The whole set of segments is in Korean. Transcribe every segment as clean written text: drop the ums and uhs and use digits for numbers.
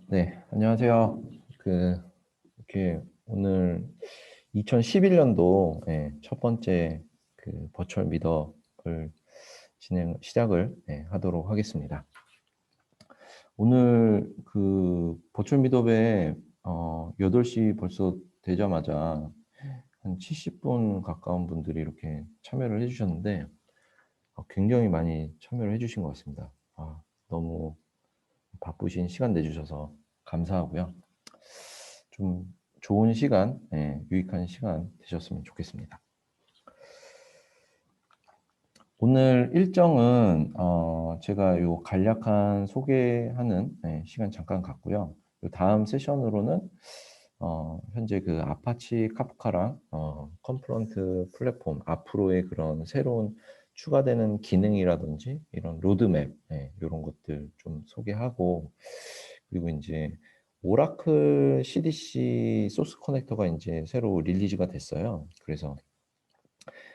네. 안녕하세요. 이렇게 오늘 2011년도 첫 번째 버추얼 미트업을 시작을 하도록 하겠습니다. 오늘 버추얼 미트업에 8시 벌써 되자마자 한 70분 가까운 분들이 이렇게 참여를 해주셨는데 굉장히 많이 참여를 해주신 것 같습니다. 너무 바쁘신 시간 내주셔서 감사하고요. 좀 좋은 시간, 유익한 시간 되셨으면 좋겠습니다. 오늘 일정은 제가 요 간략한 소개하는 시간 잠깐 갖고요. 요 다음 세션으로는 현재 그 아파치 카프카랑 컴플런트 플랫폼 앞으로의 그런 새로운 추가되는 기능이라든지 이런 로드맵 이런 것들 좀 소개하고, 그리고 이제 오라클 CDC 소스 커넥터가 이제 새로 릴리즈가 됐어요. 그래서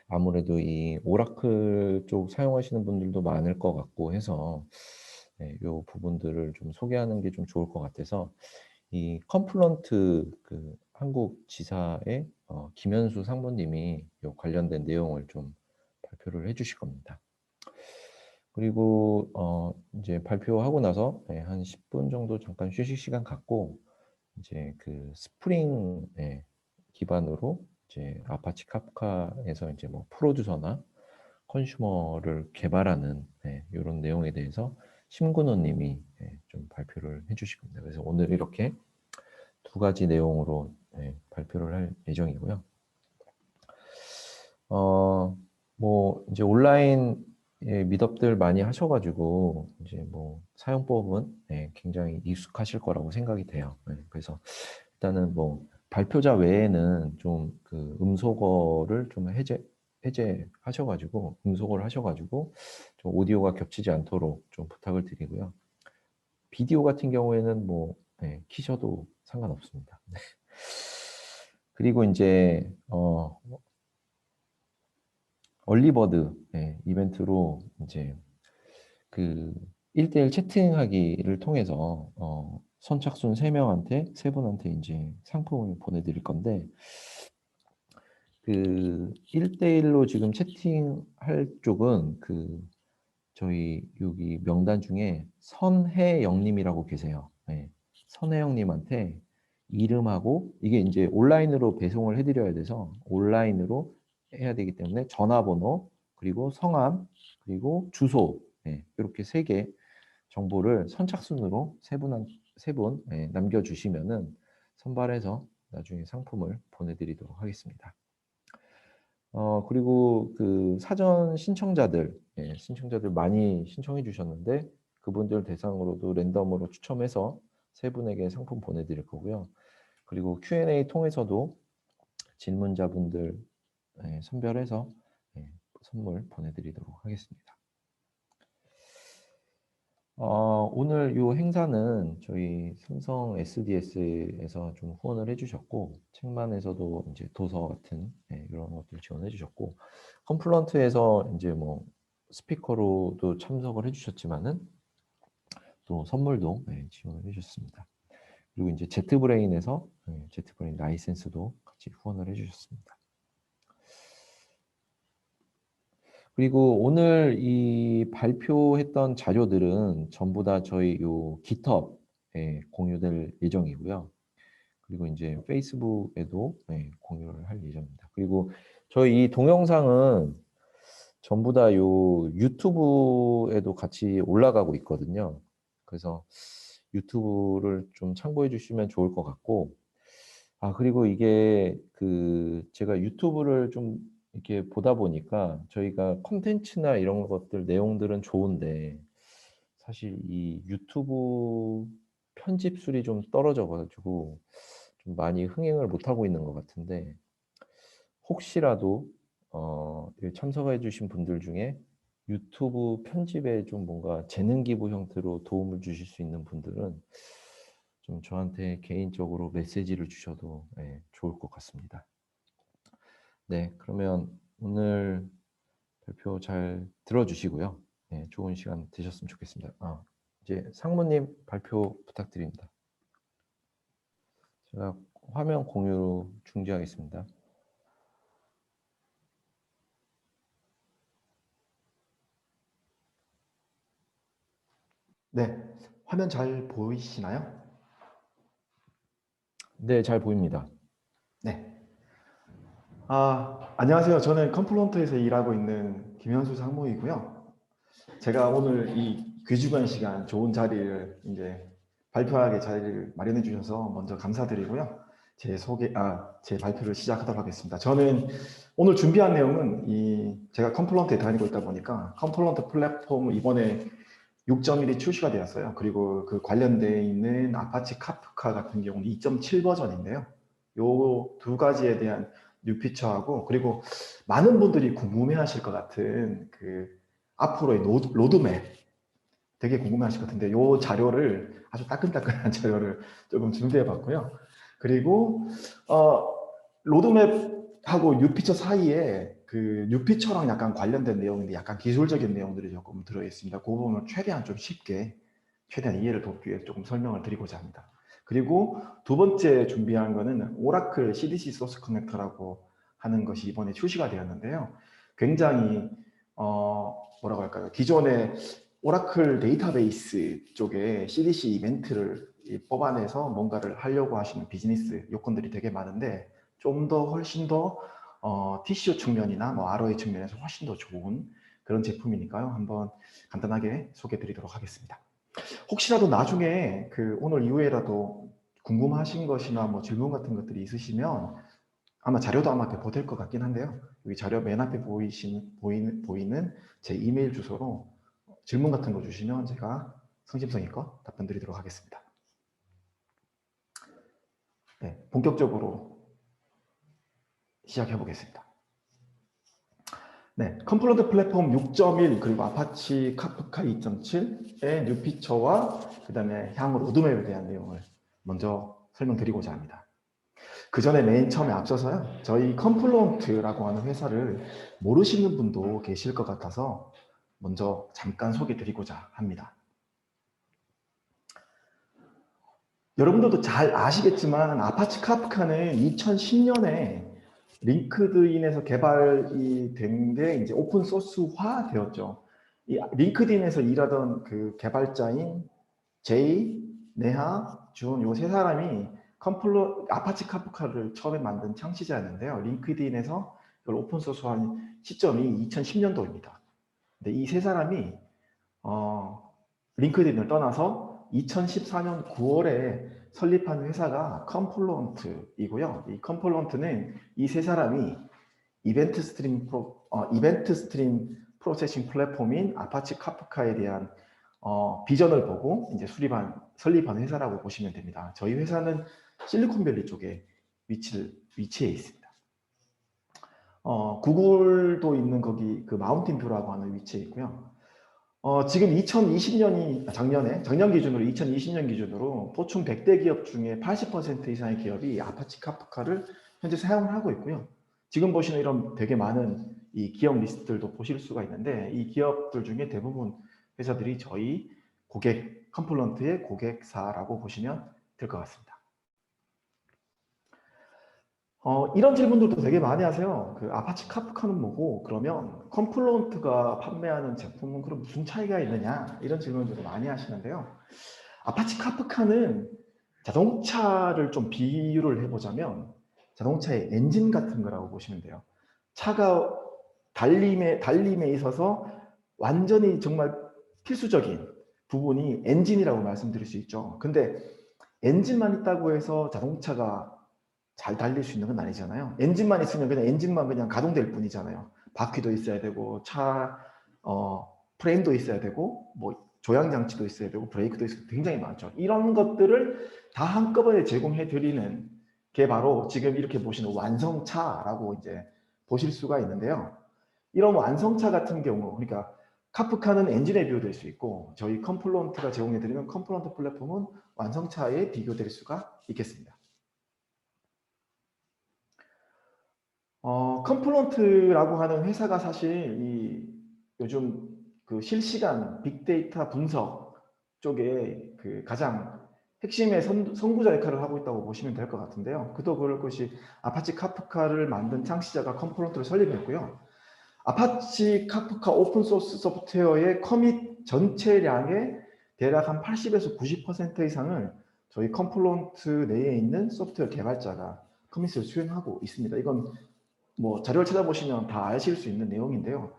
아무래도 이 오라클 쪽 사용하시는 분들도 많을 것 같고 해서 요 부분들을 좀 소개하는 게 좀 좋을 것 같아서 이 컴플런트 한국 지사의 김현수 상무님이 요 관련된 내용을 좀 발표를 해주실 겁니다. 그리고 이제 발표하고 나서 한 10분 정도 잠깐 휴식 시간 갖고 이제 스프링 기반으로 이제 아파치 카프카에서 이제 뭐 프로듀서나 컨슈머를 개발하는 이런 내용에 대해서 심근호님이 좀 발표를 해주실 겁니다. 그래서 오늘 이렇게 두 가지 내용으로 발표를 할 예정이고요. 뭐 이제 온라인 미덥들 많이 하셔가지고 이제 뭐 사용법은 굉장히 익숙하실 거라고 생각이 돼요. 그래서 일단은 뭐 발표자 외에는 좀 음소거를 좀 해제하셔가지고 음소거를 하셔가지고 좀 오디오가 겹치지 않도록 좀 부탁을 드리고요. 비디오 같은 경우에는 뭐 키셔도 상관없습니다. 그리고 이제 얼리버드 이벤트로 이제 1대1 채팅하기를 통해서 선착순 3명한테 3분한테 이제 상품을 보내드릴 건데 1대1로 지금 채팅할 쪽은 저희 여기 명단 중에 선혜영님이라고 계세요. 선혜영님한테 이름하고 이게 이제 온라인으로 배송을 해드려야 돼서 온라인으로 해야 되기 때문에 전화번호 그리고 성함 그리고 주소 이렇게 3개 정보를 선착순으로 세 분 남겨주시면은 선발해서 나중에 상품을 보내드리도록 하겠습니다. 그리고 사전 신청자들 많이 신청해 주셨는데 그분들 대상으로도 랜덤으로 추첨해서 3분에게 상품 보내드릴 거고요. 그리고 Q&A 통해서도 질문자분들 선별해서 선물 보내드리도록 하겠습니다. 오늘 이 행사는 저희 삼성 SDS에서 좀 후원을 해주셨고, 책만에서도 이제 도서 같은 이런 것들 지원해 주셨고, 컴플런트에서 이제 뭐 스피커로도 참석을 해주셨지만은 또 선물도 지원을 해주셨습니다. 그리고 이제 제트브레인에서 제트브레인 라이센스도 같이 후원을 해주셨습니다. 그리고 오늘 이 발표했던 자료들은 전부 다 저희 요 GitHub에 공유될 예정이고요. 그리고 이제 페이스북에도 공유를 할 예정입니다. 그리고 저희 이 동영상은 전부 다 요 유튜브에도 같이 올라가고 있거든요. 그래서 유튜브를 좀 참고해 주시면 좋을 것 같고, 그리고 이게 제가 유튜브를 좀 이렇게 보다 보니까 저희가 콘텐츠나 이런 것들 내용들은 좋은데 사실 이 유튜브 편집술이 좀 떨어져 가지고 좀 많이 흥행을 못 하고 있는 것 같은데, 혹시라도 참석해 주신 분들 중에 유튜브 편집에 좀 뭔가 재능 기부 형태로 도움을 주실 수 있는 분들은 좀 저한테 개인적으로 메시지를 주셔도 좋을 것 같습니다. 네, 그러면 오늘 발표 잘 들어주시고요. 좋은 시간 되셨으면 좋겠습니다. 이제 상무님 발표 부탁드립니다. 제가 화면 공유 중지하겠습니다. 네, 화면 잘 보이시나요? 네, 잘 보입니다. 네. 안녕하세요. 저는 컴플론트에서 일하고 있는 김현수 상무이고요. 제가 오늘 이 귀중한 시간, 좋은 자리를 이제 발표하게 자리를 마련해 주셔서 먼저 감사드리고요. 제 발표를 시작하도록 하겠습니다. 저는 오늘 준비한 내용은 제가 컴플론트에 다니고 있다 보니까 컴플론트 플랫폼 이번에 6.1이 출시가 되었어요. 그리고 그 관련되어 있는 아파치 카프카 같은 경우는 2.7 버전인데요. 요 두 가지에 대한 뉴 피처하고 그리고 많은 분들이 궁금해하실 것 같은 그 앞으로의 로드맵 되게 궁금해하실 것 같은데 요 자료를 아주 따끈따끈한 자료를 조금 준비해봤고요. 그리고 로드맵하고 뉴 피처 사이에 그 뉴 피처랑 약간 관련된 내용인데 약간 기술적인 내용들이 조금 들어있습니다. 그 부분을 최대한 좀 쉽게 최대한 이해를 돕기 위해서 조금 설명을 드리고자 합니다. 그리고 두 번째 준비한 거는 오라클 CDC 소스 커넥터라고 하는 것이 이번에 출시가 되었는데요. 굉장히 뭐라고 할까요? 기존의 오라클 데이터베이스 쪽에 CDC 이벤트를 뽑아내서 뭔가를 하려고 하시는 비즈니스 요건들이 되게 많은데 좀 더 훨씬 더 TCO 측면이나 뭐 ROI 측면에서 훨씬 더 좋은 그런 제품이니까요. 한번 간단하게 소개해 드리도록 하겠습니다. 혹시라도 나중에 그 오늘 이후에라도 궁금하신 것이나 뭐 질문 같은 것들이 있으시면 아마 자료도 아마 배포될 것 같긴 한데요. 여기 자료 맨 앞에 보이는 제 이메일 주소로 질문 같은 거 주시면 제가 성심성의껏 답변 드리도록 하겠습니다. 네, 본격적으로 시작해 보겠습니다. 네, 컴플런트 플랫폼 6.1 그리고 아파치 카프카 2.7의 뉴 피처와 그 다음에 향후 로드맵에 대한 내용을 먼저 설명드리고자 합니다. 그 전에 맨 처음에 앞서서요. 저희 컴플론트라고 하는 회사를 모르시는 분도 계실 것 같아서 먼저 잠깐 소개 드리고자 합니다. 여러분들도 잘 아시겠지만 아파치 카프카는 2010년에 링크드인에서 개발이 된 게 이제 오픈 소스화 되었죠. 이 링크드인에서 일하던 그 개발자인 제이, 네하, 준 요 세 사람이 아파치 카프카를 처음에 만든 창시자였는데요. 링크드인에서 이걸 오픈 소스화한 시점이 2010년도입니다. 근데 이 세 사람이 링크드인을 떠나서 2014년 9월에 설립한 회사가 컴플론트이고요. 이 컴플론트는 이 세 사람이 이벤트 스트림 프로세싱 플랫폼인 아파치 카프카에 대한 비전을 보고 이제 설립한 회사라고 보시면 됩니다. 저희 회사는 실리콘밸리 쪽에 위치해 있습니다. 구글도 있는 거기 그 마운틴 뷰라고 하는 위치에 있고요. 지금 2020년이 작년 기준으로 2020년 기준으로 포춘 100대 기업 중에 80% 이상의 기업이 아파치 카프카를 현재 사용을 하고 있고요. 지금 보시는 이런 되게 많은 이 기업 리스트들도 보실 수가 있는데 이 기업들 중에 대부분 회사들이 저희 컴플런트의 고객사라고 보시면 될 것 같습니다. 이런 질문들도 되게 많이 하세요. 그 아파치 카프카는 뭐고 그러면 컴플론트가 판매하는 제품은 그럼 무슨 차이가 있느냐 이런 질문들을 많이 하시는데요. 아파치 카프카는 자동차를 좀 비유를 해보자면 자동차의 엔진 같은 거라고 보시면 돼요. 차가 달림에 있어서 완전히 정말 필수적인 부분이 엔진이라고 말씀드릴 수 있죠. 근데 엔진만 있다고 해서 자동차가 잘 달릴 수 있는 건 아니잖아요. 엔진만 있으면 그냥 엔진만 그냥 가동될 뿐이잖아요. 바퀴도 있어야 되고 프레임도 있어야 되고 뭐 조향 장치도 있어야 되고 브레이크도 있어야 되고 굉장히 많죠. 이런 것들을 다 한꺼번에 제공해 드리는 게 바로 지금 이렇게 보시는 완성차라고 이제 보실 수가 있는데요. 이런 완성차 같은 경우 그러니까 카프카는 엔진에 비교될 수 있고 저희 컴플론트가 제공해 드리는 컴플론트 플랫폼은 완성차에 비교될 수가 있겠습니다. 컴플론트라고 하는 회사가 사실 요즘 그 실시간 빅데이터 분석 쪽에 그 가장 핵심의 선구자 역할을 하고 있다고 보시면 될 것 같은데요. 그도 그럴 것이 아파치 카프카를 만든 창시자가 컴포넌트를 설립했고요. 아파치 카프카 오픈소스 소프트웨어의 커밋 전체량의 대략 한 80에서 90% 이상을 저희 컴포넌트 내에 있는 소프트웨어 개발자가 커밋을 수행하고 있습니다. 이건 뭐 자료를 찾아보시면 다 아실 수 있는 내용인데요.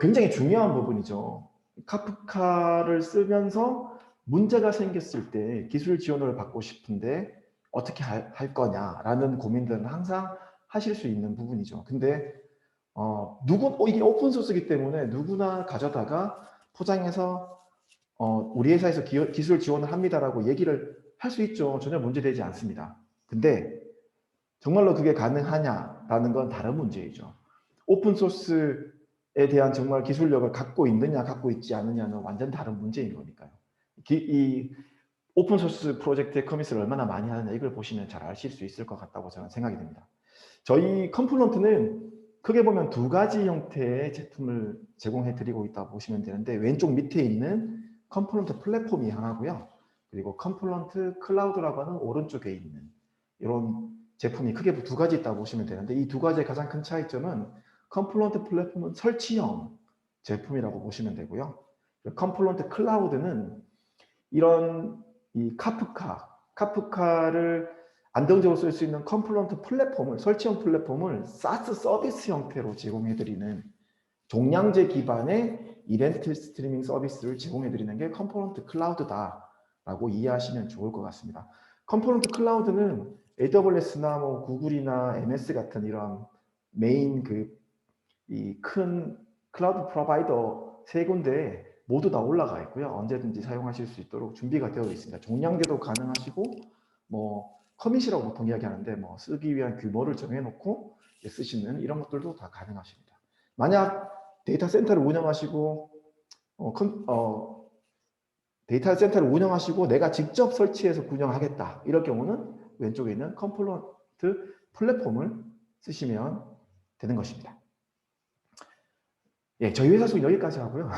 굉장히 중요한 부분이죠. 카프카를 쓰면서 문제가 생겼을 때 기술 지원을 받고 싶은데 어떻게 할 거냐라는 고민들은 항상 하실 수 있는 부분이죠. 근데 이게 오픈 소스이기 때문에 누구나 가져다가 포장해서 우리 회사에서 기술 지원을 합니다라고 얘기를 할 수 있죠. 전혀 문제되지 않습니다. 근데 정말로 그게 가능하냐라는 건 다른 문제이죠. 오픈 소스에 대한 정말 기술력을 갖고 있느냐 갖고 있지 않느냐는 완전 다른 문제인 거니까요. 이 오픈 소스 프로젝트의 커밋을 얼마나 많이 하느냐 이걸 보시면 잘 아실 수 있을 것 같다고 저는 생각이 됩니다. 저희 컴플런트는 크게 보면 두 가지 형태의 제품을 제공해 드리고 있다고 보시면 되는데, 왼쪽 밑에 있는 컴플런트 플랫폼이 하나고요. 그리고 컴플런트 클라우드라고 하는 오른쪽에 있는 이런 제품이 크게 두 가지 있다고 보시면 되는데, 이 두 가지의 가장 큰 차이점은 컴플런트 플랫폼은 설치형 제품이라고 보시면 되고요. 컴플런트 클라우드는 이런 이 카프카를 안정적으로 쓸 수 있는 컴플런트 플랫폼을, 설치형 플랫폼을 SaaS 서비스 형태로 제공해드리는 종량제 기반의 이벤트 스트리밍 서비스를 제공해드리는 게 컴포넌트 클라우드다라고 이해하시면 좋을 것 같습니다. 컴포넌트 클라우드는 AWS나 뭐 구글이나 MS 같은 이런 메인 이 큰 클라우드 프로바이더 세 군데에 모두 다 올라가 있고요. 언제든지 사용하실 수 있도록 준비가 되어 있습니다. 종량제도 가능하시고, 뭐 커밋이라고 보통 이야기하는데, 뭐 쓰기 위한 규모를 정해놓고 쓰시는 이런 것들도 다 가능하십니다. 만약 데이터 센터를 운영하시고 데이터 센터를 운영하시고 내가 직접 설치해서 운영하겠다 이럴 경우는 왼쪽에 있는 컴플런트 플랫폼을 쓰시면 되는 것입니다. 예, 저희 회사 속 여기까지 하고요.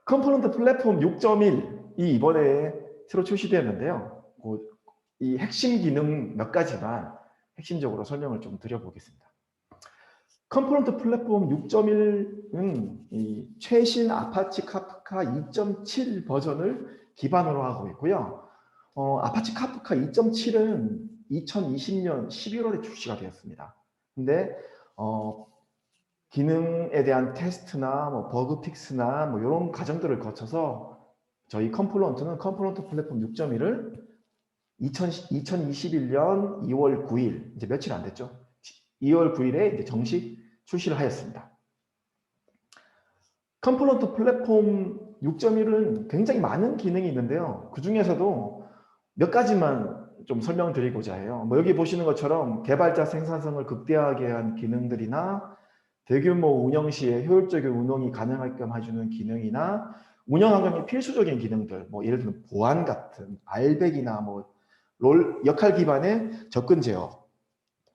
컴포넌트 플랫폼 6.1이 이번에 새로 출시되었는데요. 이 핵심 기능 몇 가지만 핵심적으로 설명을 좀 드려보겠습니다. 컴포넌트 플랫폼 6.1은 이 최신 아파치 카프카 2.7 버전을 기반으로 하고 있고요. 아파치 카프카 2.7은 2020년 11월에 출시가 되었습니다. 근데 기능에 대한 테스트나 뭐 버그 픽스나 뭐 이런 과정들을 거쳐서 저희 컴포넌트는 컴포넌트 플랫폼 6.1을 2021년 2월 9일, 이제 며칠 안 됐죠. 2월 9일에 이제 정식 출시를 하였습니다. 컴포넌트 플랫폼 6.1은 굉장히 많은 기능이 있는데요. 그 중에서도 몇 가지만 좀 설명드리고자 해요. 뭐 여기 보시는 것처럼 개발자 생산성을 극대화하게 한 기능들이나 대규모 운영 시에 효율적인 운영이 가능하게끔 해주는 기능이나 운영 환경에 필수적인 기능들, 뭐 예를 들면 보안 같은 알백이나 뭐 롤 역할 기반의 접근 제어,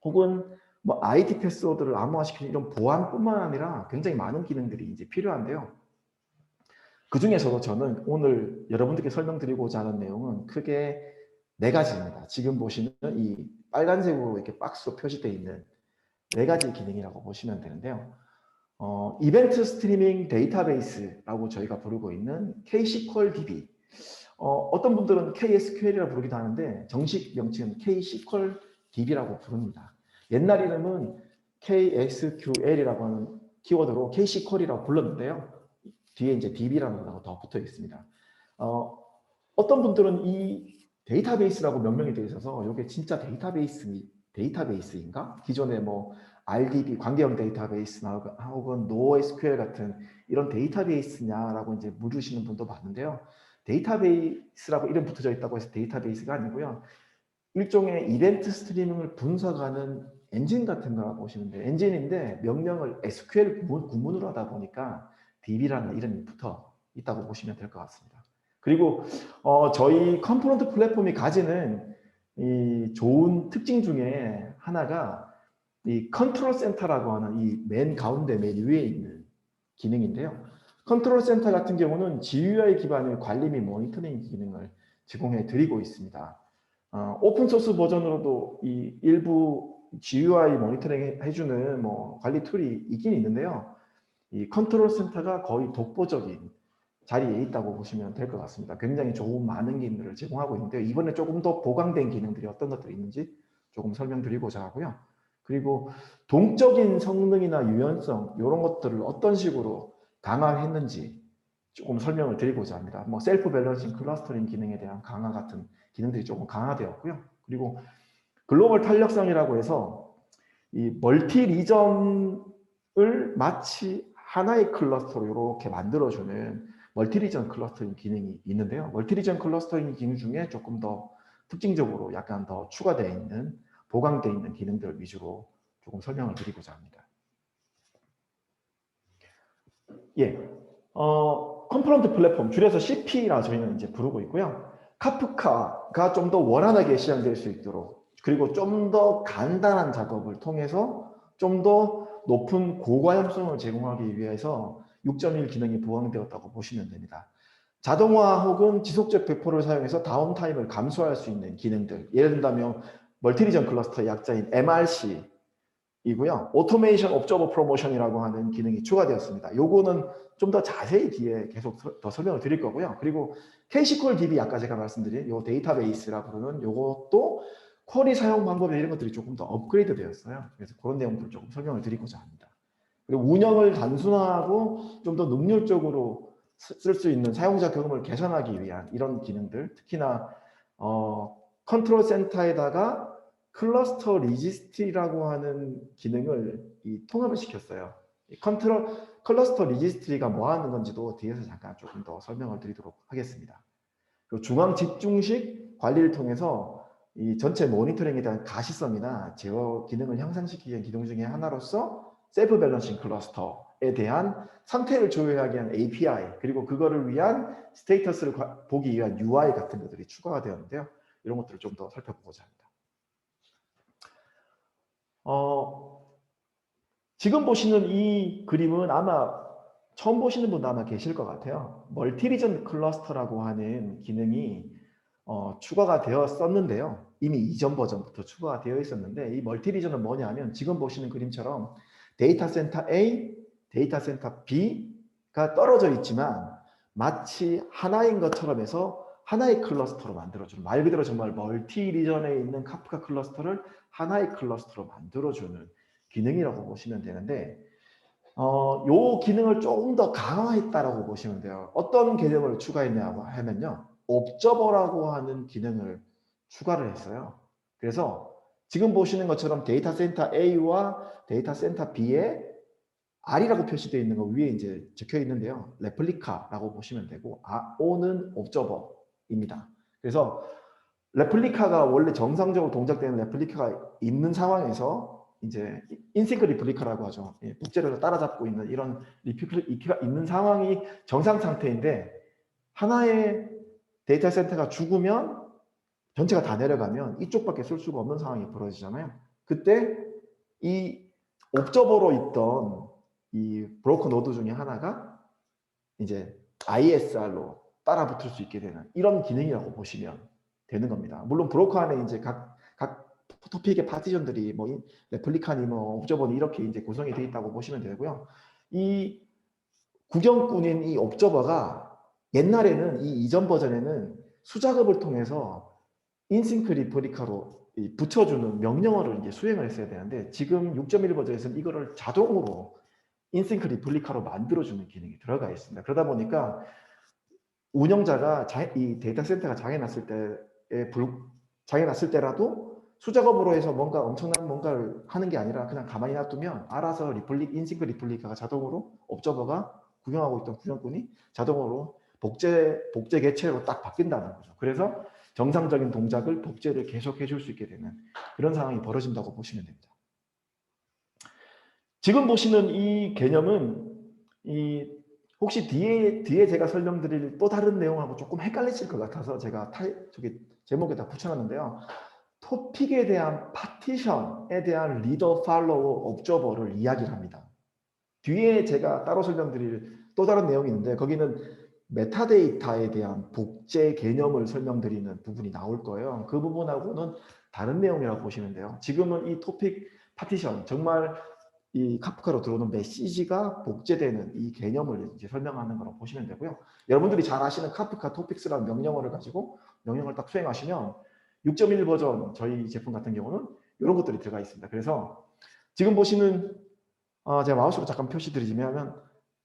혹은 뭐 ID 패스워드를 암호화시키는 이런 보안뿐만 아니라 굉장히 많은 기능들이 이제 필요한데요. 그 중에서도 저는 오늘 여러분들께 설명드리고자 하는 내용은 크게 네 가지입니다. 지금 보시는 이 빨간색으로 이렇게 박스로 표시되어 있는 네 가지 기능이라고 보시면 되는데요. 이벤트 스트리밍 데이터베이스라고 저희가 부르고 있는 KSQL DB. 어떤 분들은 KSQL이라고 부르기도 하는데 정식 명칭은 KSQL DB라고 부릅니다. 옛날 이름은 KSQL이라고 하는 키워드로 KSQL이라고 불렀는데요. 뒤에 이제 DB라는 거하고 더 붙어 있습니다. 어떤 분들은 이 데이터베이스라고 명명이 되어 있어서 이게 진짜 데이터베이스인가? 기존에 뭐 RDB 관계형 데이터베이스나 혹은 NoSQL 같은 이런 데이터베이스냐라고 이제 물으시는 분도 많은데요. 데이터베이스라고 이름 붙어져 있다고 해서 데이터베이스가 아니고요. 일종의 이벤트 스트리밍을 분석하는 엔진 같은 거라고 보시면 돼요. 엔진인데 명령을 SQL 구문으로 하다 보니까 DB라는 이름이 붙어 있다고 보시면 될 것 같습니다. 그리고 저희 컴포넌트 플랫폼이 가지는 이 좋은 특징 중에 하나가 이 컨트롤 센터라고 하는 이 맨 가운데 맨 위에 있는 기능인데요. 컨트롤 센터 같은 경우는 GUI 기반의 관리 및 모니터링 기능을 제공해 드리고 있습니다. 오픈 소스 버전으로도 이 일부 GUI 모니터링 해주는 뭐 관리 툴이 있긴 있는데요. 이 컨트롤 센터가 거의 독보적인 자리에 있다고 보시면 될 것 같습니다. 굉장히 좋은 많은 기능들을 제공하고 있는데요. 이번에 조금 더 보강된 기능들이 어떤 것들이 있는지 조금 설명드리고자 하고요. 그리고 동적인 성능이나 유연성 이런 것들을 어떤 식으로 강화했는지 조금 설명을 드리고자 합니다. 뭐 셀프 밸런싱, 클러스터링 기능에 대한 강화 같은 기능들이 조금 강화되었고요. 그리고 글로벌 탄력성이라고 해서 이 멀티 리전을 마치 하나의 클러스터로 이렇게 만들어주는 멀티 리전 클러스터링 기능이 있는데요. 멀티 리전 클러스터링 기능 중에 조금 더 특징적으로 약간 더 추가되어 있는 보강되어 있는 기능들 위주로 조금 설명을 드리고자 합니다. 예, 컴포넌트 플랫폼 줄여서 CP라 저희는 이제 부르고 있고요. 카프카가 좀 더 원활하게 실행될 수 있도록 그리고 좀 더 간단한 작업을 통해서 좀 더 높은 고과염성을 제공하기 위해서 6.1 기능이 보완되었다고 보시면 됩니다. 자동화 혹은 지속적 배포를 사용해서 다운타임을 감소할 수 있는 기능들 예를 든다면 멀티리전 클러스터 약자인 MRC 이고요. 오토메이션 옵저버 프로모션이라고 하는 기능이 추가되었습니다. 요거는 좀 더 자세히 뒤에 계속 더 설명을 드릴 거고요. 그리고 캐시콜 DB 아까 제가 말씀드린 요 데이터베이스라고 부르는 요것도 쿼리 사용 방법 이런 것들이 조금 더 업그레이드 되었어요. 그래서 그런 내용들 조금 설명을 드리고자 합니다. 그리고 운영을 단순화하고 좀 더 능률적으로 쓸 수 있는 사용자 경험을 개선하기 위한 이런 기능들 특히나 컨트롤 센터에다가 클러스터 리지스트리라고 하는 기능을 통합을 시켰어요. 클러스터 리지스트리가 뭐 하는 건지도 뒤에서 잠깐 조금 더 설명을 드리도록 하겠습니다. 그리고 중앙 집중식 관리를 통해서 이 전체 모니터링에 대한 가시성이나 제어 기능을 향상시키기 위한 기능 중에 하나로서 셀프 밸런싱 클러스터에 대한 상태를 조회하기 위한 API 그리고 그거를 위한 스테이터스를 보기 위한 UI 같은 것들이 추가가 되었는데요. 이런 것들을 좀 더 살펴보고자 합니다. 지금 보시는 이 그림은 아마 처음 보시는 분도 아마 계실 것 같아요. 멀티리전 클러스터라고 하는 기능이 추가가 되었었는데요. 이미 이전 버전부터 추가가 되어 있었는데 이 멀티리전은 뭐냐면 지금 보시는 그림처럼 데이터 센터 A, 데이터 센터 B가 떨어져 있지만 마치 하나인 것처럼 해서 하나의 클러스터로 만들어주는 말 그대로 정말 멀티리전에 있는 카프카 클러스터를 하나의 클러스터로 만들어주는 기능이라고 보시면 되는데 요 기능을 조금 더 강화했다라고 보시면 돼요. 어떤 개념을 추가했냐고 하면요. 옵저버라고 하는 기능을 추가를 했어요. 그래서 지금 보시는 것처럼 데이터 센터 A와 데이터 센터 B에 R이라고 표시되어 있는 거 위에 이제 적혀 있는데요. 레플리카라고 보시면 되고 O는 옵저버입니다. 그래서 레플리카가 원래 정상적으로 동작되는 레플리카가 있는 상황에서 이제 인싱크 리플리카라고 하죠. 복제를 따라잡고 있는 이런 리플리카가 있는 상황이 정상 상태인데 하나의 데이터 센터가 죽으면 전체가 다 내려가면 이쪽밖에 쓸 수가 없는 상황이 벌어지잖아요. 그때 이 옵저버로 있던 이 브로커 노드 중에 하나가 이제 ISR로 따라붙을 수 있게 되는 이런 기능이라고 보시면 되는 겁니다. 물론 브로커 안에 이제 각 토픽의 파티션들이 뭐 레플리카니 뭐 옵저버니 이렇게 이제 구성이 되어 있다고 보시면 되고요. 이 구경꾼인 이 옵저버가 옛날에는 이 이전 버전에는 수작업을 통해서 인싱크 리플리카로 붙여주는 명령어를 이제 수행을 했어야 되는데 지금 6.1 버전에서는 이거를 자동으로 인싱크 리플리카로 만들어주는 기능이 들어가 있습니다. 그러다 보니까 운영자가 이 데이터 센터가 장애났을 때라도 수작업으로 해서 뭔가 엄청난 뭔가를 하는 게 아니라 그냥 가만히 놔두면 알아서 인싱크 리플리카가 자동으로 옵저버가 구경하고 있던 구경꾼이 자동으로 복제 개체로 딱 바뀐다는 거죠. 그래서 정상적인 동작을 복제를 계속 해줄 수 있게 되는 그런 상황이 벌어진다고 보시면 됩니다. 지금 보시는 이 개념은 혹시 뒤에 제가 설명드릴 또 다른 내용하고 조금 헷갈리실 것 같아서 제가 저기 제목에다 붙여놨는데요. 토픽에 대한 파티션에 대한 리더, 팔로워, 옵저버를 이야기를 합니다. 뒤에 제가 따로 설명드릴 또 다른 내용이 있는데 거기는 메타데이터에 대한 복제 개념을 설명드리는 부분이 나올 거예요. 그 부분하고는 다른 내용이라고 보시면 돼요. 지금은 이 토픽 파티션, 정말 이 카프카로 들어오는 메시지가 복제되는 이 개념을 이제 설명하는 거라고 보시면 되고요. 여러분들이 잘 아시는 카프카 토픽스라는 명령어를 가지고 명령을 딱 수행하시면 6.1 버전 저희 제품 같은 경우는 이런 것들이 들어가 있습니다. 그래서 지금 보시는 제가 마우스로 잠깐 표시드리자면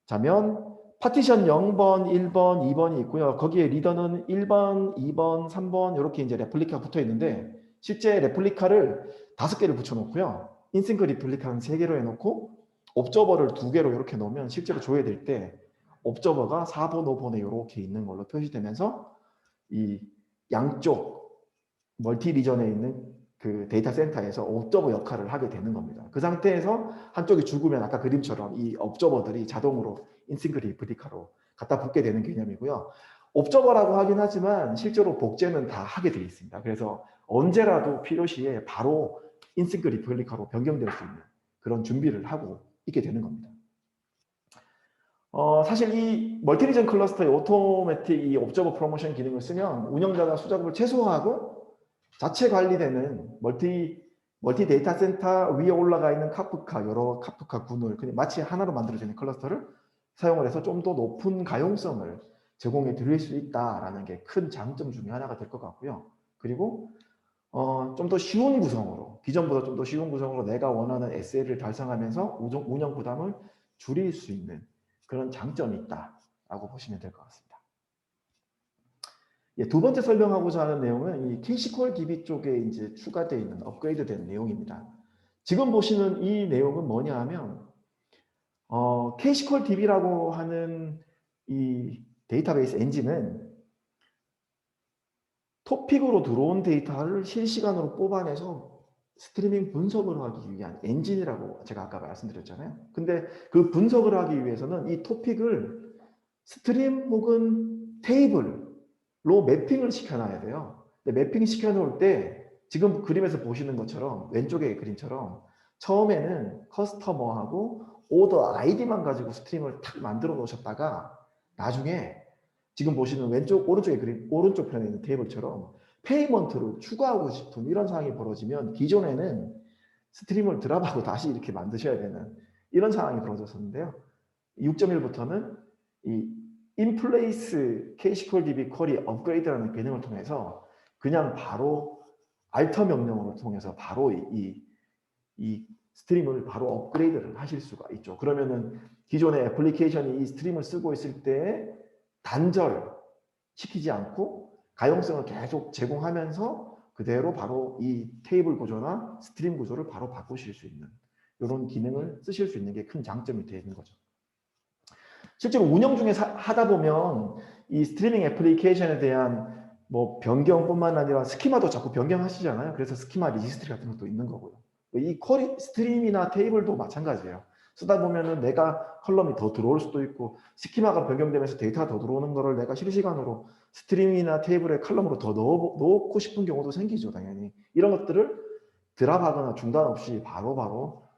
자면 파티션 0번, 1번, 2번이 있고요. 거기에 리더는 1번, 2번, 3번 이렇게 이제 레플리카가 붙어 있는데 실제 레플리카를 5개를 붙여 놓고요. 인싱크 리플리카는 3개로 해놓고 옵저버를 2개로 이렇게 놓으면 실제로 조회될 때 옵저버가 4번, 5번에 이렇게 있는 걸로 표시되면서 이 양쪽 멀티 리전에 있는 그 데이터 센터에서 옵저버 역할을 하게 되는 겁니다. 그 상태에서 한쪽이 죽으면 아까 그림처럼 이 옵저버들이 자동으로 인싱크 리플리카로 갖다 붙게 되는 개념이고요. 옵저버라고 하긴 하지만 실제로 복제는 다 하게 되어 있습니다. 그래서 언제라도 필요시에 바로 인싱크 리플리카로 변경될 수 있는 그런 준비를 하고 있게 되는 겁니다. 사실 이 멀티리전 클러스터의 오토매틱 이 옵저버 프로모션 기능을 쓰면 운영자가 수작업을 최소화하고 자체 관리되는 멀티 데이터 센터 위에 올라가 있는 카프카, 여러 카프카 군을 그냥 마치 하나로 만들어지는 클러스터를 사용을 해서 좀 더 높은 가용성을 제공해 드릴 수 있다라는 게 큰 장점 중에 하나가 될 것 같고요. 그리고 좀 더 쉬운 구성으로, 기존보다 좀 더 쉬운 구성으로 내가 원하는 SL을 달성하면서 운영 부담을 줄일 수 있는 그런 장점이 있다라고 보시면 될 것 같습니다. 예, 두 번째 설명하고자 하는 내용은 이 KSQL DB 쪽에 이제 추가되어 있는 업그레이드된 내용입니다. 지금 보시는 이 내용은 뭐냐 하면 KSQL DB라고 하는 이 데이터베이스 엔진은 토픽으로 들어온 데이터를 실시간으로 뽑아내서 스트리밍 분석을 하기 위한 엔진이라고 제가 아까 말씀드렸잖아요. 근데 그 분석을 하기 위해서는 이 토픽을 스트림 혹은 테이블로 매핑을 시켜놔야 돼요. 근데 매핑 시켜놓을 때 지금 그림에서 보시는 것처럼 왼쪽의 그림처럼 처음에는 커스터머하고 오더 아이디만 가지고 스트림을 탁 만들어 놓으셨다가 나중에 지금 보시는 오른쪽의 그림, 오른쪽 편에 있는 테이블처럼 페이먼트를 추가하고 싶은 이런 상황이 벌어지면 기존에는 스트림을 드랍하고 다시 이렇게 만드셔야 되는 이런 상황이 벌어졌었는데요. 6.1부터는 이 인플레이스 KSQL DB 쿼리 업그레이드라는 기능을 통해서 그냥 바로 알터 명령어를 통해서 바로 이 스트림을 바로 업그레이드를 하실 수가 있죠. 그러면은 기존의 애플리케이션이 이 스트림을 쓰고 있을 때 단절시키지 않고 가용성을 계속 제공하면서 그대로 바로 이 테이블 구조나 스트림 구조를 바로 바꾸실 수 있는 이런 기능을 쓰실 수 있는 게 큰 장점이 되는 거죠. 실제로 운영 중에 하다 보면 이 스트리밍 애플리케이션에 대한 뭐 변경뿐만 아니라 스키마도 자꾸 변경하시잖아요. 그래서 스키마 리지스트리 같은 것도 있는 거고요. 이 쿼리 스트림이나 테이블도 마찬가지예요. 쓰다 보면은 내가 컬럼이 더 들어올 수도 있고 스키마가 변경되면서 데이터가 더 들어오는 거를 내가 실시간으로 스트림이나 테이블에 컬럼으로 더 넣고 싶은 경우도 생기죠, 당연히. 이런 것들을 드랍하거나 중단 없이 바로바로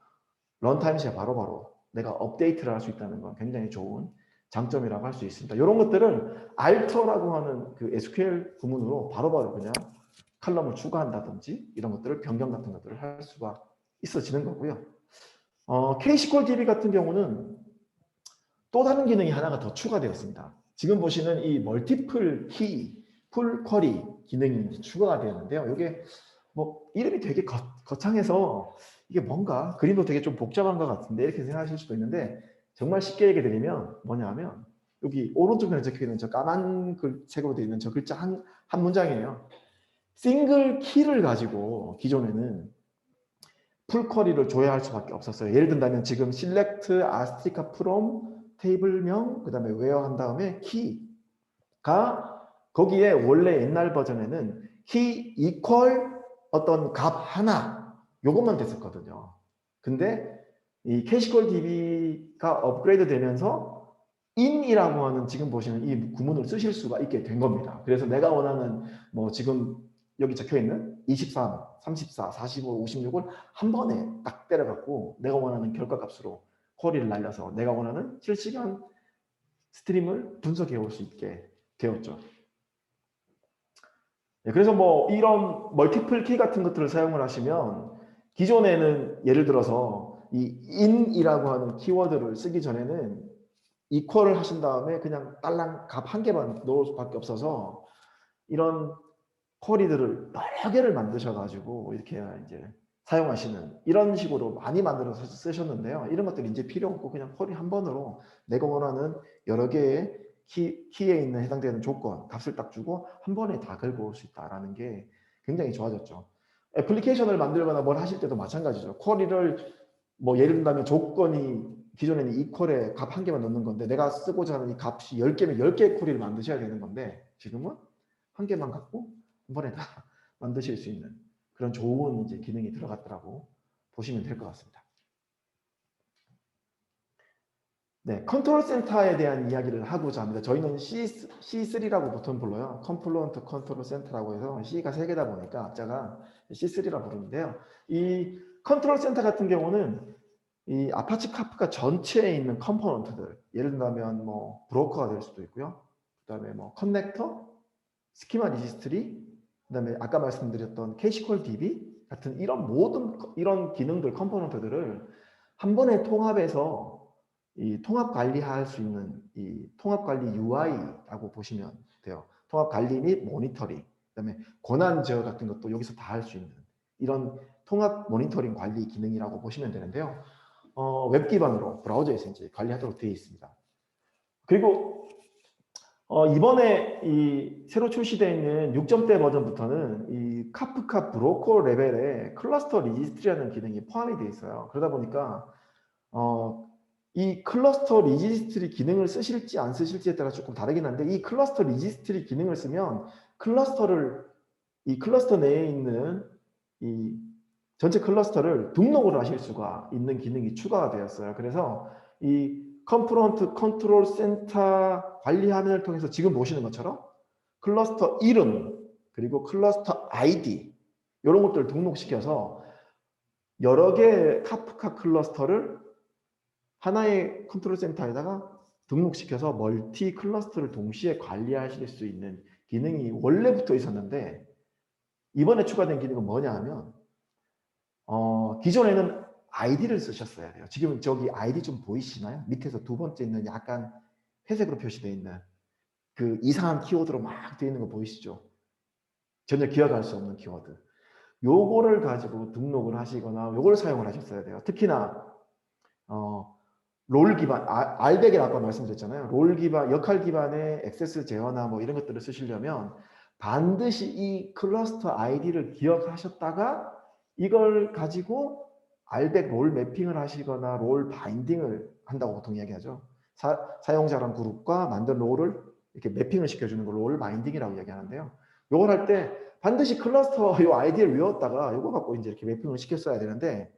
런타임 시에 바로바로 내가 업데이트를 할 수 있다는 건 굉장히 좋은 장점이라고 할 수 있습니다. 이런 것들을 알터라고 하는 그 SQL 구문으로 바로바로 그냥 칼럼을 추가한다든지 이런 것들을 변경 같은 것들을 할 수가 있어지는 거고요. KSQL DB 같은 경우는 또 다른 기능이 하나가 더 추가되었습니다. 지금 보시는 이 멀티플 키, 풀 쿼리 기능이 추가가 되었는데요. 이게 뭐 이름이 되게 거창해서 이게 뭔가 그림도 되게 좀 복잡한 것 같은데 이렇게 생각하실 수도 있는데 정말 쉽게 얘기 드리면 뭐냐면 여기 오른쪽에 적혀 있는 저 까만 색으로 되어 있는 저 글자 한 문장이에요. 싱글 키를 가지고 기존에는 풀 쿼리를 조회할 수밖에 없었어요. 예를 든다면 지금 select astica from 테이블명 그다음에 where 한 다음에 키가 거기에 원래 옛날 버전에는 키 equal 어떤 값 하나 요것만 됐었거든요. 근데 이 KSQL DB가 업그레이드 되면서 in이라고 하는 지금 보시는 이 구문을 쓰실 수가 있게 된 겁니다. 그래서 내가 원하는 뭐 지금 여기 적혀 있는 23, 34, 45, 56을 한 번에 딱 때려갖고 내가 원하는 결과 값으로 쿼리를 날려서 내가 원하는 실시간 스트림을 분석해 올 수 있게 되었죠. 네, 그래서 뭐 이런 멀티플 키 같은 것들을 사용을 하시면 기존에는 예를 들어서 이 in이라고 하는 키워드를 쓰기 전에는 이퀄을 하신 다음에 그냥 딸랑 값 한 개만 넣을 수밖에 없어서 이런 쿼리들을 여러 개를 만드셔 가지고 이렇게 이제 사용하시는 이런 식으로 많이 만들어서 쓰셨는데요. 이런 것들이 이제 필요 없고 그냥 쿼리 한 번으로 내가 원하는 여러 개의 키에 있는 해당되는 조건, 값을 딱 주고 한 번에 다 긁어올 수 있다라는 게 굉장히 좋아졌죠. 애플리케이션을 만들거나 뭘 하실 때도 마찬가지죠. 쿼리를 뭐 예를 들면 조건이 기존에는 이퀄에 값 한 개만 넣는 건데 내가 쓰고자 하는 이 값이 10개면 10개의 쿼리를 만드셔야 되는 건데 지금은 한 개만 갖고 한 번에 다 만드실 수 있는 그런 좋은 이제 기능이 들어갔더라고 보시면 될 것 같습니다. 네, 컨트롤 센터에 대한 이야기를 하고자 합니다. 저희는 C3라고 보통 불러요. 컴플루언트 컨트롤 센터라고 해서 C가 3개다 보니까 앞자가 C3라고 부르는데요. 이 컨트롤 센터 같은 경우는 이 아파치 카프카 전체에 있는 컴포넌트들, 예를 들면 뭐 브로커가 될 수도 있고요. 그다음에 뭐 커넥터, 스키마 리지스트리, 그다음에 아까 말씀드렸던 캐시콜 DB 같은 이런 모든 이런 기능들 컴포넌트들을 한 번에 통합해서 이 통합 관리할 수 있는 이 통합 관리 UI라고 보시면 돼요. 통합 관리 및 모니터링, 그다음에 권한 제어 같은 것도 여기서 다 할 수 있는 이런 통합 모니터링 관리 기능이라고 보시면 되는데요. 웹 기반으로 브라우저에서 이제 관리하도록 되어 있습니다. 그리고 이번에 이 새로 출시되어 있는 6점대 버전부터는 이 카프카 브로커 레벨에 클러스터 리지스트리라는 기능이 포함이 되어 있어요. 그러다 보니까 이 클러스터 리지스트리 기능을 쓰실지 안 쓰실지에 따라 조금 다르긴 한데 이 클러스터 리지스트리 기능을 쓰면 이 클러스터 내에 있는 이 전체 클러스터를 등록을 하실 수가 있는 기능이 추가가 되었어요. 그래서 이 컴프런트 컨트롤 센터 관리 화면을 통해서 지금 보시는 것처럼 클러스터 이름 그리고 클러스터 아이디 이런 것들을 등록시켜서 여러 개의 카프카 클러스터를 하나의 컨트롤 센터에다가 등록시켜서 멀티 클러스터를 동시에 관리하실 수 있는 기능이 원래부터 있었는데 이번에 추가된 기능은 뭐냐 하면 기존에는 아이디를 쓰셨어야 돼요. 지금 저기 아이디 좀 보이시나요? 밑에서 두 번째 있는 약간 회색으로 표시되어 있는 그 이상한 키워드로 막 되어 있는 거 보이시죠? 전혀 기억할 수 없는 키워드. 요거를 가지고 등록을 하시거나 요걸 사용을 하셨어야 돼요. 특히나 롤 기반, 알백에 아까 말씀드렸잖아요. 롤 기반, 역할 기반의 액세스 제어나 뭐 이런 것들을 쓰시려면 반드시 이 클러스터 아이디를 기억하셨다가 이걸 가지고 알백 롤 매핑을 하시거나 롤 바인딩을 한다고 보통 이야기하죠. 사용자랑 그룹과 만든 롤을 이렇게 매핑을 시켜주는 걸 롤 바인딩이라고 이야기하는데요. 요걸 할 때 반드시 클러스터 요 아이디를 외웠다가 요거 갖고 이제 이렇게 매핑을 시켰어야 되는데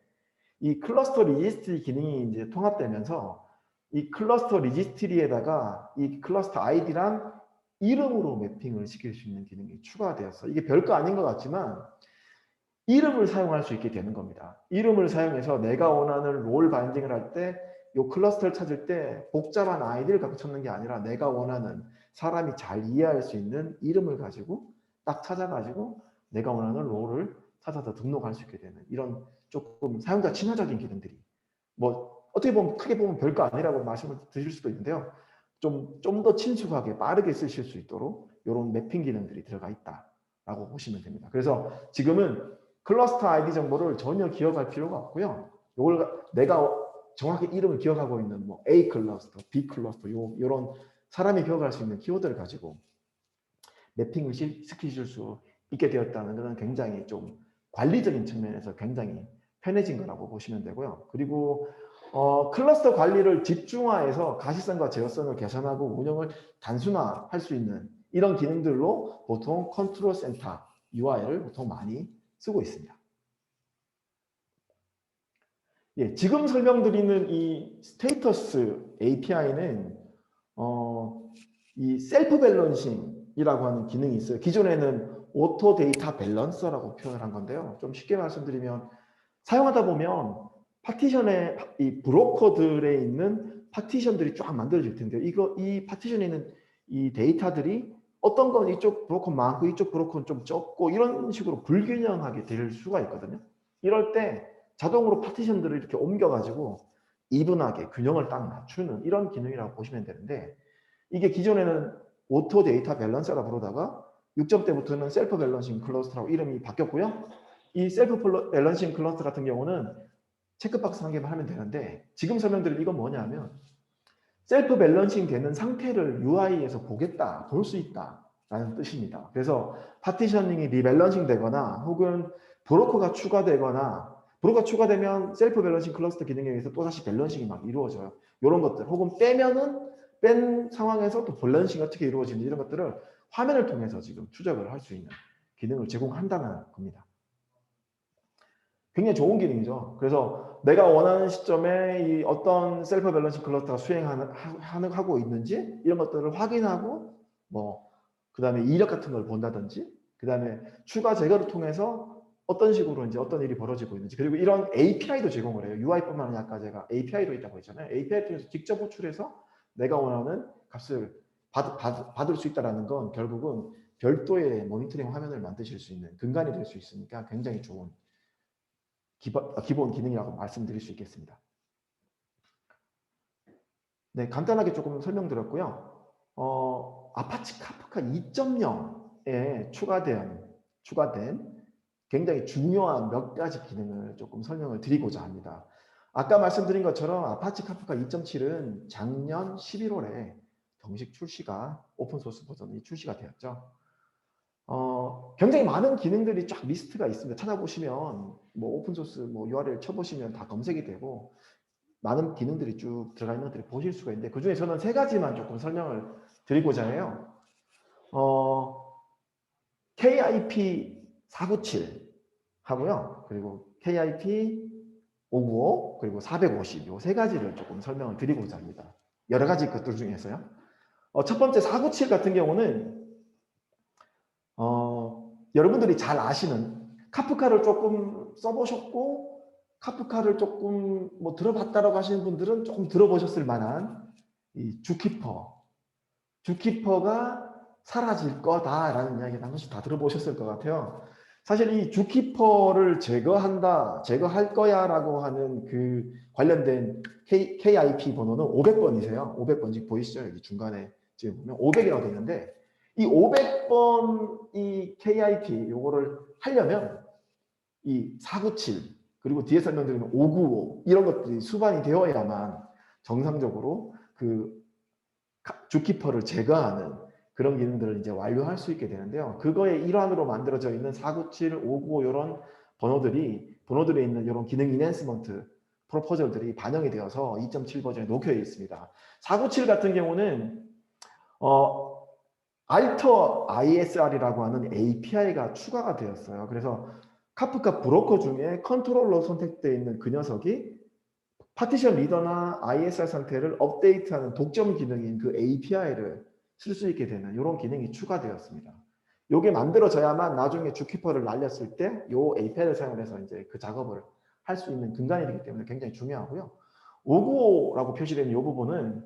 이 클러스터 리지스트리 기능이 이제 통합되면서 이 클러스터 리지스트리에다가 이 클러스터 아이디랑 이름으로 매핑을 시킬 수 있는 기능이 추가되었어. 이게 별거 아닌 것 같지만 이름을 사용할 수 있게 되는 겁니다. 이름을 사용해서 내가 원하는 롤 바인딩을 할 때 이 클러스터를 찾을 때 복잡한 아이디를 갖고 찾는 게 아니라 내가 원하는 사람이 잘 이해할 수 있는 이름을 가지고 딱 찾아가지고 내가 원하는 롤을 찾아서 등록할 수 있게 되는 이런 조금 사용자 친화적인 기능들이 뭐 어떻게 보면 크게 보면 별거 아니라고 말씀을 드릴 수도 있는데요. 좀 더 친숙하게 빠르게 쓰실 수 있도록 이런 매핑 기능들이 들어가 있다라고 보시면 됩니다. 그래서 지금은 클러스터 아이디 정보를 전혀 기억할 필요가 없고요. 이걸 내가 정확히 이름을 기억하고 있는 뭐 A 클러스터, B 클러스터 요런 사람이 기억할 수 있는 키워드를 가지고 매핑을 시키실 수 있게 되었다는 것은 굉장히 좀 관리적인 측면에서 굉장히 편해진 거라고 보시면 되고요. 그리고 클러스터 관리를 집중화해서 가시성과 제어성을 개선하고 운영을 단순화할 수 있는 이런 기능들로 보통 컨트롤 센터 UI를 보통 많이 쓰고 있습니다. 예, 지금 설명드리는 이 스테이터스 API는 이 셀프 밸런싱이라고 하는 기능이 있어요. 기존에는 오토 데이터 밸런서라고 표현을 한 건데요. 좀 쉽게 말씀드리면 사용하다 보면 파티션에 이 브로커들에 있는 파티션들이 쫙 만들어질 텐데요. 이 파티션에 있는 이 데이터들이 어떤 건 이쪽 브로커 많고 이쪽 브로커는 좀 적고 이런 식으로 불균형하게 될 수가 있거든요. 이럴 때 자동으로 파티션들을 이렇게 옮겨가지고 이분하게 균형을 딱 맞추는 이런 기능이라고 보시면 되는데, 이게 기존에는 오토 데이터 밸런서라 부르다가 6점 때부터는 셀프 밸런싱 클러스터라고 이름이 바뀌었고요. 이 셀프 밸런싱 클러스터 같은 경우는 체크박스 한 개만 하면 되는데, 지금 설명드릴 이건 뭐냐면 셀프 밸런싱 되는 상태를 UI에서 보겠다, 볼 수 있다 라는 뜻입니다. 그래서 파티셔닝이 리밸런싱 되거나 혹은 브로커가 추가되거나, 브로커가 추가되면 셀프 밸런싱 클러스터 기능에 의해서 또다시 밸런싱이 막 이루어져요. 이런 것들, 혹은 빼면은 뺀 상황에서 또 밸런싱이 어떻게 이루어지는지 이런 것들을 화면을 통해서 지금 추적을 할 수 있는 기능을 제공한다는 겁니다. 굉장히 좋은 기능이죠. 그래서 내가 원하는 시점에 이 어떤 셀프 밸런싱 클러스터가 수행하고 있는지 이런 것들을 확인하고, 뭐 그 다음에 이력 같은 걸 본다든지, 그 다음에 추가 제거를 통해서 어떤 식으로 이제 어떤 일이 벌어지고 있는지, 그리고 이런 API도 제공을 해요. UI뿐만 아니라 아까 제가 API도 있다고 했잖아요. API 통해서 직접 호출해서 내가 원하는 값을 받을 수 있다는 건 결국은 별도의 모니터링 화면을 만드실 수 있는 근간이 될 수 있으니까 굉장히 좋은 기본 기능이라고 말씀드릴 수 있겠습니다. 네, 간단하게 조금 설명드렸고요. 아파치 카프카 2.0에 추가된 굉장히 중요한 몇 가지 기능을 조금 설명을 드리고자 합니다. 아까 말씀드린 것처럼 아파치 카프카 2.7은 작년 11월에 정식 출시가, 오픈소스 버전이 출시가 되었죠. 굉장히 많은 기능들이 쫙 리스트가 있습니다. 찾아보시면 뭐 오픈소스 뭐 URL 쳐보시면 다 검색이 되고 많은 기능들이 쭉 들어가 있는 것들을 보실 수가 있는데, 그 중에 저는 세 가지만 조금 설명을 드리고자 해요. KIP 497 하고요. 그리고 KIP 595 그리고 450 요 세 가지를 조금 설명을 드리고자 합니다. 여러 가지 것들 중에서요. 첫 번째 497 같은 경우는 여러분들이 잘 아시는, 카프카를 조금 써보셨고 카프카를 조금 뭐 들어봤다라고 하시는 분들은 조금 들어보셨을 만한 이 주키퍼가 사라질 거다라는 이야기를 한 번씩 다 들어보셨을 것 같아요. 사실 이 주키퍼를 제거할 거야라고 하는 그 관련된 KIP 번호는 500번이세요. 500번씩 보이시죠? 여기 중간에 지금 보면 500이라고 되어 있는데, 이 500번 이 KIP 요거를 하려면 이 497 그리고 뒤에 설명드리는 595 이런 것들이 수반이 되어야만 정상적으로 그 주키퍼를 제거하는 그런 기능들을 이제 완료할 수 있게 되는데요. 그거의 일환으로 만들어져 있는 497, 595 이런 번호들에 있는 이런 기능 이낸스먼트 프로포절들이 반영이 되어서 2.7 버전에 녹여 있습니다. 497 같은 경우는 알터 ISR이라고 하는 API가 추가가 되었어요. 그래서 카프카 브로커 중에 컨트롤러 선택되어 있는 그 녀석이 파티션 리더나 ISR 상태를 업데이트하는 독점 기능인 그 API를 쓸 수 있게 되는 이런 기능이 추가되었습니다. 이게 만들어져야만 나중에 주키퍼를 날렸을 때 이 API를 사용해서 이제 그 작업을 할 수 있는 근간이 되기 때문에 굉장히 중요하고요. 595라고 표시된 이 부분은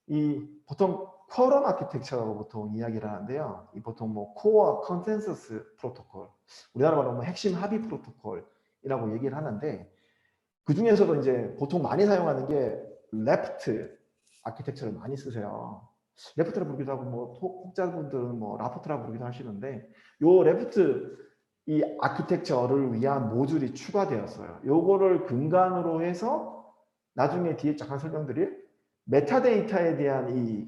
이 보통 쿼럼 아키텍처라고 보통 이야기를 하는데요. 이 보통 뭐 코어 컨센서스 프로토콜, 우리나라 말로 뭐 핵심 합의 프로토콜이라고 얘기를 하는데, 그 중에서도 이제 보통 많이 사용하는 게 레프트 아키텍처를 많이 쓰세요. 레프트라 부르기도 하고 뭐 혹자분들은 뭐 라프트라 부르기도 하시는데, 요 레프트 이 아키텍처를 위한 모듈이 추가되었어요. 요거를 근간으로 해서 나중에 뒤에 잠깐 설명드릴 메타데이터에 대한 이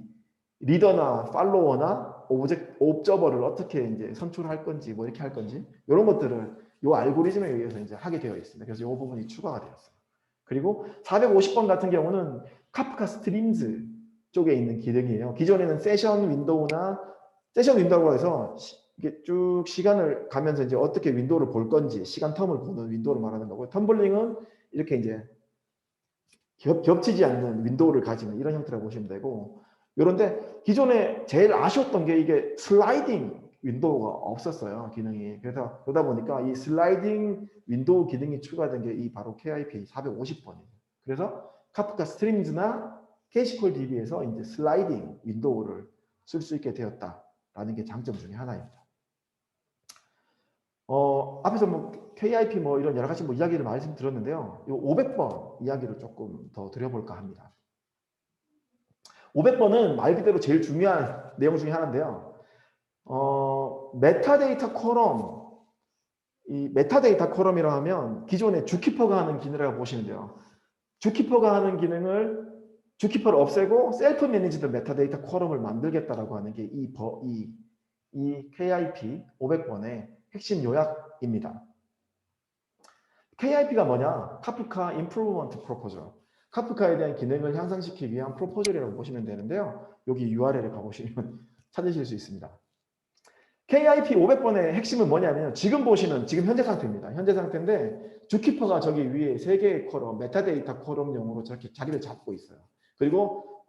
리더나 팔로워나 옵저버를 어떻게 이제 선출할 건지 뭐 이렇게 할 건지 이런 것들을 이 알고리즘에 의해서 이제 하게 되어 있습니다. 그래서 이 부분이 추가가 되었어요. 그리고 450번 같은 경우는 카프카 스트림즈 쪽에 있는 기능이에요. 기존에는 세션 윈도우라고 해서 이게 쭉 시간을 가면서 이제 어떻게 윈도우를 볼 건지 시간 텀을 보는 윈도우를 말하는 거고, 텀블링은 이렇게 이제 겹치지 않는 윈도우를 가지는 이런 형태라고 보시면 되고, 그런데 기존에 제일 아쉬웠던 게 이게 슬라이딩 윈도우가 없었어요, 기능이. 그래서 그러다 보니까 이 슬라이딩 윈도우 기능이 추가된 게 이 바로 KIP 450번이에요. 그래서 카프카 스트림즈나 KSQL DB에서 이제 슬라이딩 윈도우를 쓸 수 있게 되었다라는 게 장점 중에 하나입니다. 앞에서 뭐 KIP 뭐 이런 여러 가지 뭐 이야기를 말씀드렸는데요. 이 500번 이야기를 조금 더 드려볼까 합니다. 500번은 말 그대로 제일 중요한 내용 중에 하나인데요. 메타데이터 컬럼, 이 메타데이터 컬럼이라 하면 기존에 주키퍼가 하는 기능이라고 보시면 돼요. 주키퍼가 하는 기능을 주키퍼를 없애고 셀프 매니지드 메타데이터 컬럼을 만들겠다라고 하는 게 이 KIP 500번의 핵심 요약입니다. KIP가 뭐냐? 카프카 임프루먼트 프로포절. 카프카에 대한 기능을 향상시키기 위한 프로포절이라고 보시면 되는데요. 여기 URL에 가보시면 찾으실 수 있습니다. KIP 500번의 핵심은 뭐냐면 지금 보시는 지금 현재 상태입니다. 현재 상태인데 주키퍼가 저기 위에 3개의 컬럼, 메타데이터 컬럼용으로 저렇게 자리를 잡고 있어요. 그리고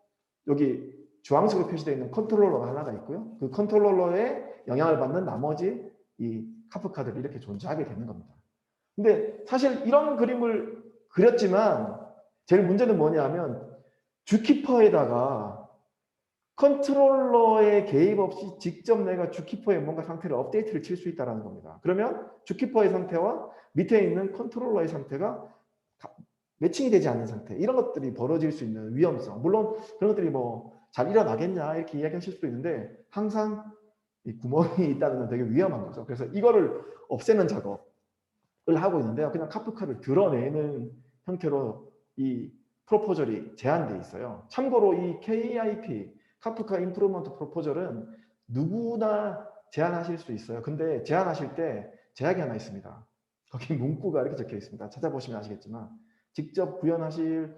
여기 주황색으로 표시되어 있는 컨트롤러가 하나가 있고요. 그 컨트롤러에 영향을 받는 나머지 이 카프카들이 이렇게 존재하게 되는 겁니다. 근데 사실 이런 그림을 그렸지만 제일 문제는 뭐냐면 주키퍼에다가 컨트롤러의 개입 없이 직접 내가 주키퍼의 뭔가 상태를 업데이트를 칠 수 있다는 겁니다. 그러면 주키퍼의 상태와 밑에 있는 컨트롤러의 상태가 매칭이 되지 않는 상태, 이런 것들이 벌어질 수 있는 위험성, 물론 그런 것들이 뭐 잘 일어나겠냐 이렇게 이야기하실 수도 있는데 항상 이 구멍이 있다는 건 되게 위험한 거죠. 그래서 이거를 없애는 작업을 하고 있는데요. 그냥 카프카를 드러내는 형태로 이 프로포절이 제한되어 있어요. 참고로 이 KIP 카프카 임프루먼트 프로포절은 누구나 제안하실 수 있어요. 근데 제안하실 때 제약이 하나 있습니다. 거기 문구가 이렇게 적혀 있습니다. 찾아보시면 아시겠지만 직접 구현하실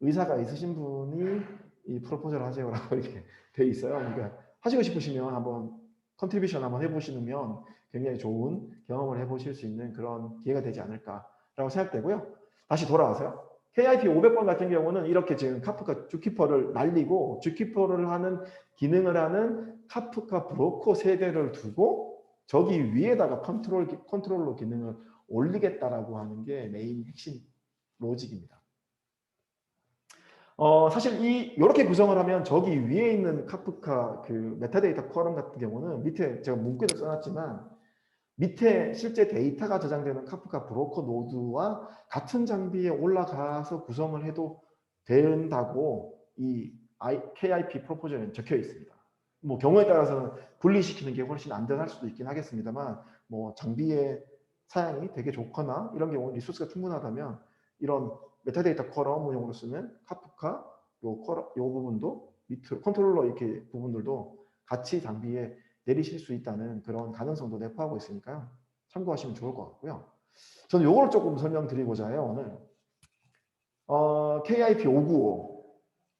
의사가 있으신 분이 이 프로포절 하세요라고 이렇게 돼 있어요. 그러니까 하시고 싶으시면 한번 컨트리뷰션 한번 해보시면 굉장히 좋은 경험을 해보실 수 있는 그런 기회가 되지 않을까라고 생각되고요. 다시 돌아와서요. KIP 500번 같은 경우는 이렇게 지금 카프카 주키퍼를 날리고 주키퍼를 하는 기능을 하는 카프카 브로커 세대를 두고 저기 위에다가 컨트롤러 기능을 올리겠다라고 하는 게 메인 핵심 로직입니다. 사실 이렇게 구성을 하면 저기 위에 있는 카프카 그 메타데이터 컬럼 같은 경우는 밑에 제가 문구에도 써놨지만 밑에 실제 데이터가 저장되는 카프카 브로커 노드와 같은 장비에 올라가서 구성을 해도 된다고 이 KIP 프로포절에 적혀 있습니다. 뭐 경우에 따라서는 분리시키는 게 훨씬 안전할 수도 있긴 하겠습니다만 뭐 장비의 사양이 되게 좋거나 이런 경우는 리소스가 충분하다면 이런 메타데이터 컬럼용으로 쓰는 카프카 요 부분도 밑으로 컨트롤러 이렇게 부분들도 같이 장비에 내리실 수 있다는 그런 가능성도 내포하고 있으니까요. 참고하시면 좋을 것 같고요. 저는 요거를 조금 설명드리고자 해요, 오늘. KIP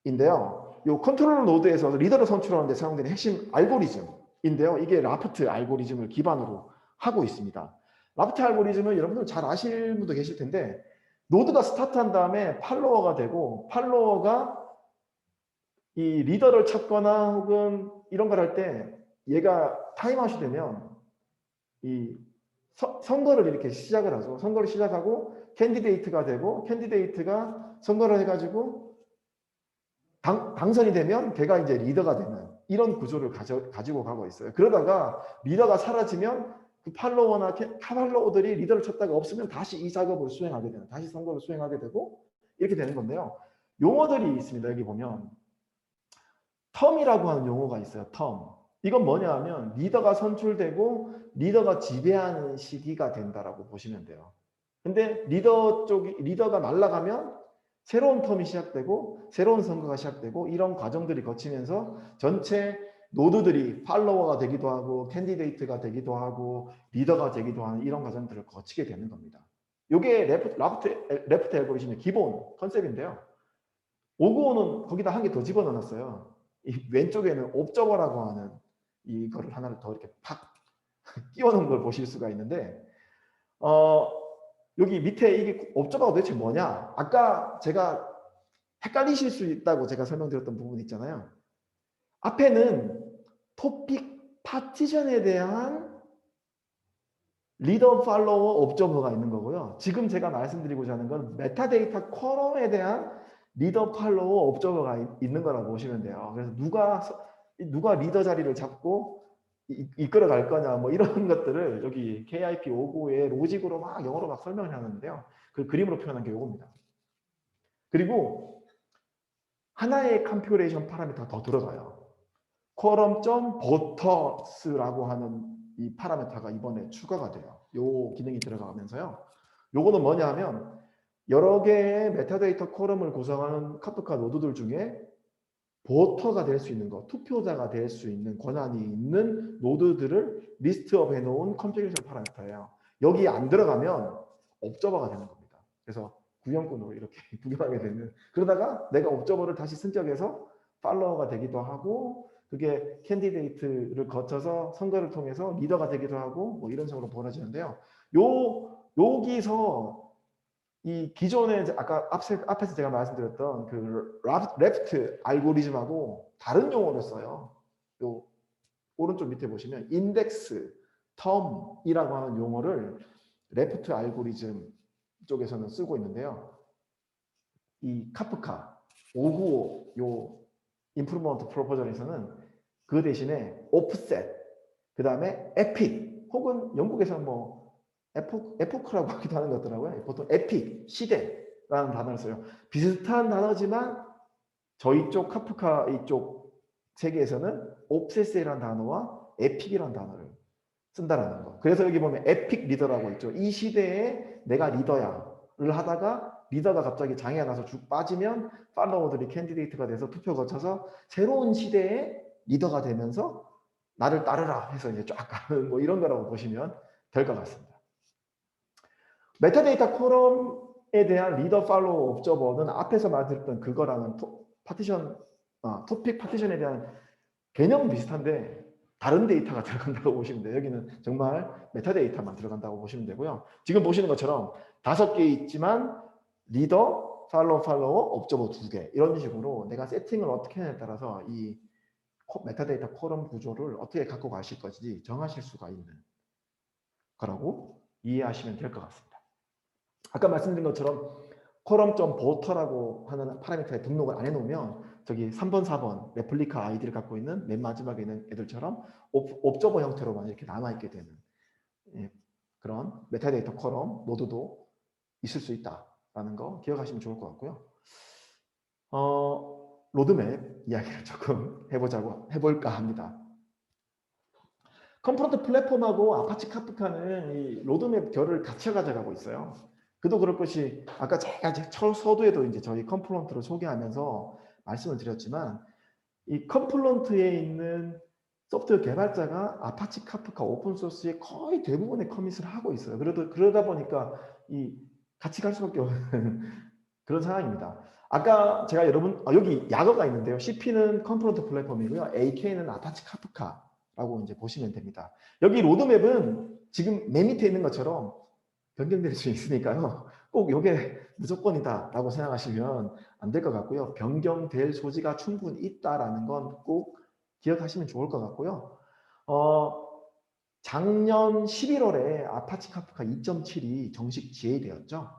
595인데요. 요 컨트롤러 노드에서 리더를 선출하는 데 사용되는 핵심 알고리즘인데요. 이게 라프트 알고리즘을 기반으로 하고 있습니다. 라프트 알고리즘은 여러분들 잘 아실 분도 계실 텐데 노드가 스타트한 다음에 팔로워가 되고 팔로워가 이 리더를 찾거나 혹은 이런 걸 할 때 얘가 타임아웃이 되면 이 선거를 이렇게 시작을 하죠. 선거를 시작하고 캔디데이트가 되고 캔디데이트가 선거를 해가지고 당선이 되면 걔가 이제 리더가 되는 이런 구조를 가지고 가고 있어요. 그러다가 리더가 사라지면 그 팔로워나 팔로워들이 리더를 찾다가 없으면 다시 이 작업을 수행하게 되는, 다시 선거를 수행하게 되고 이렇게 되는 건데요. 용어들이 있습니다. 여기 보면 텀이라고 하는 용어가 있어요. 텀. 이건 뭐냐 하면 리더가 선출되고 리더가 지배하는 시기가 된다라고 보시면 돼요. 근데 리더가 날아가면 새로운 텀이 시작되고 새로운 선거가 시작되고 이런 과정들이 거치면서 전체 노드들이 팔로워가 되기도 하고 캔디데이트가 되기도 하고 리더가 되기도 하는 이런 과정들을 거치게 되는 겁니다. 이게 레프트 알고리즘의 기본 컨셉인데요. 595는 거기다 한 개 더 집어넣었어요. 이 왼쪽에는 옵저버라고 하는 이거를 하나를 더 이렇게 팍 끼워놓은 걸 보실 수가 있는데 여기 밑에 이게 옵저버가 도대체 뭐냐? 아까 제가 헷갈리실 수 있다고 제가 설명드렸던 부분 있잖아요. 앞에는 토픽 파티션에 대한 리더, 팔로워, 옵저버가 있는 거고요. 지금 제가 말씀드리고자 하는 건 메타데이터 컬럼에 대한 리더, 팔로워, 옵저버가 있는 거라고 보시면 돼요. 그래서 누가 리더 자리를 잡고 이끌어 갈 거냐 뭐 이런 것들을 여기 KIP 59의 로직으로 막 영어로 막 설명을 하는데요. 그 그림으로 표현한 게 이겁니다. 그리고 하나의 컴퓨레이션 파라미터가 더 들어가요. quorum.votes라고 하는 이 파라미터가 이번에 추가가 돼요. 요 기능이 들어가면서요. 요거는 뭐냐 하면 여러 개의 메타데이터 콜럼을 구성하는 카프카 노드들 중에 보터가 될 수 있는 것, 투표자가 될 수 있는 권한이 있는 노드들을 리스트업 해놓은 컴퓨레이션 파라미터예요. 여기 안 들어가면 옵저버가 되는 겁니다. 그래서 구경꾼으로 이렇게 구경하게 되는, 그러다가 내가 옵저버를 다시 선적해서 팔로워가 되기도 하고, 그게 캔디데이트를 거쳐서 선거를 통해서 리더가 되기도 하고 뭐 이런 식으로 벌어지는데요. 여기서 이 기존에 아까 앞에서 제가 말씀드렸던 그 레프트 알고리즘하고 다른 용어를 써요. 요 오른쪽 밑에 보시면 인덱스, 텀이라고 하는 용어를 레프트 알고리즘 쪽에서는 쓰고 있는데요. 이 카프카 595 요 임프루먼트 프로포절에서는 그 대신에 오프셋, 그 다음에 에픽, 혹은 영국에서 뭐 에포크라고 하기도 하는 것 같더라고요. 보통 에픽, 시대라는 단어를 써요. 비슷한 단어지만 저희 쪽 카프카 이쪽 세계에서는 옵세스라는 단어와 에픽이라는 단어를 쓴다라는 거. 그래서 여기 보면 에픽 리더라고 있죠. 이 시대에 내가 리더야를 하다가 리더가 갑자기 장애가 나서 쭉 빠지면 팔로워들이 캔디데이트가 돼서 투표 거쳐서 새로운 시대에 리더가 되면서 나를 따르라 해서 이제 쫙 가는 뭐 이런 거라고 보시면 될 것 같습니다. 메타데이터 콜럼에 대한 리더, 팔로워, 옵저버는 앞에서 말씀드렸던 그거랑은 토픽 파티션에 대한 개념은 비슷한데 다른 데이터가 들어간다고 보시면 돼요. 여기는 정말 메타데이터만 들어간다고 보시면 되고요. 지금 보시는 것처럼 5개 있지만 리더, 팔로워, 옵저버 2개 이런 식으로 내가 세팅을 어떻게 하냐에 따라서 이 메타데이터 콜럼 구조를 어떻게 갖고 가실 것인지 정하실 수가 있는 거라고 이해하시면 될 것 같습니다. 아까 말씀드린 것처럼 컬럼.보터라고 하는 파라미터에 등록을 안 해놓으면 저기 3번, 4번 레플리카 아이디를 갖고 있는 맨 마지막에 있는 애들처럼 옵저버 형태로만 이렇게 남아있게 되는 그런 메타데이터 컬럼 노드도 있을 수 있다라는 거 기억하시면 좋을 것 같고요. 로드맵 이야기를 조금 해볼까 합니다. 컴프런트 플랫폼하고 아파치 카프카는 이 로드맵 결을 같이 가져가고 있어요. 그도 그럴 것이 아까 제가 서두에도 이제 저희 컴플런트를 소개하면서 말씀을 드렸지만 이 컴플런트에 있는 소프트웨어 개발자가 아파치 카프카 오픈소스의 거의 대부분의 커밋을 하고 있어요. 그러다 보니까 이 같이 갈 수밖에 없는 그런 상황입니다. 아까 제가 여기 약어가 있는데요. CP는 컴플런트 플랫폼이고요. AK는 아파치 카프카라고 이제 보시면 됩니다. 여기 로드맵은 지금 맨 밑에 있는 것처럼 변경될 수 있으니까요. 꼭 이게 무조건이다라고 생각하시면 안 될 것 같고요. 변경될 소지가 충분히 있다라는 건 꼭 기억하시면 좋을 것 같고요. 작년 11월에 아파치 카프카 2.7이 정식 GA되었죠.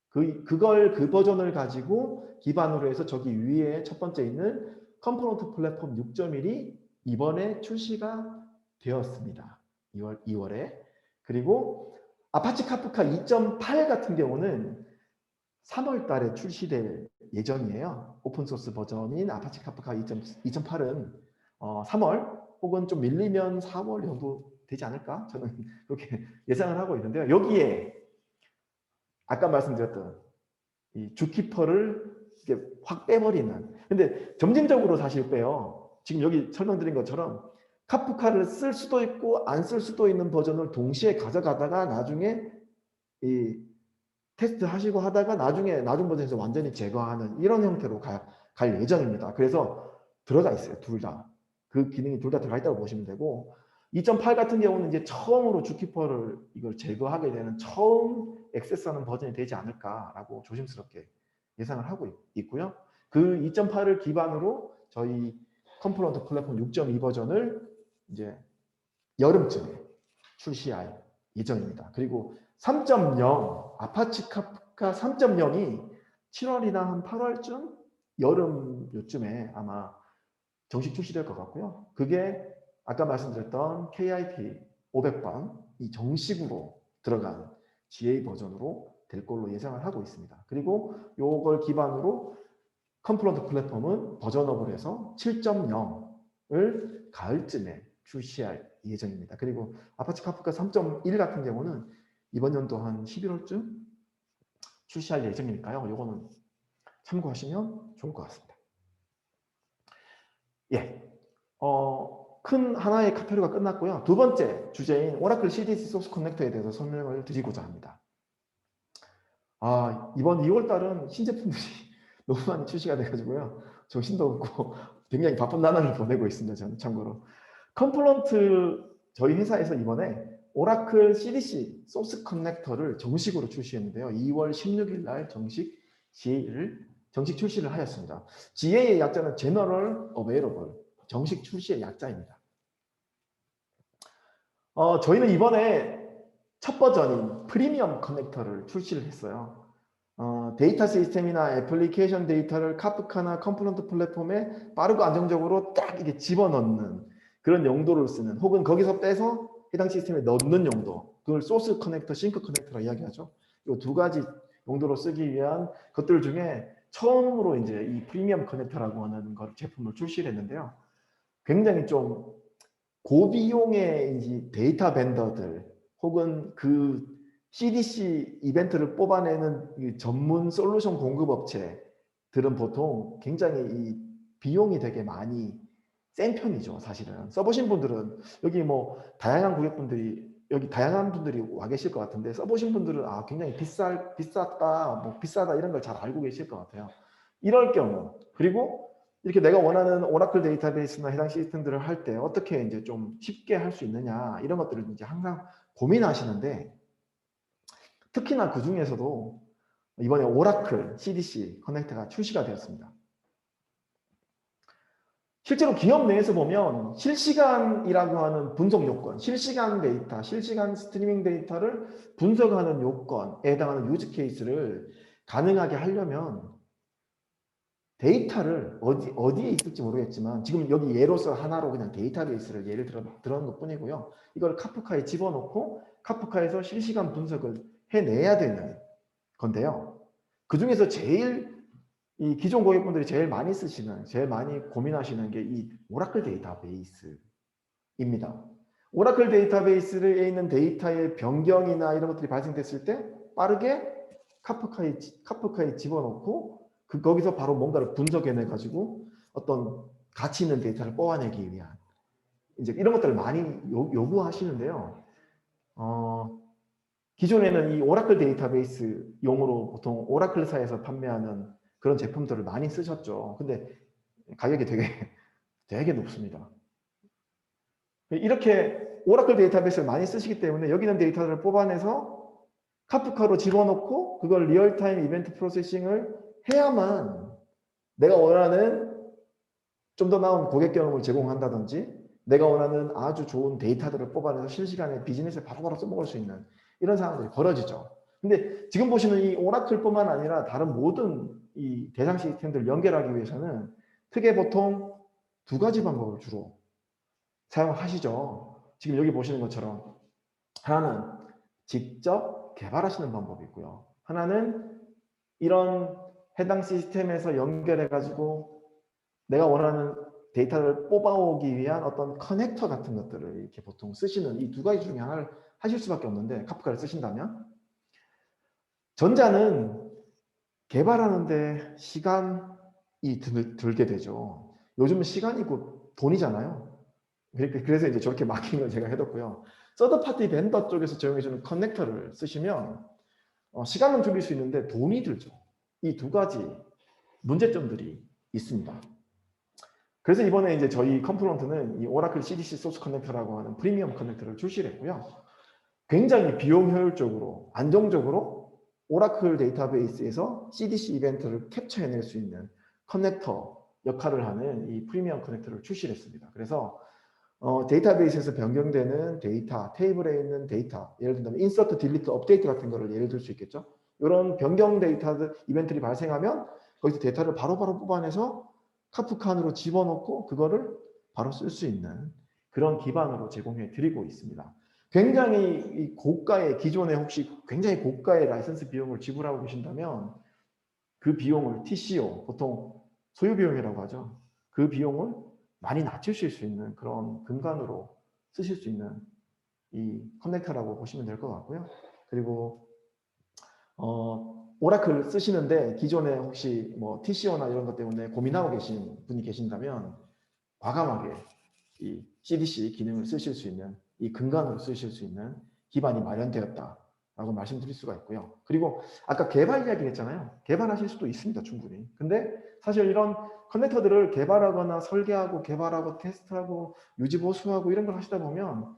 그 버전을 가지고 기반으로 해서 저기 위에 첫 번째 있는 컴포넌트 플랫폼 6.1이 이번에 출시가 되었습니다. 2월에. 그리고 아파치 카프카 2.8 같은 경우는 3월 달에 출시될 예정이에요. 오픈소스 버전인 아파치 카프카 2.8은 3월 혹은 좀 밀리면 4월 정도 되지 않을까? 저는 그렇게 예상을 하고 있는데요. 여기에 아까 말씀드렸던 이 주키퍼를 이렇게 확 빼버리는. 근데 점진적으로 사실 빼요. 지금 여기 설명드린 것처럼 카프카를 쓸 수도 있고 안 쓸 수도 있는 버전을 동시에 가져가다가 나중에 이 테스트 하시고 하다가 나중에 나중 버전에서 완전히 제거하는 이런 형태로 갈 예정입니다. 그래서 들어가 있어요. 둘 다. 그 기능이 둘 다 들어가 있다고 보시면 되고 2.8 같은 경우는 이제 처음으로 주키퍼를 이걸 제거하게 되는 처음 액세스하는 버전이 되지 않을까라고 조심스럽게 예상을 하고 있고요. 그 2.8을 기반으로 저희 컴포넌트 플랫폼 6.2 버전을 이제 여름쯤에 출시할 예정입니다. 그리고 3.0 아파치 카프카 3.0이 7월이나 한 8월쯤 여름 요쯤에 아마 정식 출시될 것 같고요. 그게 아까 말씀드렸던 KIP 500번 이 정식으로 들어간 GA 버전으로 될 걸로 예상을 하고 있습니다. 그리고 이걸 기반으로 컴플런트 플랫폼은 버전업을 해서 7.0을 가을쯤에 출시할 예정입니다. 그리고 아파치 카프카 3.1 같은 경우는 이번 연도 한 11월쯤 출시할 예정이니까요. 이거는 참고하시면 좋을 것 같습니다. 예, 큰 하나의 카테고리가 끝났고요. 두 번째 주제인 오라클 CDC 소스 커넥터에 대해서 설명을 드리고자 합니다. 이번 2월 달은 신제품들이 너무 많이 출시가 돼가지고요. 정신도 없고 굉장히 바쁜 나날을 보내고 있습니다. 저는 참고로. 컴플런트 저희 회사에서 이번에 오라클 CDC 소스 커넥터를 정식으로 출시했는데요. 2월 16일 날 정식 출시를 하였습니다. GA의 약자는 General Available, 정식 출시의 약자입니다. 저희는 이번에 첫 버전인 프리미엄 커넥터를 출시를 했어요. 데이터 시스템이나 애플리케이션 데이터를 카프카나 컴플런트 플랫폼에 빠르고 안정적으로 딱 이렇게 집어넣는 그런 용도를 쓰는, 혹은 거기서 빼서 해당 시스템에 넣는 용도, 그걸 소스 커넥터, 싱크 커넥터라 이야기하죠. 이 두 가지 용도로 쓰기 위한 것들 중에 처음으로 이제 이 프리미엄 커넥터라고 하는 제품을 출시를 했는데요. 굉장히 좀 고비용의 이제 데이터 벤더들 혹은 그 CDC 이벤트를 뽑아내는 전문 솔루션 공급 업체들은 보통 굉장히 이 비용이 되게 많이 센 편이죠. 사실은 써보신 분들은 여기 뭐 다양한 분들이 와 계실 것 같은데, 써보신 분들은 굉장히 비쌌다, 뭐 비싸다 이런 걸 잘 알고 계실 것 같아요. 이럴 경우, 그리고 이렇게 내가 원하는 오라클 데이터베이스나 해당 시스템들을 할 때 어떻게 이제 좀 쉽게 할 수 있느냐, 이런 것들을 이제 항상 고민하시는데, 특히나 그 중에서도 이번에 오라클 CDC 커넥터가 출시가 되었습니다. 실제로 기업 내에서 보면 실시간이라고 하는 분석 요건, 실시간 데이터, 실시간 스트리밍 데이터를 분석하는 요건에 해당하는 유즈 케이스를 가능하게 하려면 데이터를 어디에 있을지 모르겠지만, 지금 여기 예로서 하나로 그냥 데이터베이스를 예를 들어놓은 것 뿐이고요. 이걸 카프카에 집어넣고 카프카에서 실시간 분석을 해내야 되는 건데요. 그 중에서 제일 이 기존 고객분들이 제일 많이 고민하시는 게 이 오라클 데이터베이스입니다. 오라클 데이터베이스에 있는 데이터의 변경이나 이런 것들이 발생됐을 때 빠르게 카프카에 집어넣고 거기서 바로 뭔가를 분석해내 가지고 어떤 가치 있는 데이터를 뽑아내기 위한 이제 이런 것들을 많이 요구하시는데요. 기존에는 이 오라클 데이터베이스 용으로 보통 오라클사에서 판매하는 그런 제품들을 많이 쓰셨죠. 근데 가격이 되게 높습니다. 이렇게 오라클 데이터베이스를 많이 쓰시기 때문에 여기 있는 데이터를 뽑아내서 카프카로 집어넣고 그걸 리얼타임 이벤트 프로세싱을 해야만 내가 원하는 좀 더 나은 고객 경험을 제공한다든지, 내가 원하는 아주 좋은 데이터들을 뽑아내서 실시간에 비즈니스에 바로바로 써먹을 수 있는 이런 상황들이 벌어지죠. 근데 지금 보시는 이 오라클뿐만 아니라 다른 모든 이 대상 시스템들을 연결하기 위해서는 크게 보통 두 가지 방법을 주로 사용하시죠. 지금 여기 보시는 것처럼 하나는 직접 개발하시는 방법이 있고요. 하나는 이런 해당 시스템에서 연결해 가지고 내가 원하는 데이터를 뽑아오기 위한 어떤 커넥터 같은 것들을 이렇게 보통 쓰시는 이 두 가지 중에 하나를 하실 수밖에 없는데, 카프카를 쓰신다면 전자는 개발하는데 시간이 들게 되죠. 요즘은 시간이 곧 돈이잖아요. 그래서 이제 저렇게 막힌 걸 제가 해뒀고요. 서드파티 벤더 쪽에서 제공해주는 커넥터를 쓰시면 시간은 줄일 수 있는데 돈이 들죠. 이 두 가지 문제점들이 있습니다. 그래서 이번에 이제 저희 컴플런트는 이 오라클 CDC 소스 커넥터라고 하는 프리미엄 커넥터를 출시를 했고요. 굉장히 비용 효율적으로, 안정적으로 오라클 데이터베이스에서 CDC 이벤트를 캡처해낼 수 있는 커넥터 역할을 하는 이 프리미엄 커넥터를 출시를 했습니다. 그래서 데이터베이스에서 변경되는 데이터, 테이블에 있는 데이터, 예를 들면 인서트, 딜리트, 업데이트 같은 거를 예를 들 수 있겠죠. 이런 변경 데이터들, 이벤트들이 발생하면 거기서 데이터를 바로바로 뽑아내서 카프카 안으로 집어넣고 그거를 바로 쓸 수 있는 그런 기반으로 제공해 드리고 있습니다. 굉장히 고가의 기존에 혹시 굉장히 고가의 라이선스 비용을 지불하고 계신다면 그 비용을 TCO, 보통 소요 비용이라고 하죠. 그 비용을 많이 낮추실 수 있는 그런 근간으로 쓰실 수 있는 이 커넥터라고 보시면 될 것 같고요. 그리고 오라클 쓰시는데 기존에 혹시 뭐 TCO나 이런 것 때문에 고민하고 계신 분이 계신다면 과감하게 이 CDC 기능을 쓰실 수 있는 이 근간으로 쓰실 수 있는 기반이 마련되었다라고 말씀드릴 수가 있고요. 그리고 아까 개발 이야기 했잖아요. 개발하실 수도 있습니다. 충분히. 근데 사실 이런 커넥터들을 개발하거나 설계하고 개발하고 테스트하고 유지 보수하고 이런 걸 하시다 보면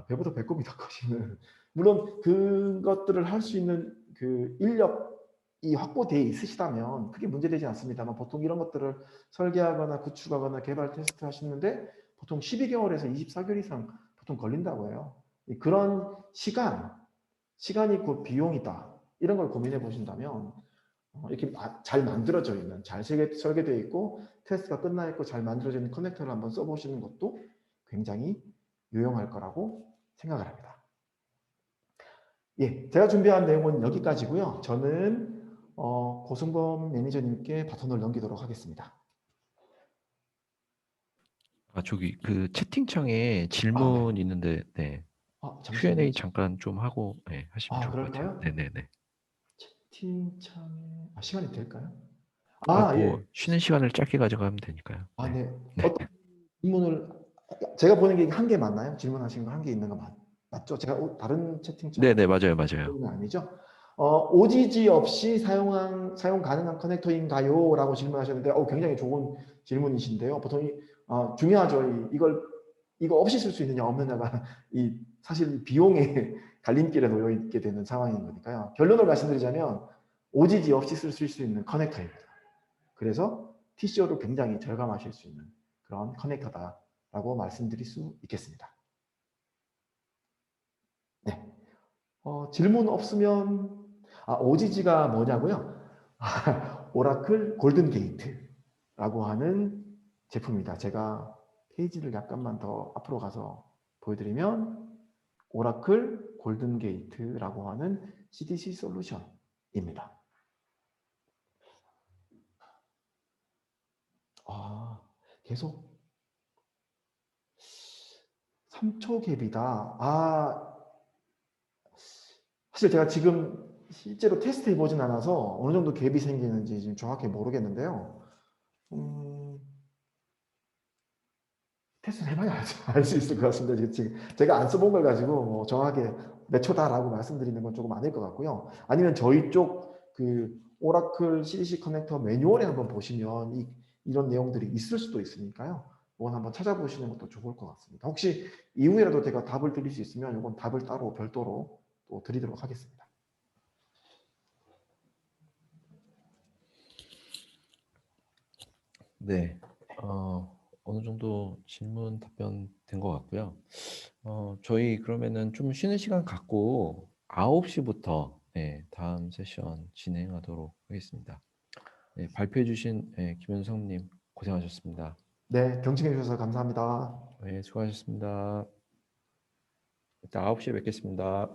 배보다 배꼽이 더 커지는 물론 그것들을 할 수 있는 그 인력이 확보되어 있으시다면 크게 문제되지 않습니다만 보통 이런 것들을 설계하거나 구축하거나 개발 테스트 하시는데 보통 12개월에서 24개월 이상 보통 걸린다고 해요. 그런 시간이 그 비용이다. 이런 걸 고민해 보신다면 이렇게 잘 만들어져 있는, 잘 설계되어 있고 테스트가 끝나 있고 잘 만들어져 있는 커넥터를 한번 써보시는 것도 굉장히 유용할 거라고 생각을 합니다. 예, 제가 준비한 내용은 여기까지고요. 저는 고승범 매니저님께 바톤을 넘기도록 하겠습니다. 저기 그 채팅창에 아, 네. 질문 있는데, 네. 잠시만요. Q&A 잠깐 좀 하고, 네, 하시면 좋을 것 같아요. 그럴까요? 네네네. 채팅창에 시간이 될까요? 뭐, 예. 쉬는 시간을 짧게 가져가면 되니까요. 네. 네. 네. 어떤 질문을 제가 보는 게 한 개 맞나요? 질문하신 거 한 개 있는 거 맞죠? 제가 다른 채팅창 네네, 맞아요, 맞아요. 는 아니죠? OGG 없이 사용 가능한 커넥터인가요? 라고 질문하셨는데 굉장히 좋은 질문이신데요. 보통 중요하죠. 이거 없이 쓸 수 있느냐 없느냐가 사실 비용의 갈림길에 놓여 있게 되는 상황인 거니까요. 결론을 말씀드리자면 OGG 없이 쓸 수 있는 커넥터입니다. 그래서 TCO를 굉장히 절감하실 수 있는 그런 커넥터다라고 말씀드릴 수 있겠습니다. 네. 질문 없으면 OGG가 뭐냐고요? 오라클 골든 게이트라고 하는 제품입니다. 제가 페이지를 약간만 더 앞으로 가서 보여드리면 오라클 골든 게이트라고 하는 CDC 솔루션입니다. 계속 3초 갭이다. 사실 제가 지금 실제로 테스트 해보진 않아서 어느 정도 갭이 생기는지 지금 정확히 모르겠는데요. 테스트를 해봐야 알 수 있을 것 같습니다. 지금 제가 안 써본 걸 가지고 정확하게 몇 초다라고 말씀드리는 건 조금 아닐 것 같고요. 아니면 저희 쪽 그 오라클 CDC 커넥터 매뉴얼에 한번 보시면 이런 내용들이 있을 수도 있으니까요. 이건 한번 찾아보시는 것도 좋을 것 같습니다. 혹시 이후에라도 제가 답을 드릴 수 있으면 이건 답을 따로 별도로 또 드리도록 하겠습니다. 네. 어느 정도 질문 답변 된 것 같고요. 저희 그러면은 좀 쉬는 시간 갖고 9시부터 다음 세션 진행하도록 하겠습니다. 네, 발표해 주신 김현성님 고생하셨습니다. 네, 경청해 주셔서 감사합니다. 네, 수고하셨습니다. 이따 9시에 뵙겠습니다.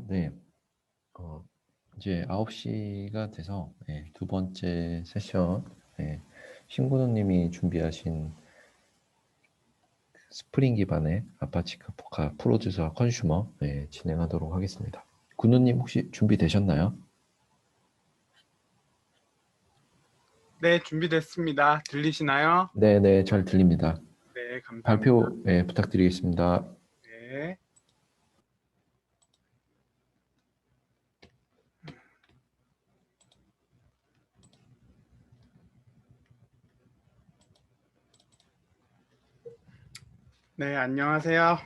네. 이제 9시가 돼서 두 번째 세션 신근호님이 준비하신 스프링 기반의 아파치 카프카 프로듀서 컨슈머 진행하도록 하겠습니다. 군우님 혹시 준비되셨나요? 네, 준비됐습니다. 들리시나요? 네, 잘 들립니다. 네, 감사합니다. 발표 부탁드리겠습니다. 네. 네, 안녕하세요.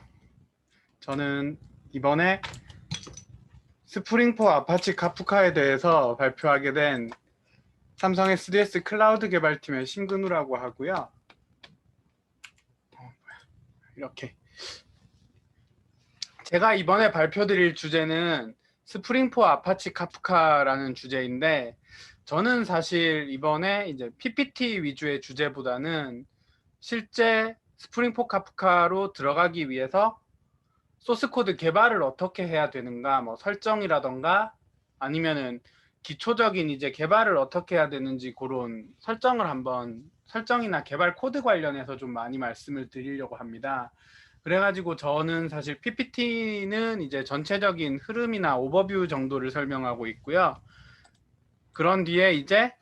저는 이번에 스프링4 아파치 카프카에 대해서 발표하게 된 삼성 SDS 클라우드 개발팀의 신근우라고 하고요. 이렇게 제가 이번에 발표드릴 주제는 스프링4 아파치 카프카라는 주제인데, 저는 사실 이번에 이제 PPT 위주의 주제보다는 실제 스프링4 카프카로 들어가기 위해서 소스 코드 개발을 어떻게 해야 되는가, 뭐 설정이라던가 아니면은 기초적인 이제 개발을 어떻게 해야 되는지 그런 설정을 한번, 설정이나 개발 코드 관련해서 좀 많이 말씀을 드리려고 합니다. 그래가지고 저는 사실 PPT는 이제 전체적인 흐름이나 오버뷰 정도를 설명하고 있고요. 그런 뒤에 이제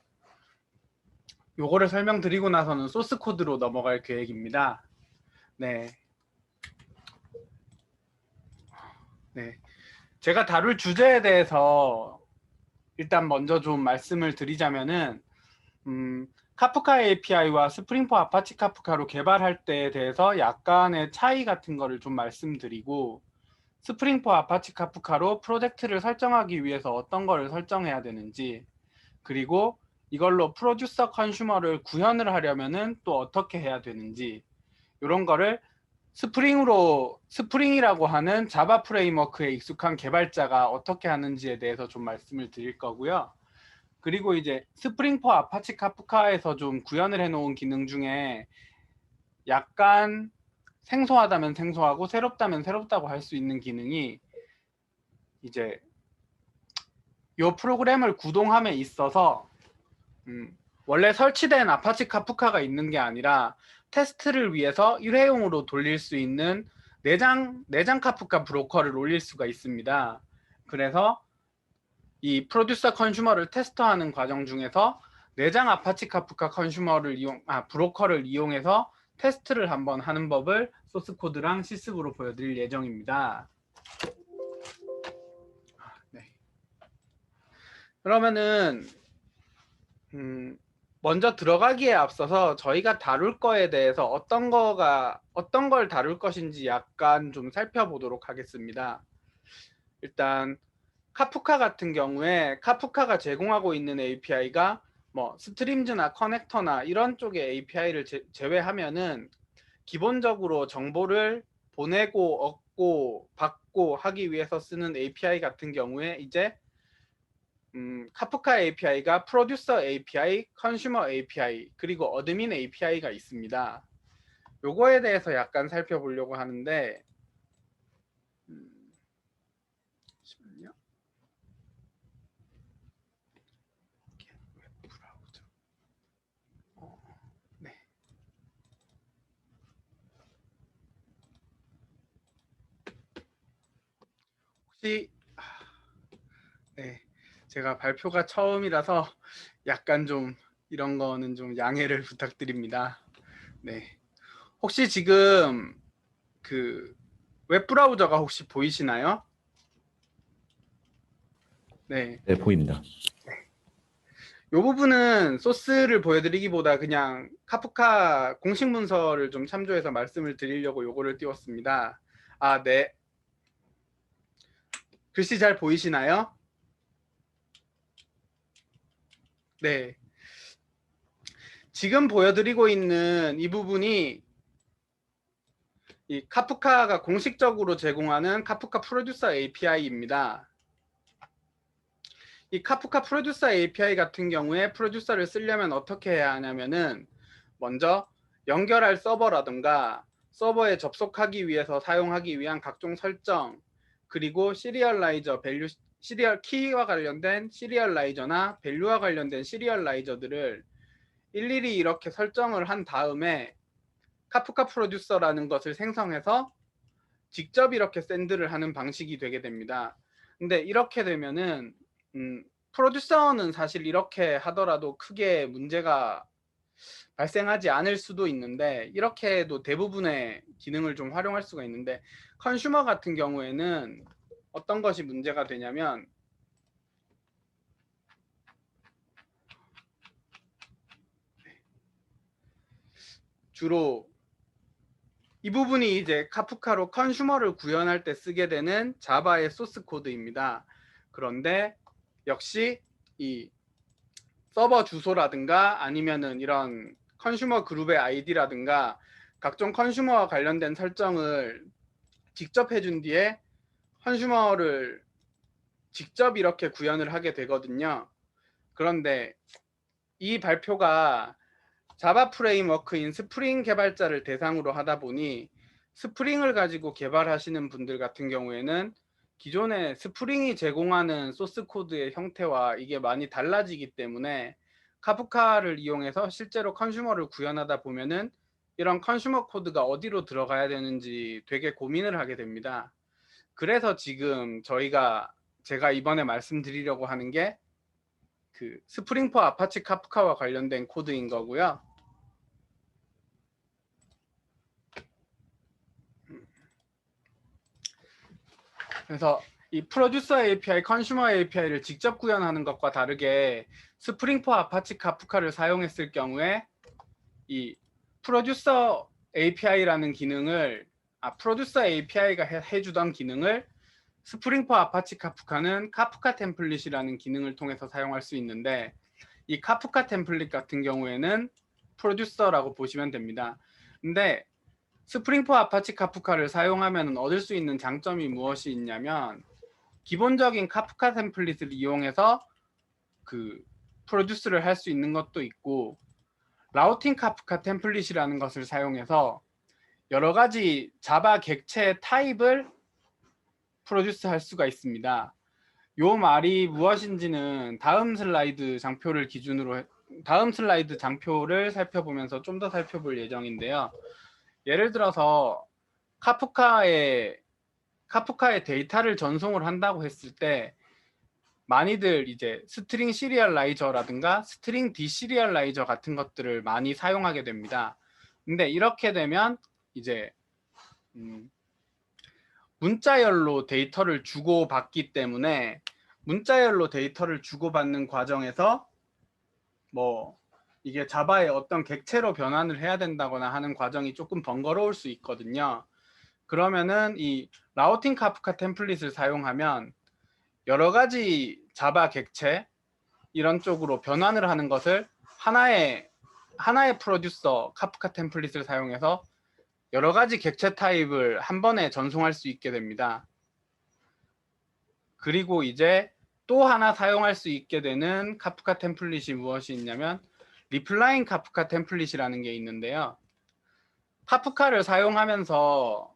요거를 설명드리고 나서는 소스 코드로 넘어갈 계획입니다. 네. 제가 다룰 주제에 대해서 일단 먼저 좀 말씀을 드리자면은 카프카 API와 스프링4 아파치 카프카로 개발할 때에 대해서 약간의 차이 같은 거를 좀 말씀드리고, 스프링4 아파치 카프카로 프로젝트를 설정하기 위해서 어떤 거를 설정해야 되는지, 그리고 이걸로 프로듀서 컨슈머를 구현을 하려면은 또 어떻게 해야 되는지, 이런 거를 스프링이라고 하는 자바 프레임워크에 익숙한 개발자가 어떻게 하는지에 대해서 좀 말씀을 드릴 거고요. 그리고 이제 스프링4 아파치 카프카에서 좀 구현을 해놓은 기능 중에 약간 생소하다면 생소하고 새롭다면 새롭다고 할 수 있는 기능이, 이제 이 프로그램을 구동함에 있어서 원래 설치된 아파치 카프카가 있는 게 아니라 테스트를 위해서 일회용으로 돌릴 수 있는 내장 카프카 브로커를 올릴 수가 있습니다. 그래서 이 프로듀서 컨슈머를 테스트하는 과정 중에서 내장 아파치 카프카 브로커를 이용해서 테스트를 한번 하는 법을 소스 코드랑 실습으로 보여드릴 예정입니다. 네. 그러면은 먼저 들어가기에 앞서서 저희가 다룰 거에 대해서 어떤 걸 다룰 것인지 약간 좀 살펴보도록 하겠습니다. 일단 카프카 같은 경우에 카프카가 제공하고 있는 API가 뭐 스트림즈나 커넥터나 이런 쪽의 API를 제외하면은 기본적으로 정보를 보내고 얻고 받고 하기 위해서 쓰는 API 같은 경우에 이제 카프카 API가 프로듀서 API, 컨슈머 API, 그리고 어드민 API가 있습니다. 요거에 대해서 약간 살펴보려고 하는데, 잠시만요. 웹브라우저. 네. 혹시 네, 제가 발표가 처음이라서 약간 좀 이런 거는 좀 양해를 부탁드립니다. 네. 혹시 지금 그 웹브라우저가 혹시 보이시나요? 네. 네, 보입니다. 이 부분은 소스를 보여드리기보다 그냥 카프카 공식 문서를 좀 참조해서 말씀을 드리려고 요거를 띄웠습니다. 아, 네. 글씨 잘 보이시나요? 네. 지금 보여드리고 있는 이 부분이 이 카프카가 공식적으로 제공하는 카프카 프로듀서 API입니다. 이 카프카 프로듀서 API 같은 경우에 프로듀서를 쓰려면 어떻게 해야 하냐면은, 먼저 연결할 서버라든가 서버에 접속하기 위해서 사용하기 위한 각종 설정, 그리고 시리얼라이저, 밸류, 시리얼 키와 관련된 시리얼라이저나 밸류와 관련된 시리얼라이저들을 일일이 이렇게 설정을 한 다음에 카프카 프로듀서라는 것을 생성해서 직접 이렇게 샌드를 하는 방식이 되게 됩니다. 근데 이렇게 되면은 프로듀서는 사실 이렇게 하더라도 크게 문제가 발생하지 않을 수도 있는데 이렇게 해도 대부분의 기능을 좀 활용할 수가 있는데 컨슈머 같은 경우에는 어떤 것이 문제가 되냐면 주로 이 부분이 이제 카프카로 컨슈머를 구현할 때 쓰게 되는 자바의 소스 코드입니다. 그런데 역시 이 서버 주소라든가 아니면은 이런 컨슈머 그룹의 아이디라든가 각종 컨슈머와 관련된 설정을 직접 해준 뒤에 컨슈머를 직접 이렇게 구현을 하게 되거든요. 그런데 이 발표가 자바 프레임워크인 스프링 개발자를 대상으로 하다 보니 스프링을 가지고 개발하시는 분들 같은 경우에는 기존에 스프링이 제공하는 소스 코드의 형태와 이게 많이 달라지기 때문에 카프카를 이용해서 실제로 컨슈머를 구현하다 보면은 이런 컨슈머 코드가 어디로 들어가야 되는지 되게 고민을 하게 됩니다. 그래서 지금 제가 이번에 말씀드리려고 하는 게 그 스프링 포 아파치 카프카와 관련된 코드인 거고요. 그래서 이 프로듀서 API, 컨슈머 API를 직접 구현하는 것과 다르게 스프링 포 아파치 카프카를 사용했을 경우에 이 프로듀서 API라는 기능을 프로듀서 API가 해주던 기능을 스프링 포 아파치 카프카는 카프카 템플릿이라는 기능을 통해서 사용할 수 있는데 이 카프카 템플릿 같은 경우에는 프로듀서라고 보시면 됩니다. 근데 스프링 포 아파치 카프카를 사용하면 얻을 수 있는 장점이 무엇이 있냐면 기본적인 카프카 템플릿을 이용해서 그 프로듀스를 할 수 있는 것도 있고 라우팅 카프카 템플릿이라는 것을 사용해서 여러 가지 자바 객체 타입을 프로듀스 할 수가 있습니다. 요 말이 무엇인지는 다음 슬라이드 장표를 살펴보면서 좀 더 살펴볼 예정인데요. 예를 들어서 카프카의 데이터를 전송을 한다고 했을 때 많이들 이제 스트링 시리얼라이저라든가 스트링 디시리얼라이저 같은 것들을 많이 사용하게 됩니다. 근데 이렇게 되면 이제 문자열로 데이터를 주고받기 때문에 문자열로 데이터를 주고받는 과정에서 뭐 이게 자바의 어떤 객체로 변환을 해야 된다거나 하는 과정이 조금 번거로울 수 있거든요. 그러면은 이 라우팅 카프카 템플릿을 사용하면 여러 가지 자바 객체 이런 쪽으로 변환을 하는 것을 하나의 프로듀서 카프카 템플릿을 사용해서 여러 가지 객체 타입을 한 번에 전송할 수 있게 됩니다. 그리고 이제 또 하나 사용할 수 있게 되는 카프카 템플릿이 무엇이 있냐면 리플라잉 카프카 템플릿이라는 게 있는데요. 카프카를 사용하면서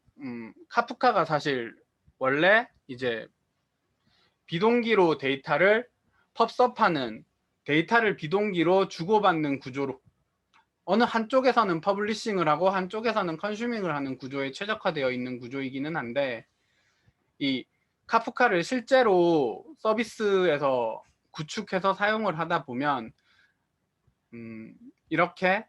카프카가 사실 원래 이제 비동기로 데이터를 펍섭하는 데이터를 비동기로 주고받는 구조로 어느 한쪽에서는 퍼블리싱을 하고 한쪽에서는 컨슈밍을 하는 구조에 최적화되어 있는 구조이기는 한데 이 카프카를 실제로 서비스에서 구축해서 사용을 하다 보면 이렇게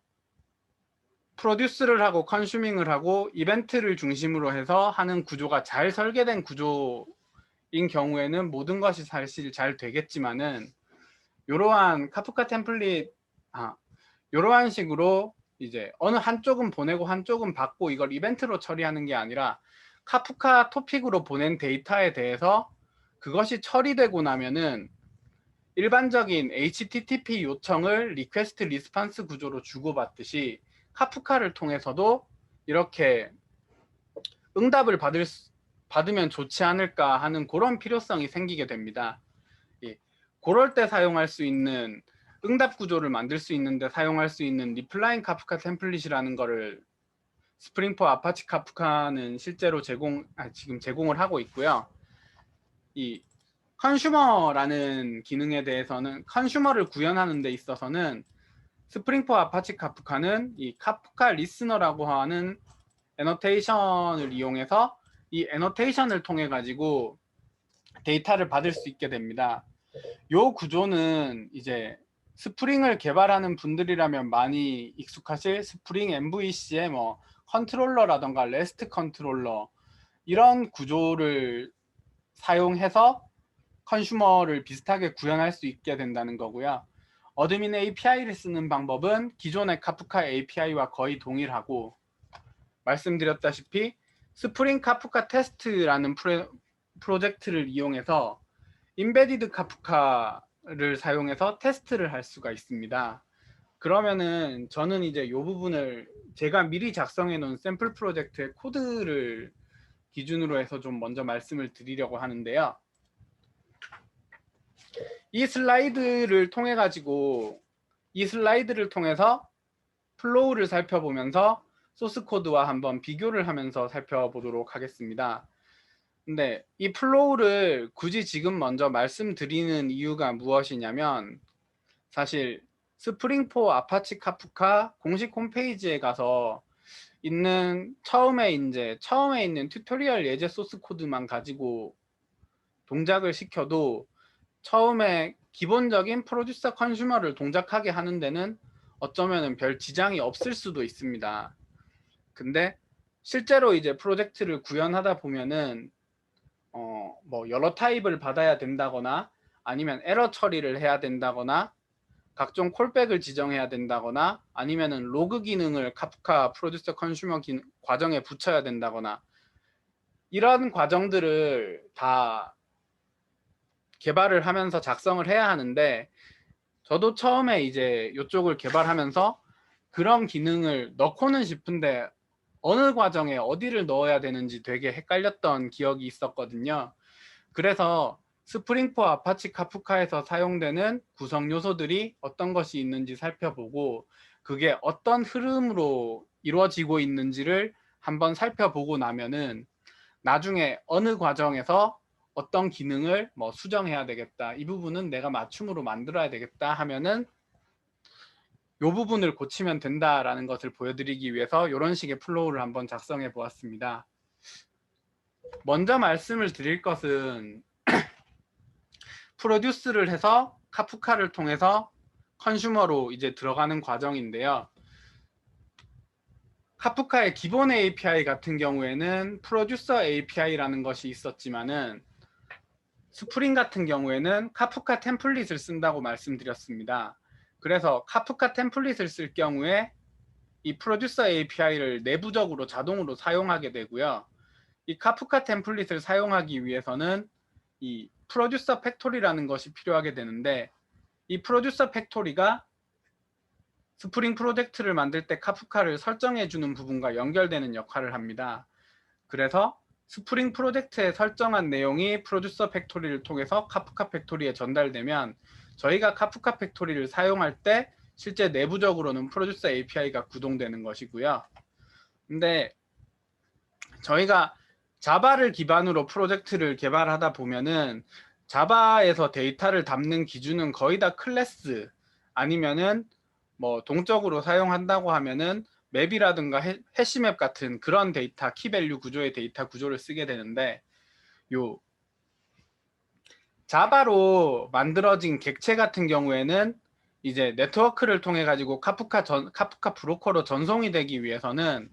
프로듀스를 하고 컨슈밍을 하고 이벤트를 중심으로 해서 하는 구조가 잘 설계된 구조인 경우에는 모든 것이 사실 잘 되겠지만은 이러한 카프카 템플릿 이러한 식으로 이제 어느 한쪽은 보내고 한쪽은 받고 이걸 이벤트로 처리하는 게 아니라 카프카 토픽으로 보낸 데이터에 대해서 그것이 처리되고 나면은 일반적인 HTTP 요청을 리퀘스트 리스판스 구조로 주고받듯이 카프카를 통해서도 이렇게 응답을 받으면 좋지 않을까 하는 그런 필요성이 생기게 됩니다. 그럴 때 사용할 수 있는 응답 구조를 만들 수 있는데 사용할 수 있는 리플라잉 카프카 템플릿이라는 거를 스프링 포 아파치 카프카는 실제로 지금 제공을 하고 있고요. 이 컨슈머라는 기능에 대해서는 컨슈머를 구현하는 데 있어서는 스프링 포 아파치 카프카는 이 카프카 리스너라고 하는 애노테이션을 이용해서 이 애노테이션을 통해 가지고 데이터를 받을 수 있게 됩니다. 요 구조는 이제 스프링을 개발하는 분들이라면 많이 익숙하실 스프링 MVC의 뭐 컨트롤러라던가 레스트 컨트롤러 이런 구조를 사용해서 컨슈머를 비슷하게 구현할 수 있게 된다는 거고요. 어드민 API를 쓰는 방법은 기존의 카프카 API와 거의 동일하고, 말씀드렸다시피 스프링 카프카 테스트라는 프로젝트를 이용해서 임베디드 카프카를 사용해서 테스트를 할 수가 있습니다. 그러면은 저는 이제 이 부분을 제가 미리 작성해 놓은 샘플 프로젝트의 코드를 기준으로 해서 좀 먼저 말씀을 드리려고 하는데요. 이 슬라이드를 통해서 플로우를 살펴보면서 소스 코드와 한번 비교를 하면서 살펴보도록 하겠습니다. 근데 이 플로우를 굳이 지금 먼저 말씀드리는 이유가 무엇이냐면, 사실 스프링 포 아파치 카프카 공식 홈페이지에 가서 있는 처음에 있는 튜토리얼 예제 소스 코드만 가지고 동작을 시켜도 처음에 기본적인 프로듀서 컨슈머를 동작하게 하는 데는 어쩌면은 별 지장이 없을 수도 있습니다. 근데 실제로 이제 프로젝트를 구현하다 보면은 뭐 여러 타입을 받아야 된다거나 아니면 에러 처리를 해야 된다거나 각종 콜백을 지정해야 된다거나 아니면은 로그 기능을 카프카 프로듀서 컨슈머 과정에 붙여야 된다거나 이런 과정들을 다 개발을 하면서 작성을 해야 하는데, 저도 처음에 이제 이쪽을 개발하면서 그런 기능을 넣고는 싶은데 어느 과정에 어디를 넣어야 되는지 되게 헷갈렸던 기억이 있었거든요. 그래서 스프링 포 아파치 카프카에서 사용되는 구성 요소들이 어떤 것이 있는지 살펴보고 그게 어떤 흐름으로 이루어지고 있는지를 한번 살펴보고 나면은 나중에 어느 과정에서 어떤 기능을 뭐 수정해야 되겠다, 이 부분은 내가 맞춤으로 만들어야 되겠다 하면은 이 부분을 고치면 된다라는 것을 보여드리기 위해서 이런 식의 플로우를 한번 작성해 보았습니다. 먼저 말씀을 드릴 것은 프로듀스를 해서 카프카를 통해서 컨슈머로 이제 들어가는 과정인데요. 카프카의 기본 API 같은 경우에는 프로듀서 API라는 것이 있었지만은 스프링 같은 경우에는 카프카 템플릿을 쓴다고 말씀드렸습니다. 그래서 카프카 템플릿을 쓸 경우에 이 프로듀서 API를 내부적으로 자동으로 사용하게 되고요. 이 카프카 템플릿을 사용하기 위해서는 이 프로듀서 팩토리라는 것이 필요하게 되는데, 이 프로듀서 팩토리가 스프링 프로젝트를 만들 때 카프카를 설정해 주는 부분과 연결되는 역할을 합니다. 그래서 스프링 프로젝트에 설정한 내용이 프로듀서 팩토리를 통해서 카프카 팩토리에 전달되면 저희가 카프카 팩토리를 사용할 때 실제 내부적으로는 프로듀서 API가 구동되는 것이고요. 근데 저희가 자바를 기반으로 프로젝트를 개발하다 보면은 자바에서 데이터를 담는 기준은 거의 다 클래스 아니면은 뭐 동적으로 사용한다고 하면은 맵이라든가 해시맵 같은 그런 데이터 키밸류 구조의 데이터 구조를 쓰게 되는데, 요 자바로 만들어진 객체 같은 경우에는 이제 네트워크를 통해 가지고 카프카 브로커로 전송이 되기 위해서는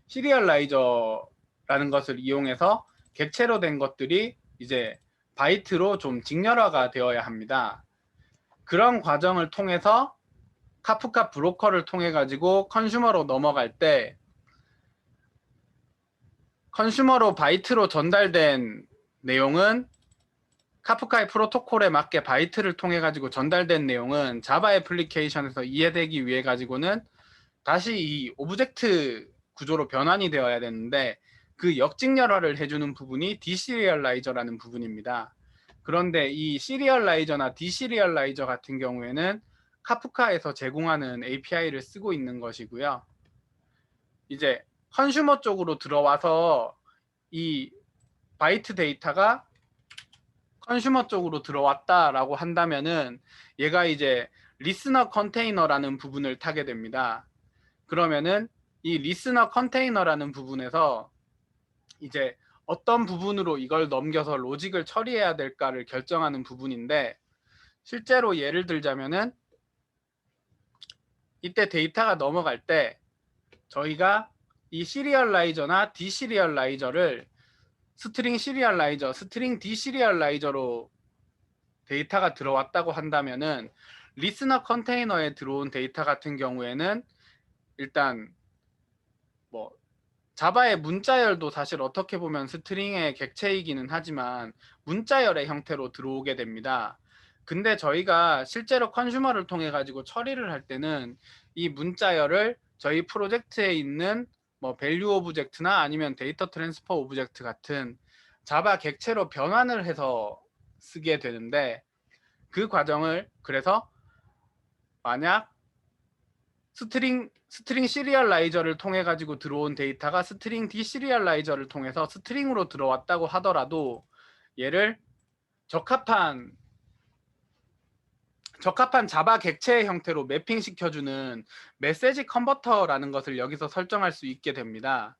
시리얼라이저라는 것을 이용해서 객체로 된 것들이 이제 바이트로 좀 직렬화가 되어야 합니다. 그런 과정을 통해서 카프카 브로커를 통해 가지고 컨슈머로 넘어갈 때 컨슈머로 바이트로 전달된 내용은 카프카의 프로토콜에 맞게 바이트를 통해 가지고 전달된 내용은 자바 애플리케이션에서 이해되기 위해 가지고는 다시 이 오브젝트 구조로 변환이 되어야 되는데, 그 역직렬화를 해주는 부분이 디시리얼라이저라는 부분입니다. 그런데 이 시리얼라이저나 디시리얼라이저 같은 경우에는 카프카에서 제공하는 API를 쓰고 있는 것이고요. 이제 컨슈머 쪽으로 들어와서 이 바이트 데이터가 컨슈머 쪽으로 들어왔다라고 한다면은 얘가 이제 리스너 컨테이너라는 부분을 타게 됩니다. 그러면은 이 리스너 컨테이너라는 부분에서 이제 어떤 부분으로 이걸 넘겨서 로직을 처리해야 될까를 결정하는 부분인데, 실제로 예를 들자면은 이때 데이터가 넘어갈 때 저희가 이 시리얼라이저나 디시리얼라이저를 스트링 시리얼라이저, 스트링 디시리얼라이저로 데이터가 들어왔다고 한다면은 리스너 컨테이너에 들어온 데이터 같은 경우에는 일단 뭐 자바의 문자열도 사실 어떻게 보면 스트링의 객체이기는 하지만 문자열의 형태로 들어오게 됩니다. 근데 저희가 실제로 컨슈머를 통해 가지고 처리를 할 때는 이 문자열을 저희 프로젝트에 있는 뭐 밸류 오브젝트나 아니면 데이터 트랜스퍼 오브젝트 같은 자바 객체로 변환을 해서 쓰게 되는데, 그 과정을 그래서 만약 스트링 시리얼라이저를 통해 가지고 들어온 데이터가 스트링 디시리얼라이저를 통해서 스트링으로 들어왔다고 하더라도 얘를 적합한 자바 객체의 형태로 매핑 시켜주는 메시지 컨버터라는 것을 여기서 설정할 수 있게 됩니다.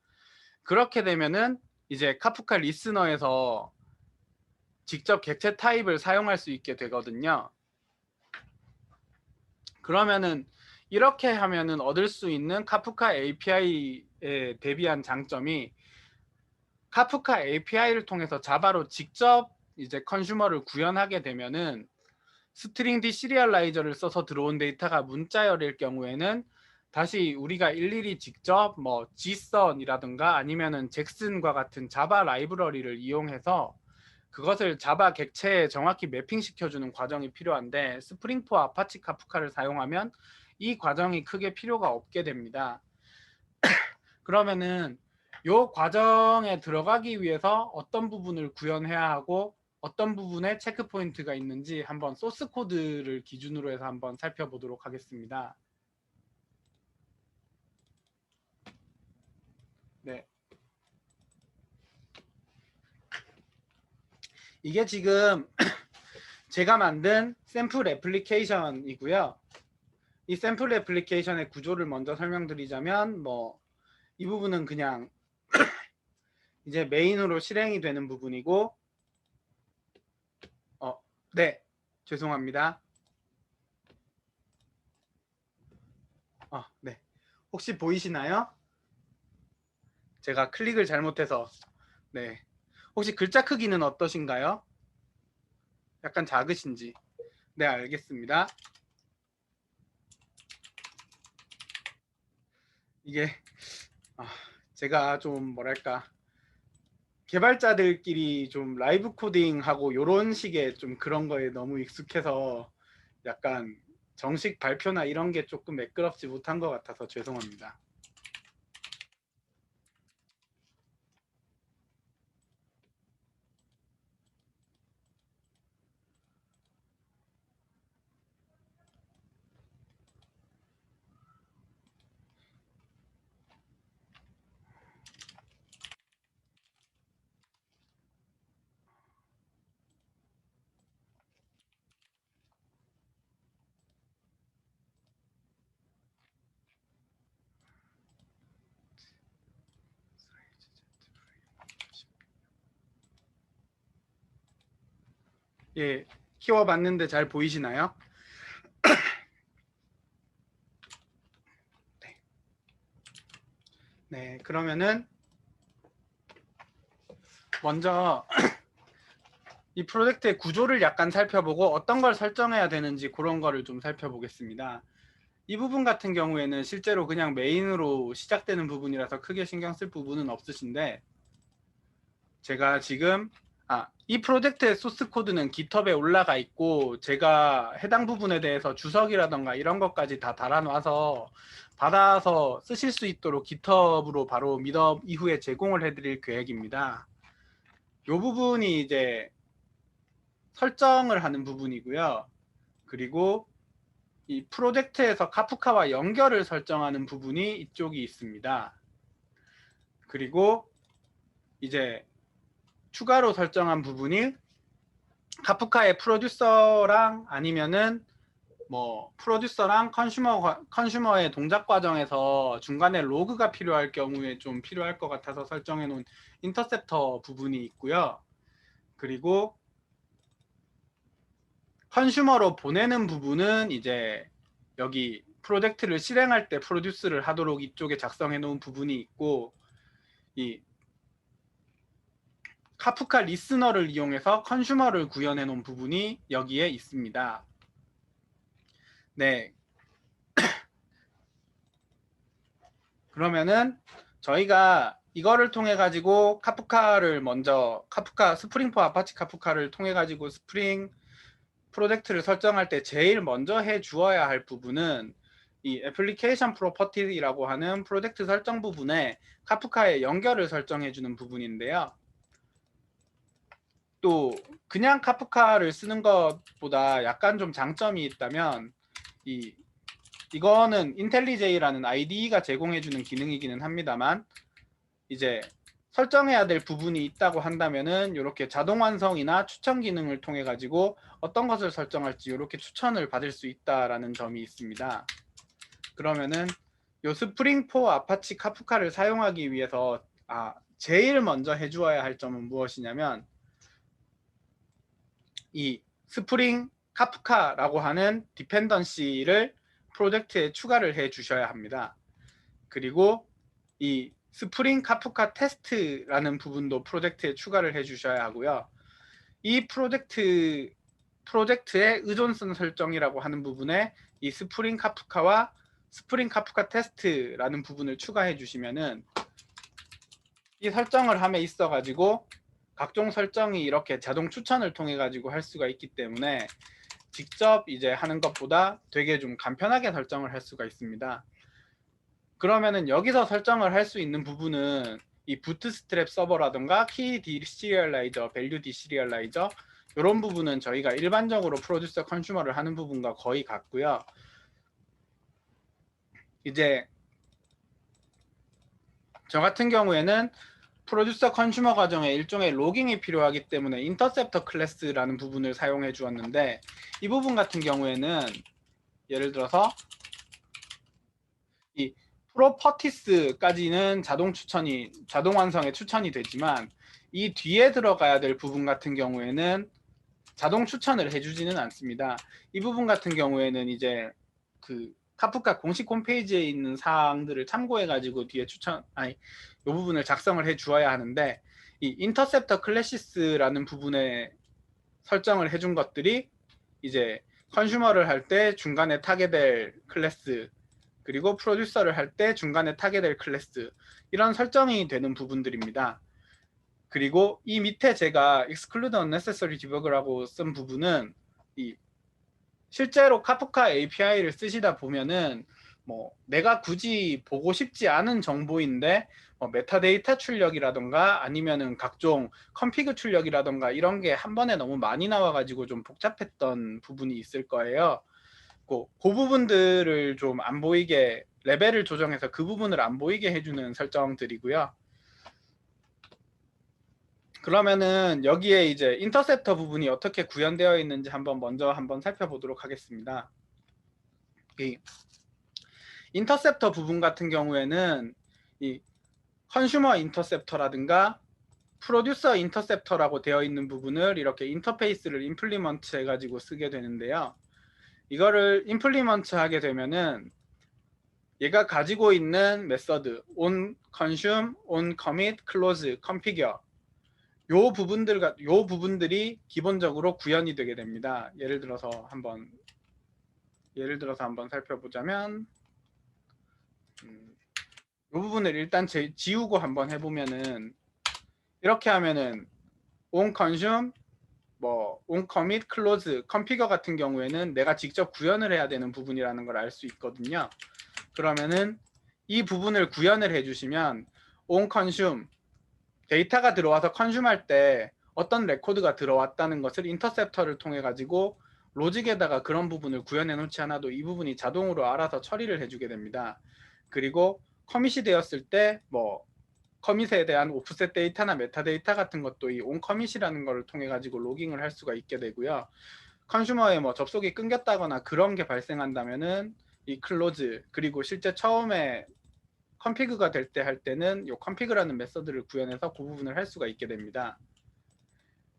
그렇게 되면은 이제 카프카 리스너에서 직접 객체 타입을 사용할 수 있게 되거든요. 그러면은 이렇게 하면은 얻을 수 있는 카프카 API에 대비한 장점이, 카프카 API를 통해서 자바로 직접 이제 컨슈머를 구현하게 되면은 스트링 디시리얼라이저를 써서 들어온 데이터가 문자열일 경우에는 다시 우리가 일일이 직접 뭐 JSON이라든가 아니면은 잭슨과 같은 자바 라이브러리를 이용해서 그것을 자바 객체에 정확히 매핑 시켜주는 과정이 필요한데, 스프링4 아파치 카프카를 사용하면 이 과정이 크게 필요가 없게 됩니다. 그러면은 이 과정에 들어가기 위해서 어떤 부분을 구현해야 하고 어떤 부분에 체크 포인트가 있는지 한번 소스 코드를 기준으로 해서 한번 살펴보도록 하겠습니다. 네. 이게 지금 제가 만든 샘플 애플리케이션이고요. 이 샘플 애플리케이션의 구조를 먼저 설명드리자면, 뭐 이 부분은 그냥 이제 메인으로 실행이 되는 부분이고, 네, 죄송합니다. 네, 혹시 보이시나요? 제가 클릭을 잘못해서. 네, 혹시 글자 크기는 어떠신가요? 약간 작으신지. 네, 알겠습니다. 이게 제가 좀 뭐랄까, 개발자들끼리 좀 라이브 코딩하고 요런 식의 좀 그런 거에 너무 익숙해서 약간 정식 발표나 이런 게 조금 매끄럽지 못한 것 같아서 죄송합니다. 예, 키워봤는데 잘 보이시나요? 네, 그러면은 먼저 이 프로젝트의 구조를 약간 살펴보고 어떤 걸 설정해야 되는지 그런 거를 좀 살펴보겠습니다. 이 부분 같은 경우에는 실제로 그냥 메인으로 시작되는 부분이라서 크게 신경 쓸 부분은 없으신데, 제가 지금 이 프로젝트의 소스 코드는 깃허브에 올라가 있고, 제가 해당 부분에 대해서 주석이라던가 이런 것까지 다 달아놔서 받아서 쓰실 수 있도록 깃허브로 바로 미덥 이후에 제공을 해드릴 계획입니다. 이 부분이 이제 설정을 하는 부분이고요. 그리고 이 프로젝트에서 카프카와 연결을 설정하는 부분이 이쪽이 있습니다. 그리고 이제 추가로 설정한 부분이 카프카의 프로듀서랑 아니면은 뭐 프로듀서랑 컨슈머의 동작 과정에서 중간에 로그가 필요할 경우에 좀 필요할 것 같아서 설정해 놓은 인터셉터 부분이 있고요. 그리고 컨슈머로 보내는 부분은 이제 여기 프로젝트를 실행할 때 프로듀스를 하도록 이쪽에 작성해 놓은 부분이 있고, 이 카프카 리스너를 이용해서 컨슈머를 구현해 놓은 부분이 여기에 있습니다. 네. 그러면은 저희가 이거를 통해 가지고 카프카를 먼저 스프링 포 아파치 카프카를 통해 가지고 스프링 프로젝트를 설정할 때 제일 먼저 해 주어야 할 부분은 이 애플리케이션 프로퍼티라고 하는 프로젝트 설정 부분에 카프카의 연결을 설정해 주는 부분인데요. 또 그냥 카프카를 쓰는 것보다 약간 좀 장점이 있다면 이거는 인텔리제이라는 IDE가 제공해주는 기능이기는 합니다만, 이제 설정해야 될 부분이 있다고 한다면은 이렇게 자동 완성이나 추천 기능을 통해 가지고 어떤 것을 설정할지 이렇게 추천을 받을 수 있다라는 점이 있습니다. 그러면은 요 스프링 포 아파치 카프카를 사용하기 위해서 제일 먼저 해주어야 할 점은 무엇이냐면, 이 스프링 카프카라고 하는 디펜던시를 프로젝트에 추가를 해 주셔야 합니다. 그리고 이 스프링 카프카 테스트라는 부분도 프로젝트에 추가를 해 주셔야 하고요. 이 프로젝트의 의존성 설정이라고 하는 부분에 이 스프링 카프카와 스프링 카프카 테스트라는 부분을 추가해 주시면은 이 설정을 함에 있어 가지고 각종 설정이 이렇게 자동 추천을 통해 가지고 할 수가 있기 때문에 직접 이제 하는 것보다 되게 좀 간편하게 설정을 할 수가 있습니다. 그러면은 여기서 설정을 할 수 있는 부분은 이 부트스트랩 서버라든가 키 디시리얼라이저, 밸류 디시리얼라이저 이런 부분은 저희가 일반적으로 프로듀서 컨슈머를 하는 부분과 거의 같고요. 이제 저 같은 경우에는 프로듀서 컨슈머 과정에 일종의 로깅이 필요하기 때문에 인터셉터 클래스라는 부분을 사용해 주었는데, 이 부분 같은 경우에는 예를 들어서 이 프로퍼티스까지는 자동 완성에 추천이 되지만 이 뒤에 들어가야 될 부분 같은 경우에는 자동 추천을 해주지는 않습니다. 이 부분 같은 경우에는 이제 그 카프카 공식 홈페이지에 있는 사항들을 참고해 가지고 뒤에 이 부분을 작성을 해 주어야 하는데, 이 인터셉터 클래시스라는 부분에 설정을 해준 것들이 이제 컨슈머를 할 때 중간에 타게 될 클래스, 그리고 프로듀서를 할 때 중간에 타게 될 클래스, 이런 설정이 되는 부분들입니다. 그리고 이 밑에 제가 exclude unnecessary debug라고 쓴 부분은 실제로 카프카 API를 쓰시다 보면은 뭐 내가 굳이 보고 싶지 않은 정보인데 메타데이터 출력이라던가 아니면은 각종 컨피그 출력이라던가 이런 게 한 번에 너무 많이 나와가지고 좀 복잡했던 부분이 있을 거예요. 그 부분들을 좀 안 보이게 레벨을 조정해서 그 부분을 안 보이게 해주는 설정들이고요. 그러면은 여기에 이제 인터셉터 부분이 어떻게 구현되어 있는지 먼저 살펴보도록 하겠습니다. 이 인터셉터 부분 같은 경우에는 이 컨슈머 인터셉터라든가 프로듀서 인터셉터라고 되어 있는 부분을 이렇게 인터페이스를 임플리먼트 해가지고 쓰게 되는데요. 이거를 임플리먼트 하게 되면은 얘가 가지고 있는 메서드 on consume, on commit, close, configure 요 부분들이 기본적으로 구현이 되게 됩니다. 예를 들어서 한번 살펴보자면 요 부분을 일단 지우고 한번 해보면은 이렇게 하면은 on consume, on commit, close, configure 같은 경우에는 내가 직접 구현을 해야 되는 부분이라는 걸 알 수 있거든요. 그러면은 이 부분을 구현을 해주시면 on consume 데이터가 들어와서 컨슘할 때 어떤 레코드가 들어왔다는 것을 인터셉터를 통해 가지고 로직에다가 그런 부분을 구현해 놓지 않아도 이 부분이 자동으로 알아서 처리를 해주게 됩니다. 그리고 커밋이 되었을 때 커밋에 대한 오프셋 데이터나 메타데이터 같은 것도 이 onCommit이라는 걸 통해 가지고 로깅을 할 수가 있게 되고요. 컨슈머의 뭐 접속이 끊겼다거나 그런 게 발생한다면은 이 클로즈, 그리고 실제 처음에 컨피그가 될 때 할 때는 이 컨피그라는 메서드를 구현해서 그 부분을 할 수가 있게 됩니다.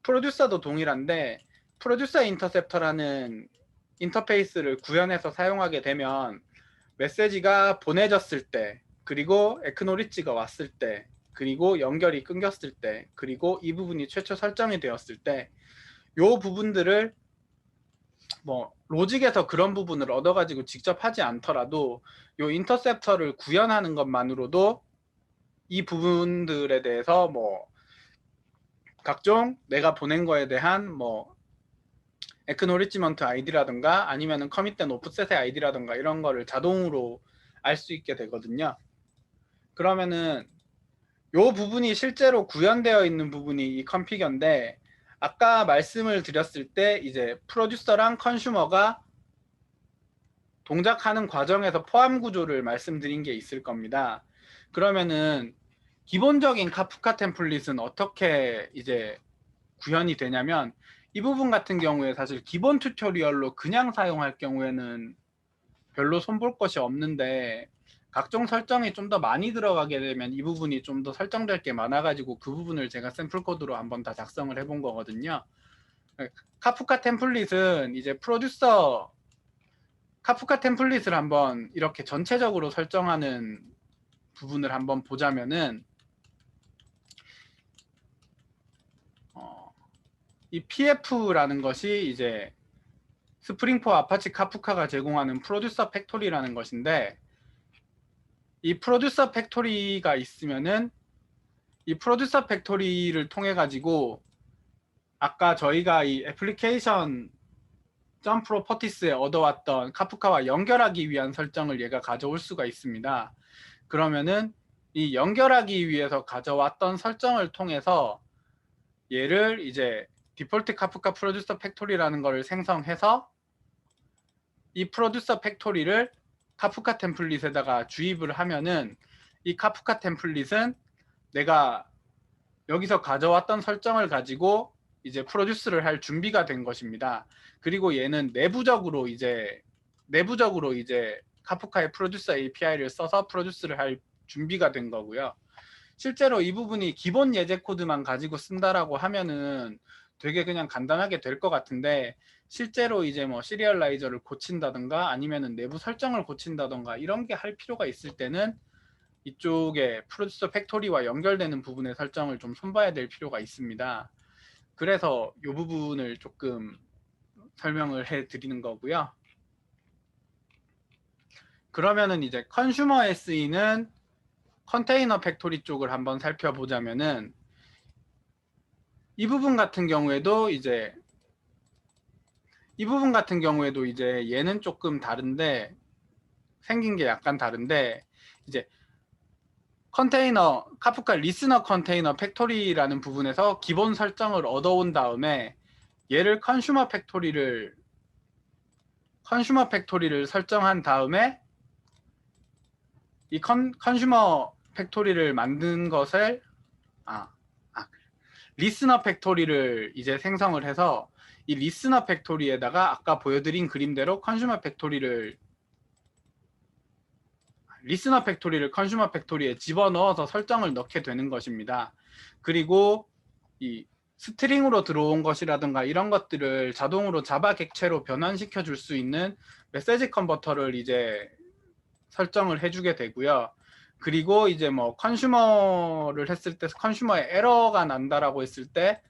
프로듀서도 동일한데 프로듀서 인터셉터라는 인터페이스를 구현해서 사용하게 되면 메시지가 보내졌을 때, 그리고 액노리지가 왔을 때, 그리고 연결이 끊겼을 때, 그리고 이 부분이 최초 설정이 되었을 때, 요 부분들을 뭐 로직에서 그런 부분을 얻어가지고 직접 하지 않더라도 요 인터셉터를 구현하는 것만으로도 이 부분들에 대해서 뭐 각종 내가 보낸 거에 대한 뭐 액노리지먼트 아이디라든가 아니면은 커밋된 오프셋의 아이디라든가 이런 거를 자동으로 알 수 있게 되거든요. 그러면은 요 부분이 실제로 구현되어 있는 부분이 이 컨피규어인데, 아까 말씀을 드렸을 때 이제 프로듀서랑 컨슈머가 동작하는 과정에서 포함 구조를 말씀드린 게 있을 겁니다. 그러면은 기본적인 카프카 템플릿은 어떻게 이제 구현이 되냐면, 이 부분 같은 경우에 사실 기본 튜토리얼로 그냥 사용할 경우에는 별로 손볼 것이 없는데, 각종 설정이 좀 더 많이 들어가게 되면 이 부분이 좀 더 설정될 게 많아가지고 그 부분을 제가 샘플 코드로 한번 다 작성을 해본 거거든요. 카프카 템플릿은 이제 프로듀서 카프카 템플릿을 한번 이렇게 전체적으로 설정하는 부분을 한번 보자면은 이 PF라는 것이 이제 스프링포 아파치 카프카가 제공하는 프로듀서 팩토리라는 것인데, 이 프로듀서 팩토리가 있으면은 이 프로듀서 팩토리를 통해 가지고 아까 저희가 이 애플리케이션 점 프로퍼티스에 얻어왔던 카프카와 연결하기 위한 설정을 얘가 가져올 수가 있습니다. 그러면은 이 연결하기 위해서 가져왔던 설정을 통해서 얘를 이제 디폴트 카프카 프로듀서 팩토리라는 것을 생성해서 이 프로듀서 팩토리를 카프카 템플릿에다가 주입을 하면은 이 카프카 템플릿은 내가 여기서 가져왔던 설정을 가지고 이제 프로듀스를 할 준비가 된 것입니다. 그리고 얘는 내부적으로 이제 카프카의 프로듀서 API를 써서 프로듀스를 할 준비가 된 거고요. 실제로 이 부분이 기본 예제 코드만 가지고 쓴다라고 하면은 되게 그냥 간단하게 될 것 같은데, 실제로 이제 뭐 시리얼라이저를 고친다든가 아니면은 내부 설정을 고친다든가 이런 게 할 필요가 있을 때는 이쪽에 프로듀서 팩토리와 연결되는 부분의 설정을 좀 손봐야 될 필요가 있습니다. 그래서 이 부분을 조금 설명을 해 드리는 거고요. 그러면은 이제 컨슈머 SE는 컨테이너 팩토리 쪽을 한번 살펴보자면은, 이 부분 같은 경우에도 이제 얘는 조금 다른데, 생긴 게 약간 다른데, 이제 컨테이너 카프카 리스너 컨테이너 팩토리라는 부분에서 기본 설정을 얻어온 다음에 얘를 컨슈머 팩토리를 설정한 다음에 이 컨슈머 팩토리를 만든 것을 리스너 팩토리를 이제 생성을 해서 이 리스너 팩토리에다가 아까 보여드린 그림대로 리스너 팩토리를 컨슈머 팩토리에 집어넣어서 설정을 넣게 되는 것입니다. 그리고 이 스트링으로 들어온 것이라든가 이런 것들을 자동으로 자바 객체로 변환시켜 줄 수 있는 메시지 컨버터를 이제 설정을 해주게 되고요. 그리고 이제 뭐 컨슈머를 했을 때 컨슈머에 에러가 난다라고 했을 때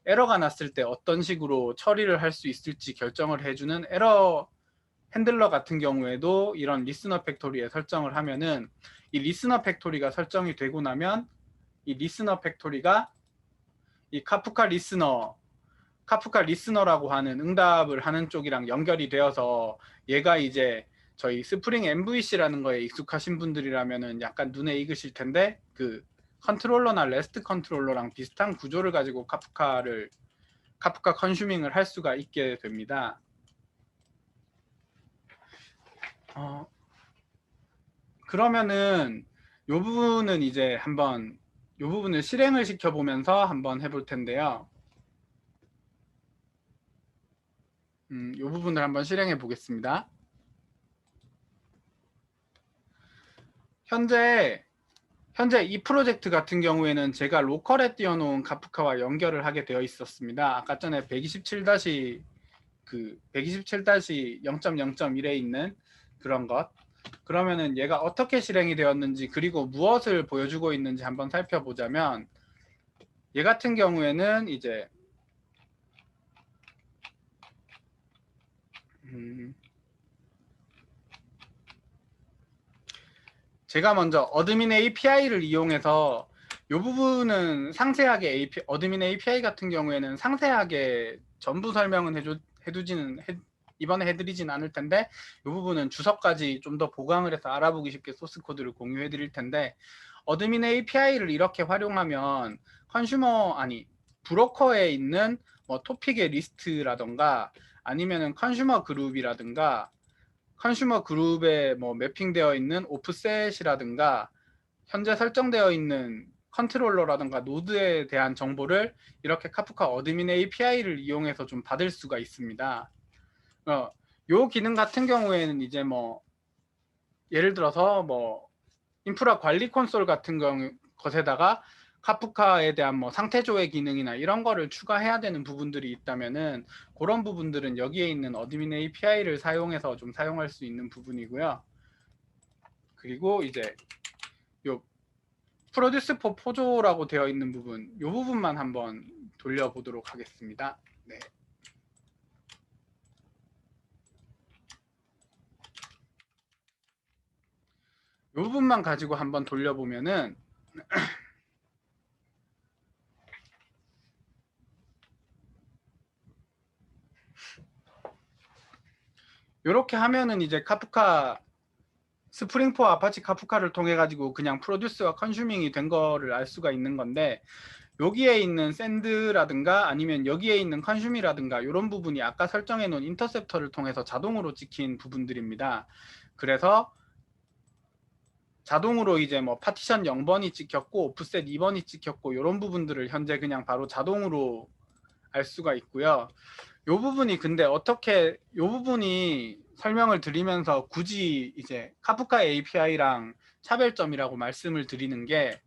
에러가 났을 때 어떤 식으로 처리를 할 수 있을지 결정을 해주는 에러 핸들러 같은 경우에도 이런 리스너 팩토리에 설정을 하면은 이 리스너 팩토리가 설정이 되고 나면 이 리스너 팩토리가 이 카프카 리스너라고 하는 응답을 하는 쪽이랑 연결이 되어서 얘가 이제 저희 스프링 MVC라는 거에 익숙하신 분들이라면은 약간 눈에 익으실 텐데, 그 컨트롤러나 레스트 컨트롤러랑 비슷한 구조를 가지고 카프카 컨슈밍을 할 수가 있게 됩니다. 그러면은 이 부분은 이제 한번 이 부분을 실행을 시켜보면서 한번 해볼 텐데요. 이 부분을 한번 실행해 보겠습니다. 현재 이 프로젝트 같은 경우에는 제가 로컬에 띄워놓은 카프카와 연결을 하게 되어 있었습니다. 아까 전에 127-0.0.1에 있는 그런 것. 그러면은 얘가 어떻게 실행이 되었는지 그리고 무엇을 보여주고 있는지 한번 살펴보자면, 얘 같은 경우에는 이제 제가 먼저 어드민 API를 이용해서 이 부분은 상세하게 어드민 API 같은 경우에는 상세하게 전부 설명은 이번에 해드리진 않을 텐데, 이 부분은 주석까지 좀 더 보강을 해서 알아보기 쉽게 소스 코드를 공유해 드릴 텐데, 어드민 API를 이렇게 활용하면 브로커에 있는 뭐 토픽의 리스트라던가 아니면은 컨슈머 그룹이라든가 컨슈머 그룹에 뭐 매핑되어 있는 오프셋이라든가 현재 설정되어 있는 컨트롤러라든가 노드에 대한 정보를 이렇게 카프카 어드민 API를 이용해서 좀 받을 수가 있습니다. 요 기능 같은 경우에는 이제 뭐 예를 들어서 뭐 인프라 관리 콘솔 같은 것에다가 카프카에 대한 뭐 상태 조회 기능이나 이런 거를 추가해야 되는 부분들이 있다면은 그런 부분들은 여기에 있는 어드민 API를 사용해서 좀 사용할 수 있는 부분이고요. 그리고 이제 요 프로듀스 포 포조라고 되어 있는 부분, 요 부분만 한번 돌려보도록 하겠습니다. 네. 요 부분만 가지고 한번 돌려보면은 이렇게 하면은 이제 카프카 스프링4 아파치 카프카를 통해 가지고 그냥 프로듀스와 컨슈밍이 된 거를 알 수가 있는 건데, 여기에 있는 샌드라든가 아니면 여기에 있는 컨슈미라든가 이런 부분이 아까 설정해 놓은 인터셉터를 통해서 자동으로 찍힌 부분들입니다. 그래서 자동으로 이제 뭐 파티션 0번이 찍혔고 오프셋 2번이 찍혔고 이런 부분들을 현재 그냥 바로 자동으로 알 수가 있고요. 요 부분이 근데 어떻게 요 부분이 설명을 드리면서 굳이 이제 카프카 API랑 차별점이라고 말씀을 드리는 게,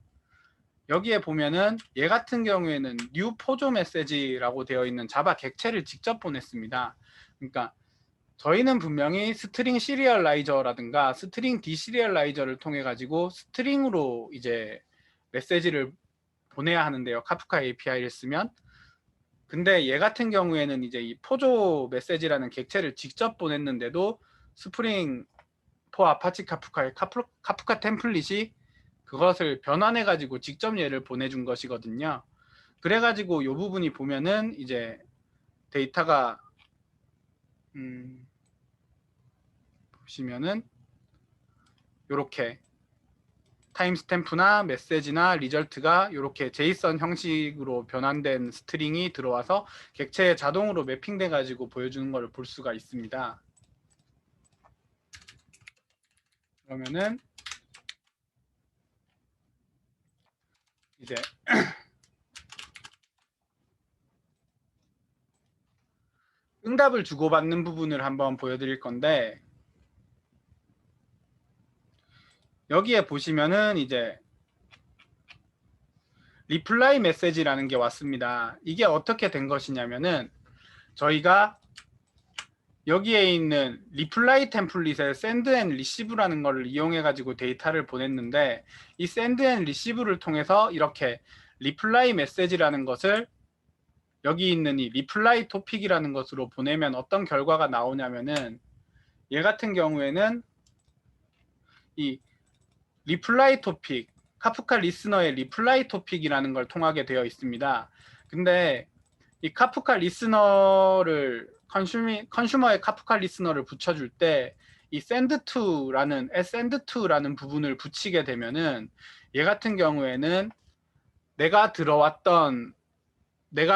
여기에 보면은 얘 같은 경우에는 new 포조 메시지라고 되어 있는 자바 객체를 직접 보냈습니다. 그러니까 저희는 분명히 스트링 시리얼라이저라든가 스트링 디시리얼라이저를 통해 가지고 스트링으로 이제 메시지를 보내야 하는데요, 카프카 API를 쓰면. 근데 얘 같은 경우에는 이제 이 포조 메시지라는 객체를 직접 보냈는데도 스프링 포 아파치 카프카의 카프카 템플릿이 그것을 변환해 가지고 직접 얘를 보내준 것이거든요. 그래 가지고 이 부분이 보면은 이제 데이터가 보시면은 이렇게 타임스탬프나 메시지나 리절트가 이렇게 제이슨 형식으로 변환된 스트링이 들어와서 객체에 자동으로 매핑돼 가지고 보여주는 것을 볼 수가 있습니다. 그러면은 이제 응답을 주고받는 부분을 한번 보여드릴 건데, 여기에 보시면은 이제 리플라이 메시지라는 게 왔습니다. 이게 어떻게 된 것이냐면은 저희가 여기에 있는 리플라이 템플릿에 샌드 앤 리시브라는 것을 이용해 가지고 데이터를 보냈는데, 이 샌드 앤 리시브를 통해서 이렇게 리플라이 메시지라는 것을 여기 있는 이 리플라이 토픽이라는 것으로 보내면 어떤 결과가 나오냐면은, 얘 같은 경우에는 이 리플라이 토픽, 카프카 리스너의 리플라이 토픽이라는 걸 통하게 되어 있습니다. 근데 이 카프카 리스너를 컨슈머의 카프카 리스너를 붙여줄 때 이 send to라는 부분을 붙이게 되면은, 얘 같은 경우에는 내가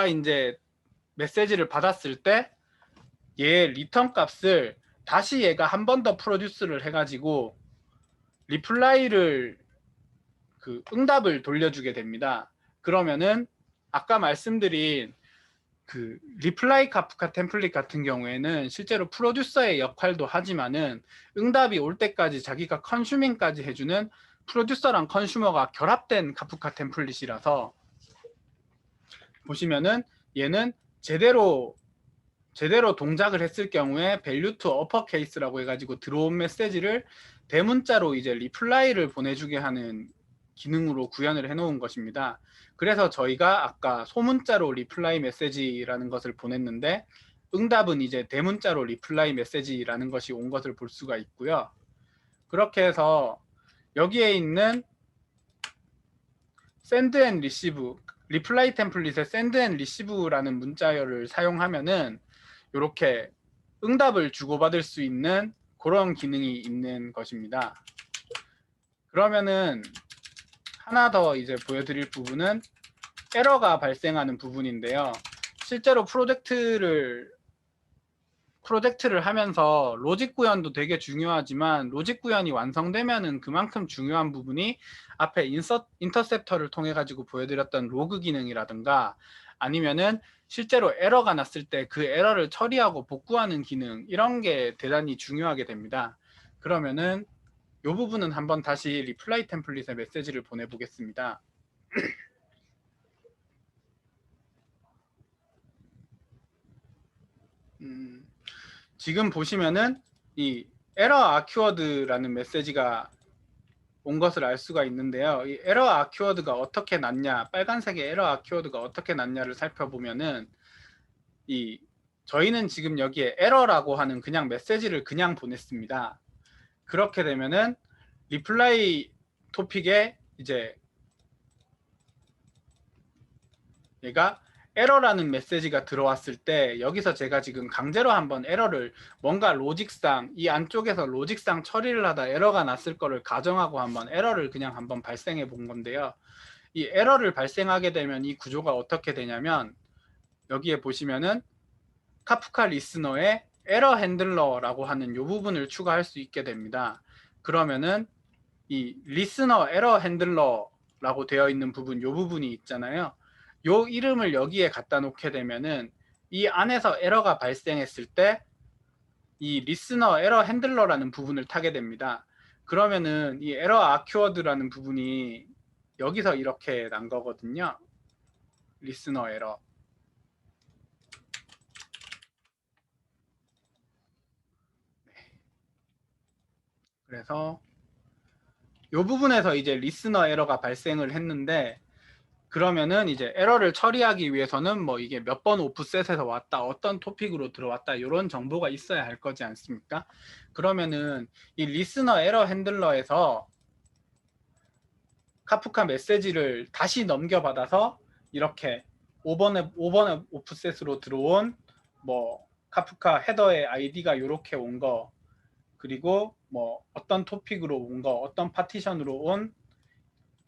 이제 메시지를 받았을 때 얘 리턴 값을 다시 얘가 한 번 더 프로듀스를 해가지고 리플라이를 그 응답을 돌려주게 됩니다. 그러면은 아까 말씀드린 그 리플라이 카프카 템플릿 같은 경우에는 실제로 프로듀서의 역할도 하지만은 응답이 올 때까지 자기가 컨슈밍까지 해주는 프로듀서랑 컨슈머가 결합된 카프카 템플릿이라서 보시면은 얘는 제대로 동작을 했을 경우에 value to uppercase라고 해가지고 들어온 메시지를 대문자로 이제 리플라이를 보내주게 하는 기능으로 구현을 해놓은 것입니다. 그래서 저희가 아까 소문자로 리플라이 메시지라는 것을 보냈는데 응답은 이제 대문자로 리플라이 메시지라는 것이 온 것을 볼 수가 있고요. 그렇게 해서 여기에 있는 send and receive, 리플라이 템플릿의 send and receive라는 문자열을 사용하면은 이렇게 응답을 주고받을 수 있는 그런 기능이 있는 것입니다. 그러면은 하나 더 이제 보여드릴 부분은 에러가 발생하는 부분인데요. 실제로 프로젝트를 하면서 로직 구현도 되게 중요하지만 로직 구현이 완성되면은 그만큼 중요한 부분이 앞에 인터셉터를 통해 가지고 보여드렸던 로그 기능이라든가 아니면은 실제로 에러가 났을 때 그 에러를 처리하고 복구하는 기능, 이런 게 대단히 중요하게 됩니다. 그러면은 이 부분은 한번 다시 리플라이 템플릿에 메시지를 보내보겠습니다. 지금 보시면은 이 에러 아큐어드라는 메시지가 온 것을 알 수가 있는데요. 이 에러 아큐어드가 어떻게 났냐, 빨간색의 에러 아큐어드가 어떻게 났냐를 살펴보면은 저희는 지금 여기에 에러라고 하는 그냥 메시지를 그냥 보냈습니다. 그렇게 되면은 리플라이 토픽에 이제 얘가 에러라는 메시지가 들어왔을 때 여기서 제가 지금 강제로 한번 에러를 뭔가 로직상 이 안쪽에서 로직상 처리를 하다 에러가 났을 거를 가정하고 한번 에러를 그냥 한번 발생해 본 건데요. 이 에러를 발생하게 되면 이 구조가 어떻게 되냐면 여기에 보시면은 카프카 리스너에 에러 핸들러라고 하는 이 부분을 추가할 수 있게 됩니다. 그러면은 이 리스너 에러 핸들러라고 되어 있는 부분, 이 부분이 있잖아요. 요 이름을 여기에 갖다 놓게 되면은 이 안에서 에러가 발생했을 때 이 리스너 에러 핸들러라는 부분을 타게 됩니다. 그러면은 이 에러 아큐어드라는 부분이 여기서 이렇게 난 거거든요. 리스너 에러. 그래서 이 부분에서 이제 리스너 에러가 발생을 했는데 그러면은 이제 에러를 처리하기 위해서는 뭐 이게 몇 번 오프셋에서 왔다, 어떤 토픽으로 들어왔다, 이런 정보가 있어야 할 거지 않습니까? 그러면은 이 리스너 에러 핸들러에서 카프카 메시지를 다시 넘겨받아서 이렇게 5번의 오프셋으로 들어온 뭐 카프카 헤더의 아이디가 이렇게 온 거, 그리고 뭐 어떤 토픽으로 온 거, 어떤 파티션으로 온,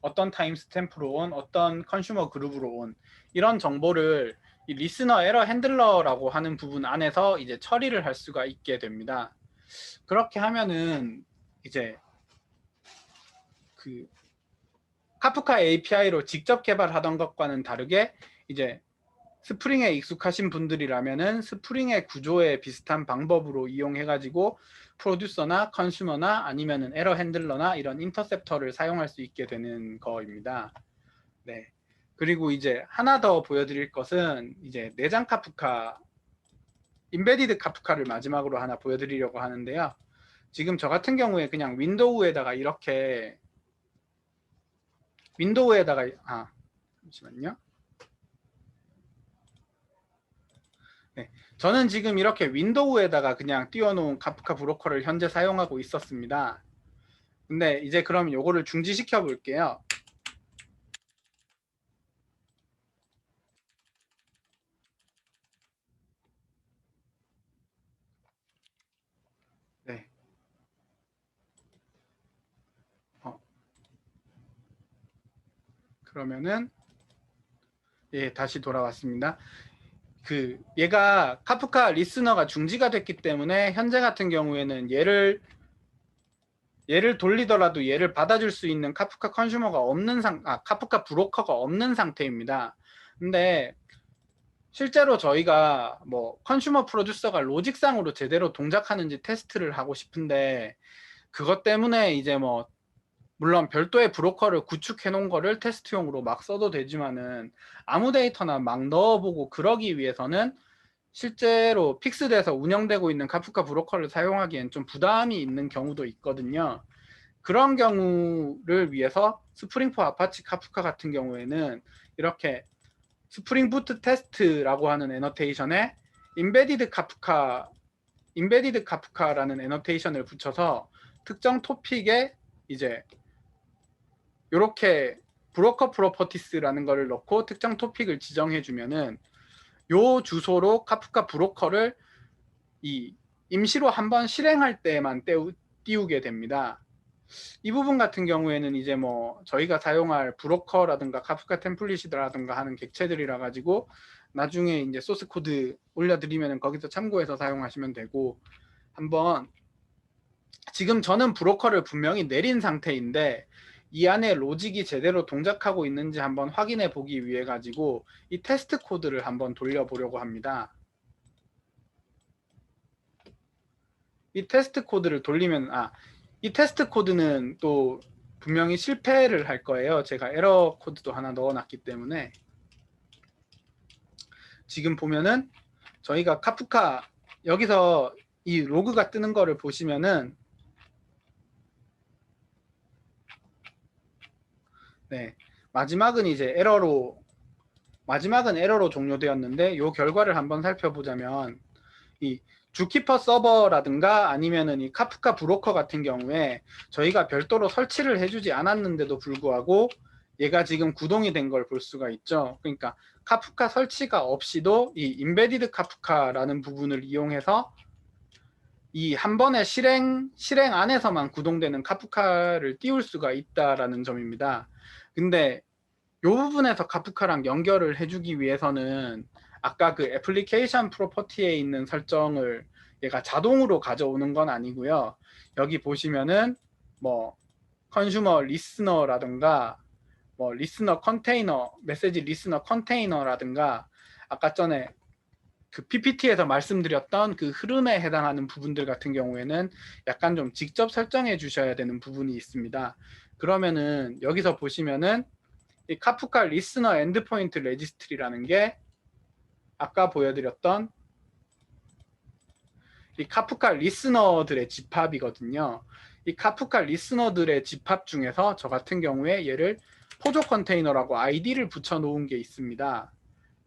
어떤 타임스탬프로 온, 어떤 컨슈머 그룹으로 온, 이런 정보를 이 리스너 에러 핸들러라고 하는 부분 안에서 이제 처리를 할 수가 있게 됩니다. 그렇게 하면은 이제 그 카프카 API로 직접 개발하던 것과는 다르게 이제 스프링에 익숙하신 분들이라면은 스프링의 구조에 비슷한 방법으로 이용해가지고 프로듀서나 컨슈머나 아니면은 에러 핸들러나 이런 인터셉터를 사용할 수 있게 되는 거입니다. 네. 그리고 이제 하나 더 보여드릴 것은 이제 내장 카프카, 임베디드 카프카를 마지막으로 하나 보여드리려고 하는데요. 지금 저 같은 경우에 그냥 윈도우에다가 이렇게 잠시만요. 네, 저는 지금 이렇게 윈도우에다가 그냥 띄워놓은 카프카 브로커를 현재 사용하고 있었습니다. 근데 이제 그럼 요거를 중지시켜 볼게요. 네. 그러면은 예, 다시 돌아왔습니다. 얘가 카프카 리스너가 중지가 됐기 때문에 현재 같은 경우에는 얘를 얘를 돌리더라도 얘를 받아줄 수 있는 카프카 컨슈머가 없는 카프카 브로커가 없는 상태입니다. 근데 실제로 저희가 뭐 컨슈머 프로듀서가 로직상으로 제대로 동작하는지 테스트를 하고 싶은데 그것 때문에 이제 뭐 물론 별도의 브로커를 구축해 놓은 거를 테스트용으로 막 써도 되지만은 아무 데이터나 막 넣어보고 그러기 위해서는 실제로 픽스돼서 운영되고 있는 카프카 브로커를 사용하기엔 좀 부담이 있는 경우도 있거든요. 그런 경우를 위해서 스프링포 아파치 카프카 같은 경우에는 이렇게 스프링 부트 테스트라고 하는 애너테이션에 임베디드 카프카라는 애너테이션을 붙여서 특정 토픽에 이제 이렇게 브로커 프로퍼티스라는 거를 넣고 특정 토픽을 지정해 주면은 요 주소로 카프카 브로커를 임시로 한번 실행할 때만 띄우게 됩니다. 이 부분 같은 경우에는 이제 뭐 저희가 사용할 브로커라든가 카프카 템플릿이라든가 하는 객체들이라 가지고 나중에 이제 소스 코드 올려드리면 거기서 참고해서 사용하시면 되고, 한번 지금 저는 브로커를 분명히 내린 상태인데 이 안에 로직이 제대로 동작하고 있는지 한번 확인해 보기 위해 가지고 이 테스트 코드를 한번 돌려보려고 합니다. 이 테스트 코드를 돌리면 이 테스트 코드는 또 분명히 실패를 할 거예요. 제가 에러 코드도 하나 넣어놨기 때문에. 지금 보면은 저희가 카프카 여기서 이 로그가 뜨는 거를 보시면은 네, 마지막은 에러로 종료되었는데 이 결과를 한번 살펴보자면 이 주키퍼 서버라든가 아니면은 이 카프카 브로커 같은 경우에 저희가 별도로 설치를 해주지 않았는데도 불구하고 얘가 지금 구동이 된 걸 볼 수가 있죠. 그러니까 카프카 설치가 없이도 이 임베디드 카프카라는 부분을 이용해서 이 한 번의 실행 안에서만 구동되는 카프카를 띄울 수가 있다라는 점입니다. 근데 이 부분에서 카프카랑 연결을 해주기 위해서는 아까 그 애플리케이션 프로퍼티에 있는 설정을 얘가 자동으로 가져오는 건 아니고요. 여기 보시면은 뭐 컨슈머 리스너라든가 뭐 리스너 컨테이너, 메시지 리스너 컨테이너라든가 아까 전에 그 PPT에서 말씀드렸던 그 흐름에 해당하는 부분들 같은 경우에는 약간 좀 직접 설정해 주셔야 되는 부분이 있습니다. 그러면은 여기서 보시면은 이 카프카 리스너 엔드포인트 레지스트리라는 게 아까 보여드렸던 이 카프카 리스너들의 집합이거든요. 이 카프카 리스너들의 집합 중에서 저 같은 경우에 얘를 포조 컨테이너라고 아이디를 붙여 놓은 게 있습니다.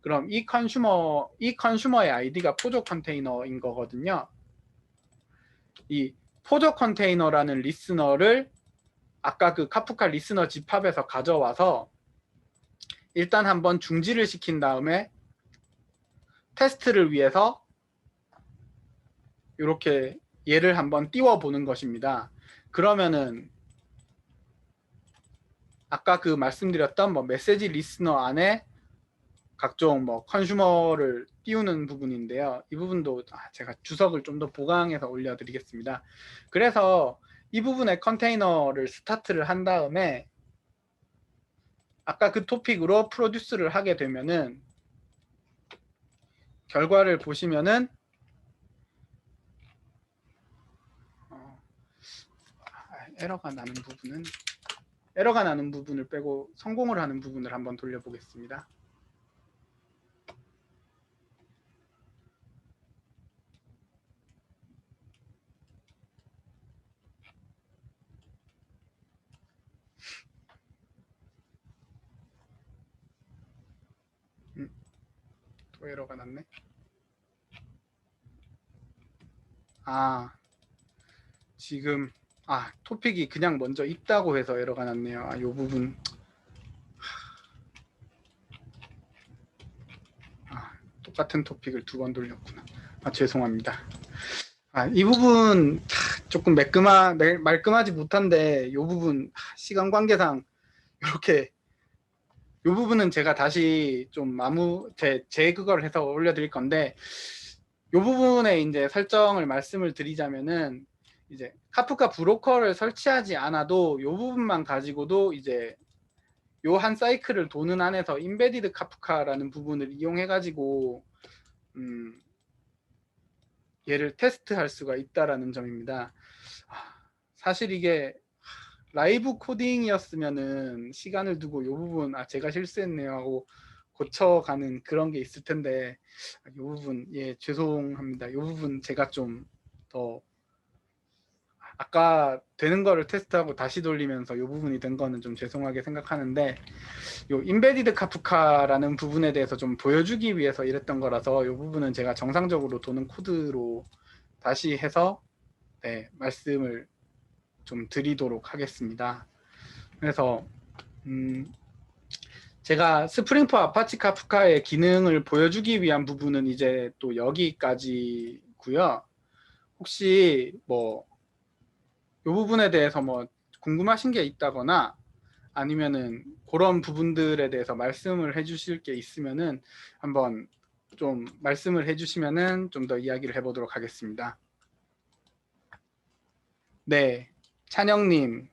그럼 이 컨슈머의 아이디가 포조 컨테이너인 거거든요. 이 포조 컨테이너라는 리스너를 아까 그 카프카 리스너 집합에서 가져와서 일단 한번 중지를 시킨 다음에 테스트를 위해서 이렇게 얘를 한번 띄워 보는 것입니다. 그러면은 아까 그 말씀드렸던 뭐 메시지 리스너 안에 각종 뭐 컨슈머를 띄우는 부분인데요. 이 부분도 제가 주석을 좀 더 보강해서 올려드리겠습니다. 그래서 이 부분에 컨테이너를 스타트를 한 다음에 아까 그 토픽으로 프로듀스를 하게 되면은 결과를 보시면은 에러가 나는 부분을 빼고 성공을 하는 부분을 한번 돌려보겠습니다. 또 에러가 났네. 지금 토픽이 그냥 먼저 있다고 해서 에러가 났네요. 이 부분 똑같은 토픽을 두 번 돌렸구나. 죄송합니다. 이 부분 조금 말끔하지 못한데 이 부분 시간 관계상 이렇게 이 부분은 제가 다시 좀 제 그걸 해서 올려드릴 건데 이 부분에 이제 설정을 말씀을 드리자면은 이제 카프카 브로커를 설치하지 않아도 요 부분만 가지고도 이제 요 한 사이클을 도는 안에서 인베디드 카프카라는 부분을 이용해 가지고 얘를 테스트할 수가 있다라는 점입니다. 사실 이게 라이브 코딩이었으면은 시간을 두고 요 부분 제가 실수했네요 하고 고쳐가는 그런 게 있을 텐데 요 부분 죄송합니다. 요 부분 제가 좀 더 아까 되는 거를 테스트하고 다시 돌리면서 요 부분이 된 거는 좀 죄송하게 생각하는데 요 인베디드 카프카라는 부분에 대해서 좀 보여주기 위해서 이랬던 거라서 요 부분은 제가 정상적으로 도는 코드로 다시 해서 말씀을 좀 드리도록 하겠습니다. 그래서 제가 스프링포 아파치 카프카의 기능을 보여주기 위한 부분은 이제 또 여기까지고요. 혹시 뭐 이 부분에 대해서 뭐 궁금하신 게 있다거나 아니면은 그런 부분들에 대해서 말씀을 해주실 게 있으면은 한번 좀 말씀을 해주시면은 좀 더 이야기를 해보도록 하겠습니다. 네, 찬영님.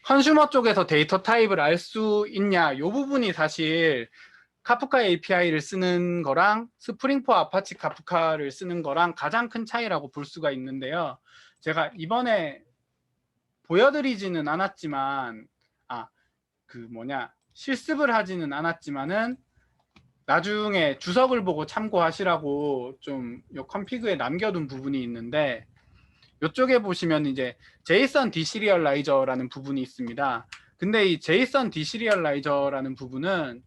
컨슈머 쪽에서 데이터 타입을 알 수 있냐? 이 부분이 사실 카프카 API를 쓰는 거랑 스프링포 아파치 카프카를 쓰는 거랑 가장 큰 차이라고 볼 수가 있는데요. 제가 이번에 보여드리지는 않았지만 실습을 하지는 않았지만은 나중에 주석을 보고 참고하시라고 좀 요 컨피그에 남겨둔 부분이 있는데 이쪽에 보시면 이제 JSON 디시리얼라이저라는 부분이 있습니다. 근데 이 JSON 디시리얼라이저라는 부분은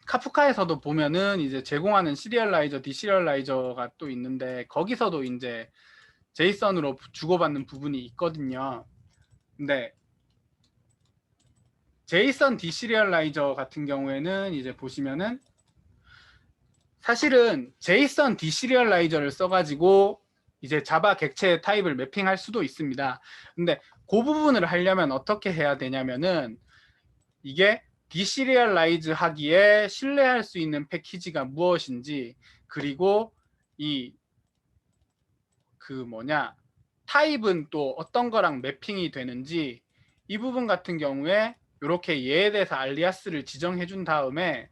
카프카에서도 보면은 이제 제공하는 시리얼라이저, 디시리얼라이저가 또 있는데 거기서도 이제 제이선으로 주고받는 부분이 있거든요. 근데 제이선 디시리얼라이저 같은 경우에는 이제 보시면은 사실은 제이선 디시리얼라이저를 써가지고 이제 자바 객체 타입을 매핑할 수도 있습니다. 근데 그 부분을 하려면 어떻게 해야 되냐면은 이게 디시리얼라이즈 하기에 신뢰할 수 있는 패키지가 무엇인지 그리고 타입은 또 어떤 거랑 매핑이 되는지 이 부분 같은 경우에 이렇게 얘에 대해서 알리아스를 지정해 준 다음에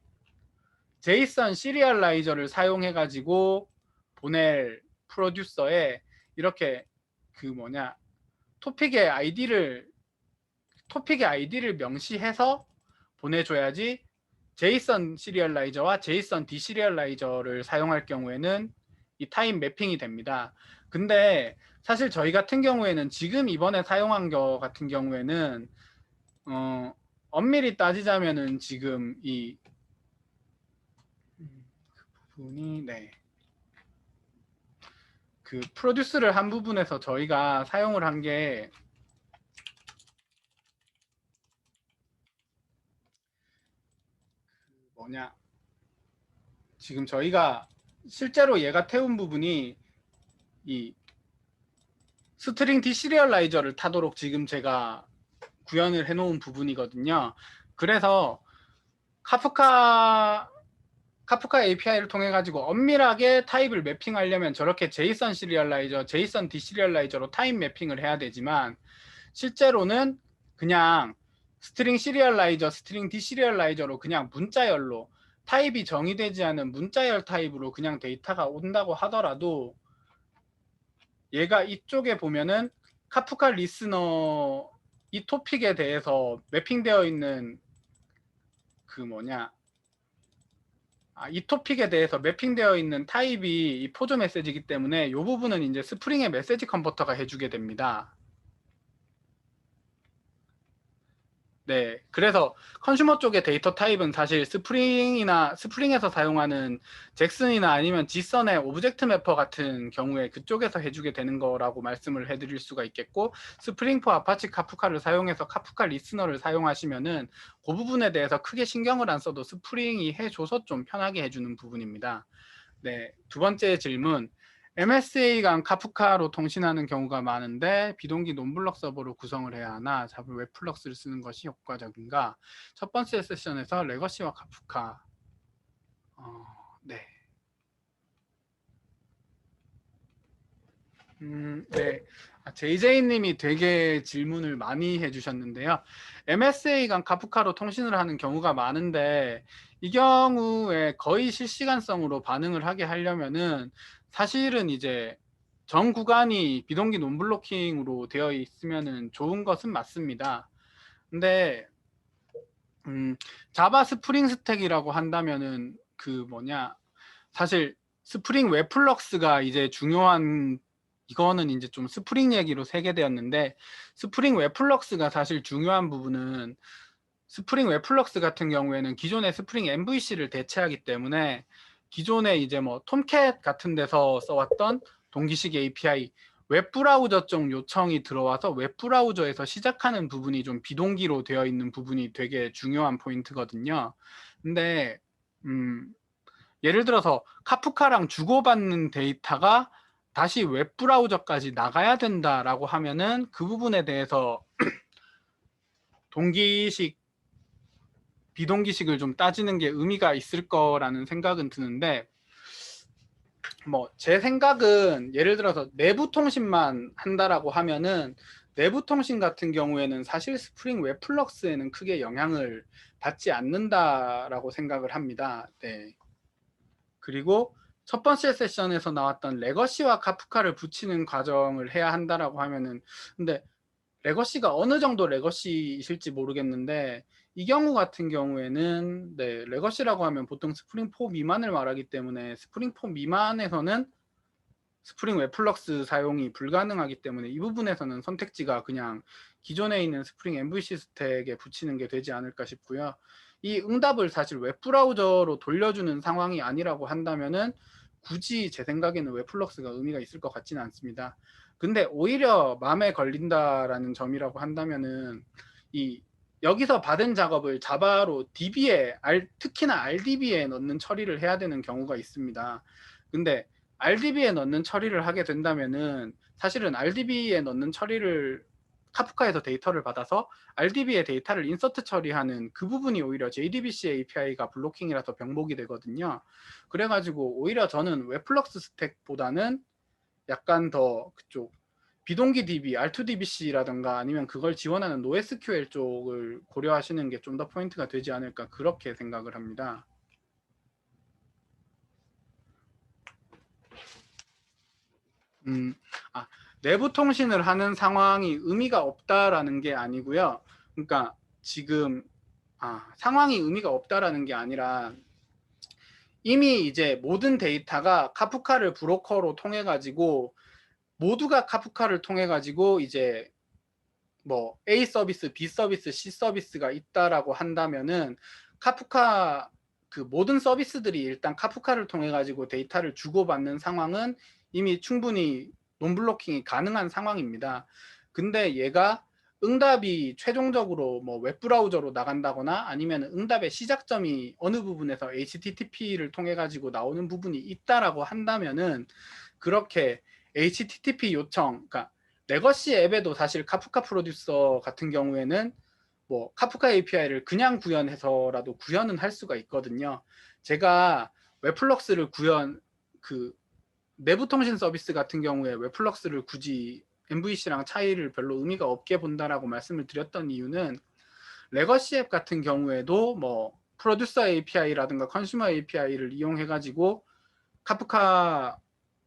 제이선 시리얼라이저를 사용해 가지고 보낼 프로듀서에 이렇게 토픽의 아이디를 명시해서 보내줘야지 제이선 시리얼라이저와 제이선 디시리얼라이저를 사용할 경우에는 이 타입 매핑이 됩니다. 근데 사실 저희 같은 경우에는 지금 이번에 사용한 거 같은 경우에는 엄밀히 따지자면은 지금 이 부분이 그 프로듀스를 한 부분에서 저희가 사용을 한 게 지금 저희가 실제로 얘가 태운 부분이 이 스트링 디시리얼라이저를 타도록 지금 제가 구현을 해놓은 부분이거든요. 그래서 카프카 API를 통해 가지고 엄밀하게 타입을 매핑하려면 저렇게 제이선 시리얼라이저, 제이선 디시리얼라이저로 타입 매핑을 해야 되지만 실제로는 그냥 스트링 시리얼라이저, 스트링 디시리얼라이저로 그냥 문자열로 타입이 정의되지 않은 문자열 타입으로 그냥 데이터가 온다고 하더라도 얘가 이쪽에 보면은 카프카 리스너 이 토픽에 대해서 매핑되어 있는 이 토픽에 대해서 매핑되어 있는 타입이 이 포조 메시지이기 때문에 이 부분은 이제 스프링의 메시지 컨버터가 해주게 됩니다. 네, 그래서 컨슈머 쪽의 데이터 타입은 사실 스프링에서 사용하는 잭슨이나 아니면 지선의 오브젝트 매퍼 같은 경우에 그쪽에서 해주게 되는 거라고 말씀을 해드릴 수가 있겠고 스프링포 아파치 카프카를 사용해서 카프카 리스너를 사용하시면은 그 부분에 대해서 크게 신경을 안 써도 스프링이 해줘서 좀 편하게 해주는 부분입니다. 네, 두 번째 질문. MSA 간 카프카로 통신하는 경우가 많은데 비동기 논블럭 서버로 구성을 해야 하나 잡을 웹플럭스를 쓰는 것이 효과적인가? 첫 번째 세션에서 레거시와 카프카. 네. 네. JJ님이 되게 질문을 많이 해주셨는데요. MSA 간 카프카로 통신을 하는 경우가 많은데 이 경우에 거의 실시간성으로 반응을 하게 하려면은 사실은 이제 전 구간이 비동기 논블로킹으로 되어 있으면은 좋은 것은 맞습니다. 근데 자바 스프링 스택이라고 한다면은 그 뭐냐 사실 스프링 웹플럭스가 이제 중요한 이거는 이제 좀 스프링 얘기로 세계되었는데 스프링 웹플럭스가 사실 중요한 부분은 스프링 웹플럭스 같은 경우에는 기존의 스프링 MVC를 대체하기 때문에 기존에 이제 뭐 톰캣 같은 데서 써왔던 동기식 API 웹브라우저 쪽 요청이 들어와서 웹브라우저에서 시작하는 부분이 좀 비동기로 되어 있는 부분이 되게 중요한 포인트거든요. 근데 예를 들어서 카프카랑 주고받는 데이터가 다시 웹브라우저까지 나가야 된다라고 하면은 그 부분에 대해서 동기식, 비동기식을 좀 따지는 게 의미가 있을 거라는 생각은 드는데 뭐 제 생각은 예를 들어서 내부 통신만 한다라고 하면은 내부 통신 같은 경우에는 사실 스프링 웹플럭스에는 크게 영향을 받지 않는다라고 생각을 합니다. 네. 그리고 첫 번째 세션에서 나왔던 레거시와 카프카를 붙이는 과정을 해야 한다라고 하면은 근데 레거시가 어느 정도 레거시이실지 모르겠는데 이 경우 같은 경우에는 네, 레거시라고 하면 보통 스프링 4 미만을 말하기 때문에 스프링 4 미만에서는 스프링 웹플럭스 사용이 불가능하기 때문에 이 부분에서는 선택지가 그냥 기존에 있는 스프링 MVC 스택에 붙이는 게 되지 않을까 싶고요. 이 응답을 사실 웹브라우저로 돌려주는 상황이 아니라고 한다면은 굳이 제 생각에는 웹플럭스가 의미가 있을 것 같지는 않습니다. 근데 오히려 마음에 걸린다라는 점이라고 한다면은 이 여기서 받은 작업을 자바로 DB에 특히나 RDB에 넣는 처리를 해야 되는 경우가 있습니다. 근데 RDB에 넣는 처리를 하게 된다면은 사실은 RDB에 넣는 처리를 카프카에서 데이터를 받아서 RDB에 데이터를 인서트 처리하는 그 부분이 오히려 JDBC API가 블로킹이라서 병목이 되거든요. 그래가지고 오히려 저는 웹플럭스 스택보다는 약간 더 그쪽 비동기 DB, R2DBC라든가 아니면 그걸 지원하는 NoSQL 쪽을 고려하시는 게 좀 더 포인트가 되지 않을까 그렇게 생각을 합니다. 내부 통신을 하는 상황이 의미가 없다라는 게 아니고요. 그러니까 지금 상황이 의미가 없다라는 게 아니라 이미 이제 모든 데이터가 카프카를 브로커로 통해 가지고 모두가 카프카를 통해 가지고 이제 뭐 A 서비스, B 서비스, C 서비스가 있다라고 한다면은 카프카 그 모든 서비스들이 일단 카프카를 통해 가지고 데이터를 주고받는 상황은 이미 충분히 논블로킹이 가능한 상황입니다. 근데 얘가 응답이 최종적으로 뭐 웹브라우저로 나간다거나 아니면 응답의 시작점이 어느 부분에서 HTTP를 통해 가지고 나오는 부분이 있다라고 한다면은 그렇게 HTTP 요청, 그러니까 레거시 앱에도 사실 카프카 프로듀서 같은 경우에는 뭐 카프카 API를 그냥 구현해서라도 구현은 할 수가 있거든요. 제가 웹플럭스를 그 내부 통신 서비스 같은 경우에 웹플럭스를 굳이 MVC랑 차이를 별로 의미가 없게 본다라고 말씀을 드렸던 이유는 레거시 앱 같은 경우에도 뭐 프로듀서 API라든가 컨슈머 API를 이용해 가지고 카프카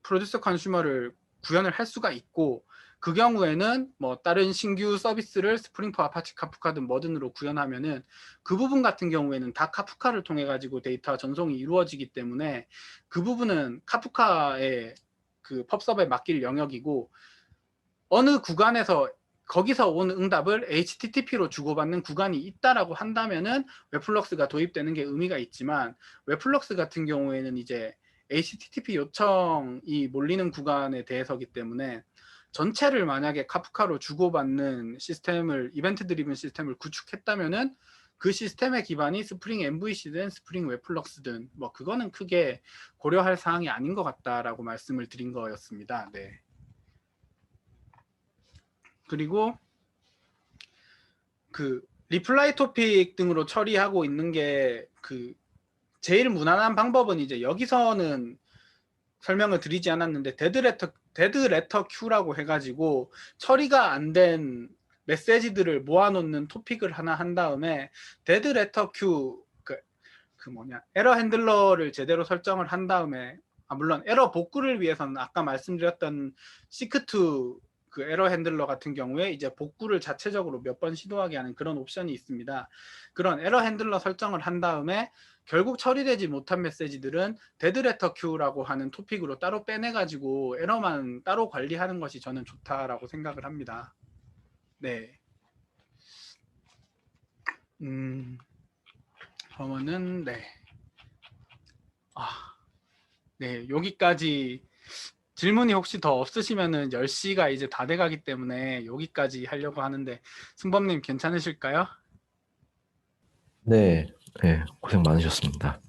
프로듀서 컨슈머를 구현을 할 수가 있고 그 경우에는 뭐 다른 신규 서비스를 스프링포 아파치 카프카든 뭐든으로 구현하면은 그 부분 같은 경우에는 다 카프카를 통해 가지고 데이터 전송이 이루어지기 때문에 그 부분은 카프카의 그 펍섭에 맡길 영역이고 어느 구간에서 거기서 온 응답을 HTTP로 주고받는 구간이 있다라고 한다면은 웹플럭스가 도입되는 게 의미가 있지만 웹플럭스 같은 경우에는 이제 HTTP 요청이 몰리는 구간에 대해서기 때문에 전체를 만약에 카프카로 주고받는 시스템을 이벤트 드리븐 시스템을 구축했다면은 그 시스템의 기반이 스프링 MVC든 스프링 웹플럭스든 뭐 그거는 크게 고려할 사항이 아닌 것 같다라고 말씀을 드린 거였습니다. 네. 그리고 그 리플라이 토픽 등으로 처리하고 있는 게 그 제일 무난한 방법은 이제 여기서는 설명을 드리지 않았는데 데드 레터 큐라고 해가지고 처리가 안 된 메시지들을 모아놓는 토픽을 하나 한 다음에 데드 레터 큐 에러 핸들러를 제대로 설정을 한 다음에 물론 에러 복구를 위해서는 아까 말씀드렸던 시크2 그 에러 핸들러 같은 경우에 이제 복구를 자체적으로 몇 번 시도하게 하는 그런 옵션이 있습니다. 그런 에러 핸들러 설정을 한 다음에 결국 처리되지 못한 메시지들은 데드레터 큐라고 하는 토픽으로 따로 빼내가지고 에러만 따로 관리하는 것이 저는 좋다라고 생각을 합니다. 네. 그러면은 네. 네, 여기까지 질문이 혹시 더 없으시면은 10시가 이제 다 돼가기 때문에 여기까지 하려고 하는데 승범님 괜찮으실까요? 네, 네, 고생 많으셨습니다.